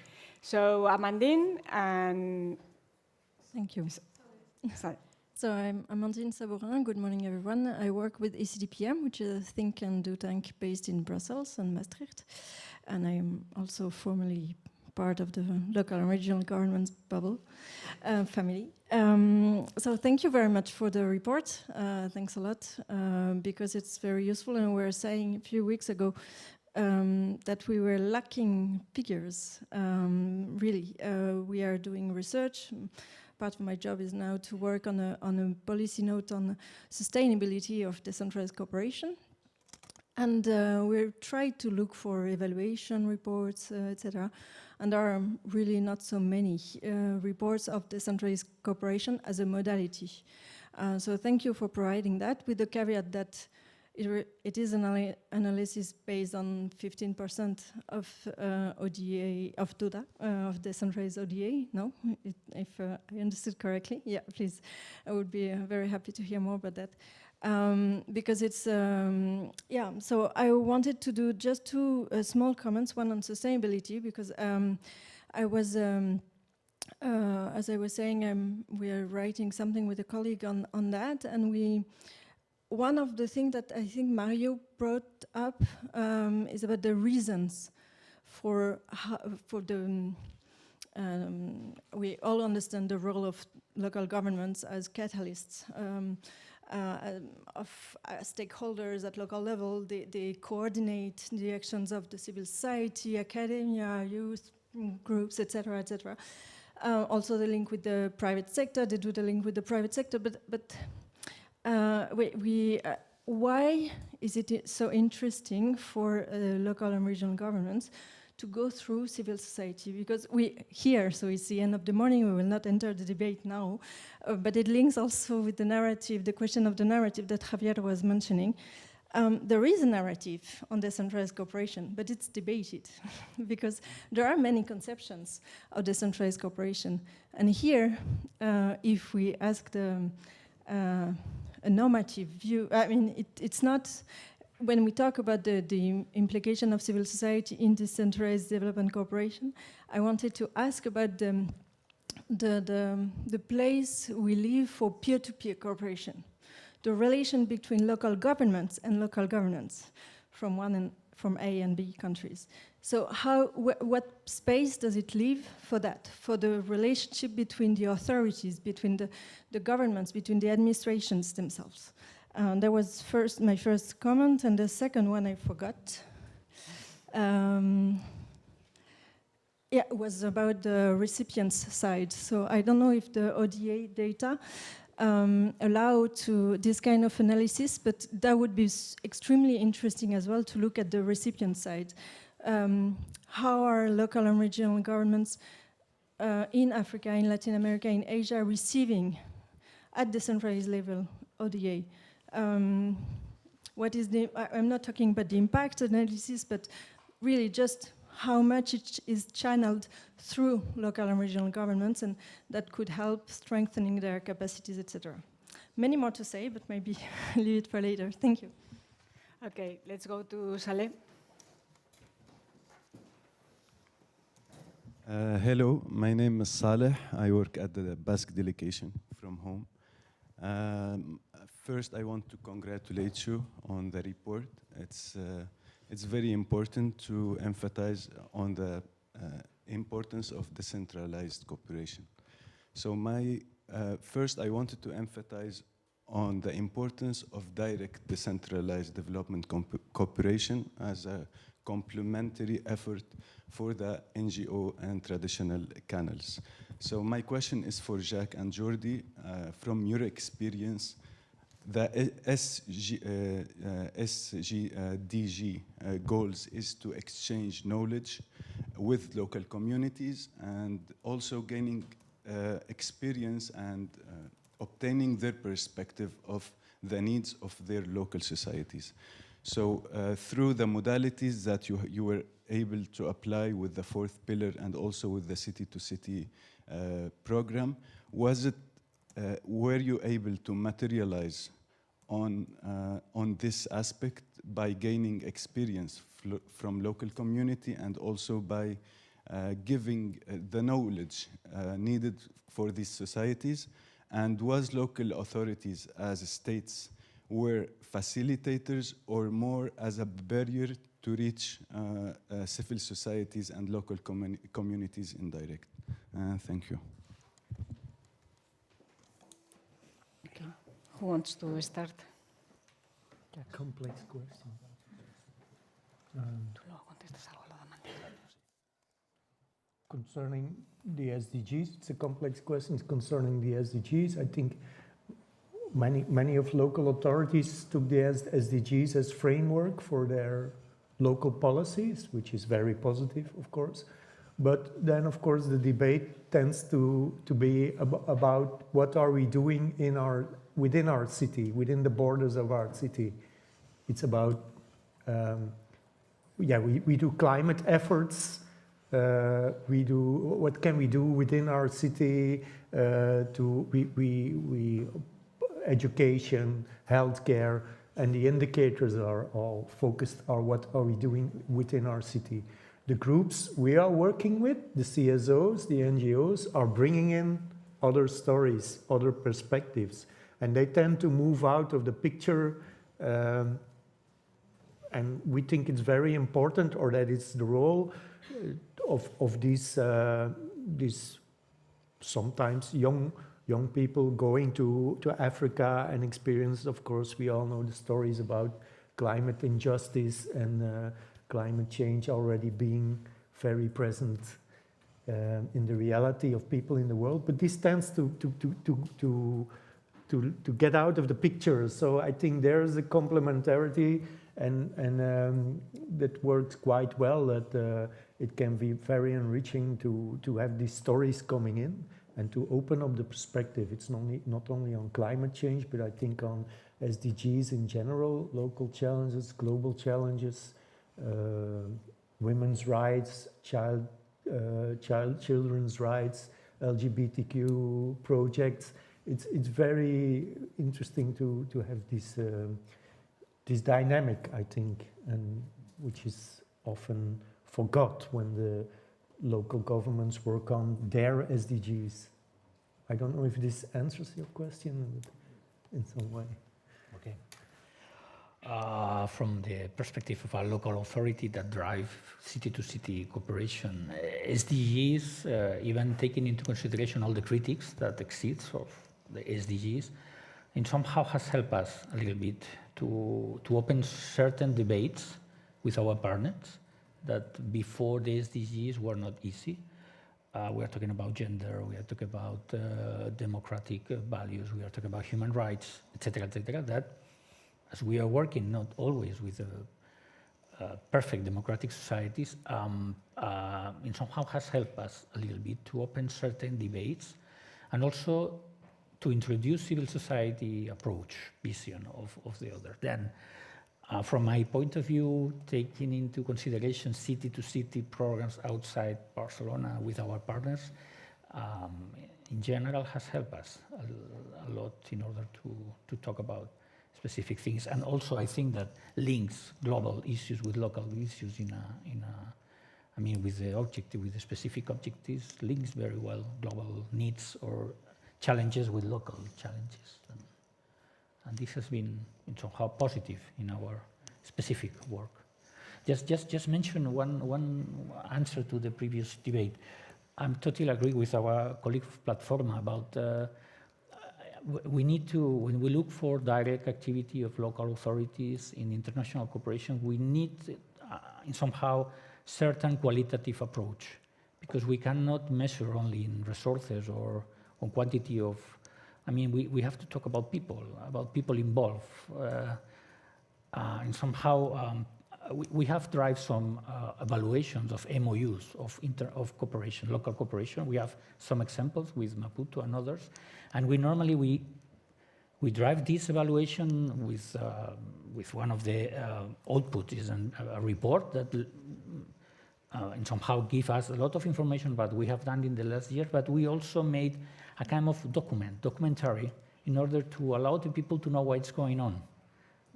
Speaker 5: So Amandine and...
Speaker 13: Thank you.
Speaker 5: Sorry.
Speaker 13: So I'm Amandine Sabourin. Good morning, everyone. I work with ECDPM, which is a think and do tank based in Brussels and Maastricht. And I'm also formerly part of the local and regional governments bubble family. So thank you very much for the report. Thanks a lot, because it's very useful. And we were saying a few weeks ago that we were lacking figures. Really, we are doing research. Part of my job is now to work on a policy note on sustainability of decentralized cooperation. And we try to look for evaluation reports, etc. And there are really not so many reports of decentralized cooperation as a modality. So thank you for providing that, with the caveat that it is an analysis based on 15% of ODA, of DODA, of decentralized ODA, no? If I understood correctly. Yeah, please. I would be very happy to hear more about that. Because it's, yeah, so I wanted to do just two small comments, one on sustainability, because I was, as I was saying, we are writing something with a colleague on that, and one of the things that I think Mario brought up is about the reasons for the, we all understand the role of local governments as catalysts, of stakeholders at local level. They coordinate the actions of the civil society, academia, youth groups, etc., etc. Also the link with the private sector, they do the link with the private sector, but why is it so interesting for local and regional governments to go through civil society? Because we here, so it's the end of the morning, we will not enter the debate now, but it links also with the narrative, the question of the narrative that Javier was mentioning. There is a narrative on decentralized cooperation, but it's debated because there are many conceptions of decentralized cooperation. And here, if we ask a normative view, I mean, it's not, when we talk about the implication of civil society in decentralized development cooperation, I wanted to ask about the place we leave for peer-to-peer cooperation, the relation between local governments and local governance from from A and B countries. So what space does it leave for that, for the relationship between the authorities, between the governments, between the administrations themselves? That was my first comment, and the second one I forgot. Yeah, it was about the recipients side. So I don't know if the ODA data allow to this kind of analysis, but that would be extremely interesting as well to look at the recipient side. How are local and regional governments in Africa, in Latin America, in Asia receiving at decentralized level ODA? What is I'm not talking about the impact analysis, but really just how much it is channeled through local and regional governments, and that could help strengthening their capacities, etc. Many more to say, but maybe leave it for later. Thank you.
Speaker 5: Okay, let's go to Saleh.
Speaker 14: Hello, my name is Saleh. I work at the Basque Delegation from home. First, I want to congratulate you on the report. It's very important to emphasize on the importance of decentralized cooperation. So first, I wanted to emphasize on the importance of direct decentralized development cooperation as a complementary effort for the NGO and traditional channels. So my question is for Jacques and Jordi. From your experience, the SGDG goals is to exchange knowledge with local communities and also gaining experience and obtaining their perspective of the needs of their local societies. So through the modalities that you were able to apply with the fourth pillar and also with the city-to-city program, were you able to materialize on this aspect by gaining experience from local community and also by giving the knowledge needed for these societies? And was local authorities as states were facilitators or more as a barrier to reach civil societies and local communities indirect? Thank you.
Speaker 1: Okay. Who wants to start?
Speaker 7: A complex question. Concerning the SDGs, it's a complex question concerning the SDGs. I think many of local authorities took the SDGs as framework for their local policies, which is very positive, of course. But then, of course, the debate tends to be about what are we doing within our city, within the borders of our city. It's about, we do climate efforts. What can we do within our city education, healthcare, and the indicators are all focused on what are we doing within our city. The groups we are working with, the CSOs, the NGOs, are bringing in other stories, other perspectives, and they tend to move out of the picture. And we think it's very important, or that it's the role of these sometimes young people going to Africa and experience. Of course, we all know the stories about climate injustice and climate change already being very present in the reality of people in the world. But this tends to get out of the picture. So I think there's a complementarity, and that works quite well. That it can be very enriching to have these stories coming in and to open up the perspective. It's not only on climate change, but I think on SDGs in general, local challenges, global challenges, women's rights, children's rights, LGBTQ projects. It's very interesting to have this dynamic, I think, and which is often forgot when the local governments work on their SDGs. I don't know if this answers your question in some way.
Speaker 9: Okay. From the perspective of a local authority that drive city-to-city cooperation, SDGs, even taking into consideration all the critics that exist of the SDGs, and somehow has helped us a little bit to open certain debates with our partners that before the SDGs were not easy. We are talking about gender, we are talking about democratic values, we are talking about human rights, etc., that as we are working not always with perfect democratic societies, it somehow has helped us a little bit to open certain debates and also to introduce civil society approach, vision of the other. Then, from my point of view, taking into consideration city-to-city programs outside Barcelona with our partners, in general has helped us a lot in order to talk about specific things. And also I think that links global issues with local issues I mean, with the specific objectives, links very well global needs or challenges with local challenges. And this has been somehow positive in our specific work. Just mention one answer to the previous debate. I'm totally agree with our colleague of Platforma about we need to, when we look for direct activity of local authorities in international cooperation, we need in somehow certain qualitative approach, because we cannot measure only in resources or on quantity of, I mean, we have to talk about people involved. And somehow we have tried some evaluations of MOUs, of cooperation, local cooperation. We have some examples with Maputo and others. And we normally, we drive this evaluation with one of the outputs is a report that and somehow give us a lot of information about what we have done in the last year, but we also made a kind of documentary, in order to allow the people to know what's going on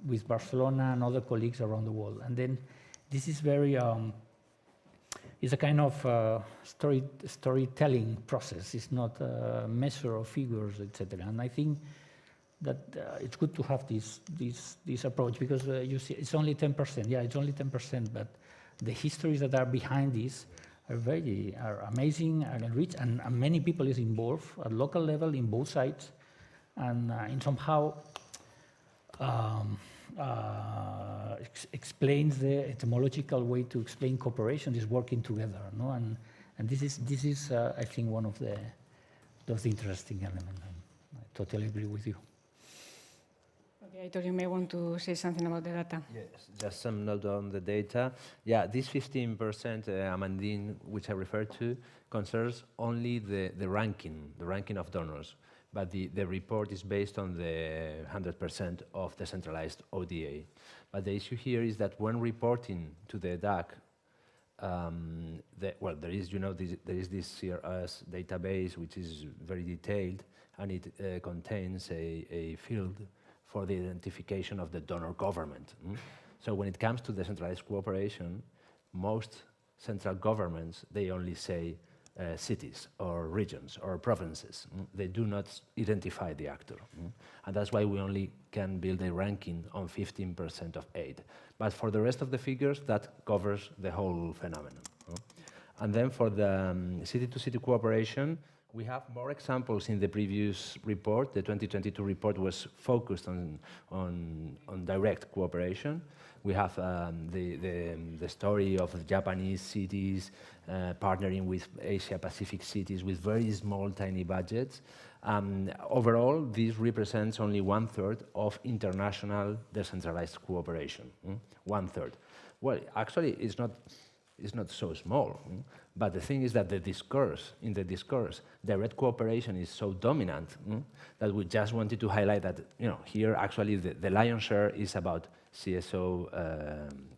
Speaker 9: with Barcelona and other colleagues around the world. And then this is very, it's a kind of storytelling process. It's not a measure of figures, etc. And I think that it's good to have this approach, because you see, it's only 10%. Yeah, it's only 10%, but the histories that are behind this are amazing and rich, and many people is involved at local level in both sides, and in somehow explains the etymological way to explain cooperation is working together, no? And this is I think one of those interesting elements. I totally agree with you.
Speaker 5: Okay, Aitor, you may want to say something about the data.
Speaker 6: Yes, just some note on the data. Yeah, this 15% Amandine, which I referred to, concerns only the ranking of donors. But the report is based on the 100% of decentralized ODA. But the issue here is that when reporting to the DAC, there is this CRS database which is very detailed, and it contains a field for the identification of the donor government. So when it comes to decentralized cooperation, most central governments, they only say cities or regions or provinces. They do not identify the actor. And that's why we only can build a ranking on 15% of aid. But for the rest of the figures, that covers the whole phenomenon. And then for the city-to-city cooperation, we have more examples in the previous report. The 2022 report was focused on direct cooperation. We have the story of Japanese cities partnering with Asia-Pacific cities with very small, tiny budgets. Overall, this represents only 1/3 of international decentralized cooperation. 1/3. Well, actually, it's not so small. But the thing is that in the discourse, direct cooperation is so dominant that we just wanted to highlight that, here actually the lion's share is about CSO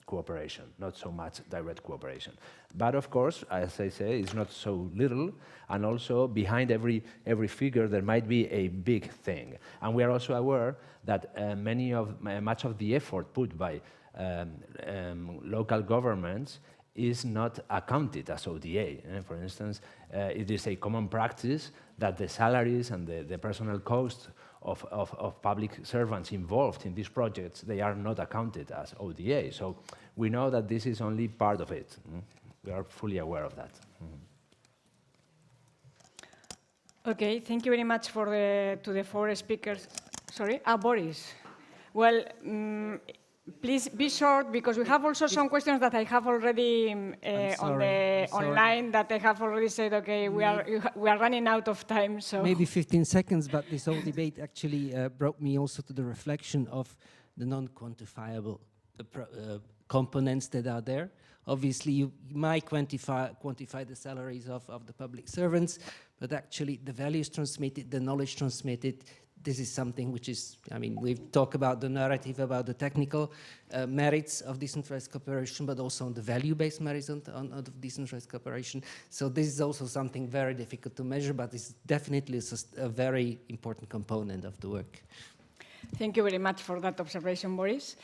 Speaker 6: cooperation, not so much direct cooperation. But of course, as I say, it's not so little, and also behind every figure there might be a big thing. And we are also aware that much of the effort put by local governments is not accounted as ODA. For instance, it is a common practice that the salaries and the personal cost of public servants involved in these projects, they are not accounted as ODA. So we know that this is only part of it. We are fully aware of that.
Speaker 5: Okay, thank you very much to the 4 speakers. Sorry, Boris. Well, please be short, because we have also some questions that I have already online that I have already said, okay, we are running out of time. So
Speaker 15: maybe 15 seconds, but this whole debate actually brought me also to the reflection of the non-quantifiable components that are there. Obviously, you might quantify the salaries of the public servants, but actually the values transmitted, the knowledge transmitted, this is something which is, we've talked about the narrative, about the technical merits of decentralized cooperation, but also on the value-based merits of decentralized cooperation. So this is also something very difficult to measure, but it's definitely a very important component of the work.
Speaker 5: Thank you very much for that observation, Boris.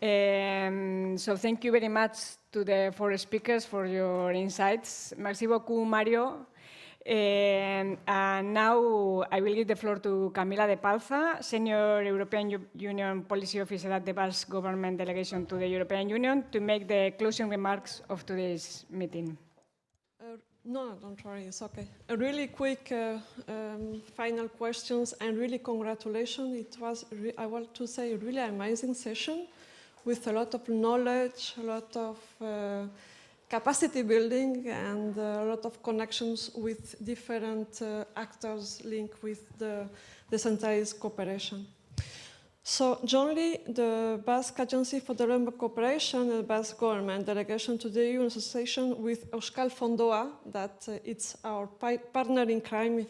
Speaker 5: So thank you very much to the 4 speakers for your insights. Merci beaucoup, Mario. And now I will give the floor to Camila de Palza, Senior European Union Policy Officer at the Basque Government Delegation to the European Union, to make the closing remarks of today's meeting.
Speaker 16: No, don't worry, it's okay. A really quick final questions, and really congratulations. It was, I want to say, a really amazing session with a lot of knowledge, a lot of capacity building, and a lot of connections with different actors linked with the decentralized cooperation. So jointly, the Basque Agency for Development Cooperation and the Basque Government Delegation to the EU in association with Euskal Fondoa, that it's our partner in crime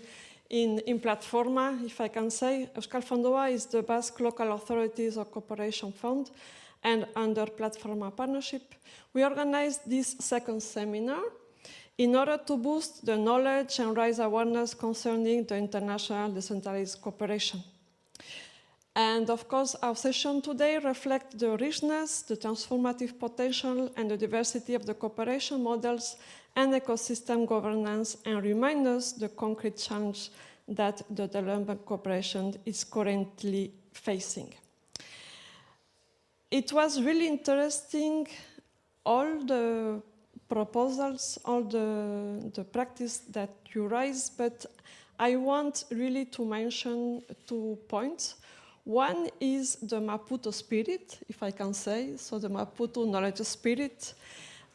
Speaker 16: in Platforma, if I can say. Euskal Fondoa is the Basque Local Authorities of Cooperation Fund, and under Platforma Partnership, we organized this second seminar in order to boost the knowledge and raise awareness concerning the international decentralized cooperation. And of course, our session today reflects the richness, the transformative potential, and the diversity of the cooperation models and ecosystem governance, and remind us the concrete challenge that the development cooperation is currently facing. It was really interesting, all the proposals, all the practice that you raised, but I want really to mention 2 points. One is the Maputo spirit, if I can say, so the Maputo knowledge spirit.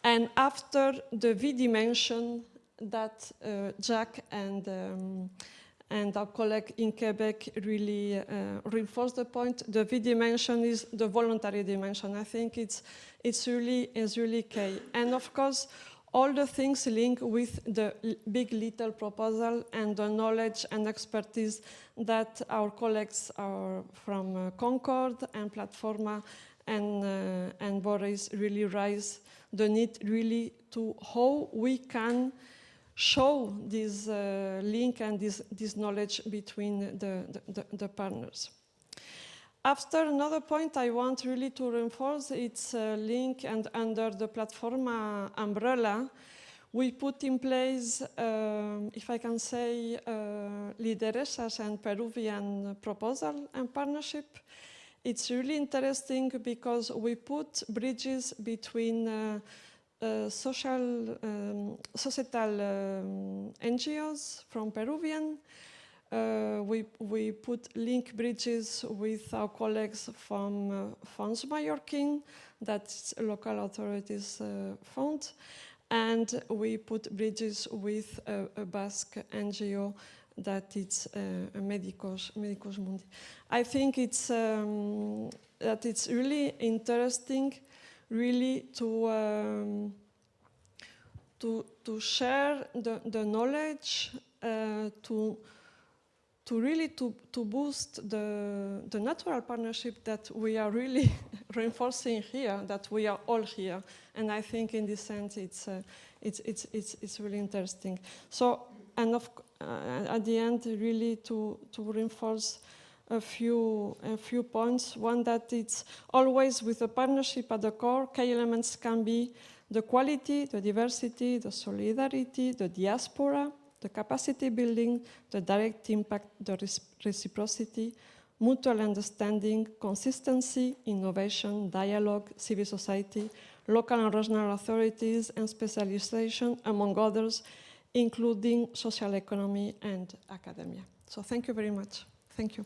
Speaker 16: And after the V dimension that Jack and our colleague in Quebec really reinforced the point, the V dimension is the voluntary dimension. I think it's really key. And of course, all the things linked with the big little proposal and the knowledge and expertise that our colleagues are from Concord and Platforma and Boris really raise the need really to how we can show this link and this knowledge between the partners. After another point I want really to reinforce, it's a link, and under the Platforma umbrella, we put in place, if I can say, lideresas and Peruvian proposal and partnership. It's really interesting because we put bridges between societal NGOs from Peruvian. We put link bridges with our colleagues from Fons Mallorquin, that's local authorities fund, and we put bridges with a Basque NGO that it's Medicos Mundi. I think it's that it's really interesting, really to share the knowledge, to really boost the natural partnership that we are really reinforcing here, that we are all here, and I think in this sense it's really interesting. So, and at the end, really to reinforce a few points. One, that it's always with a partnership at the core. Key elements can be the quality, the diversity, the solidarity, the diaspora, the capacity building, the direct impact, the reciprocity, mutual understanding, consistency, innovation, dialogue, civil society, local and regional authorities, and specialization, among others, including social economy and academia. So thank you very much. Thank you.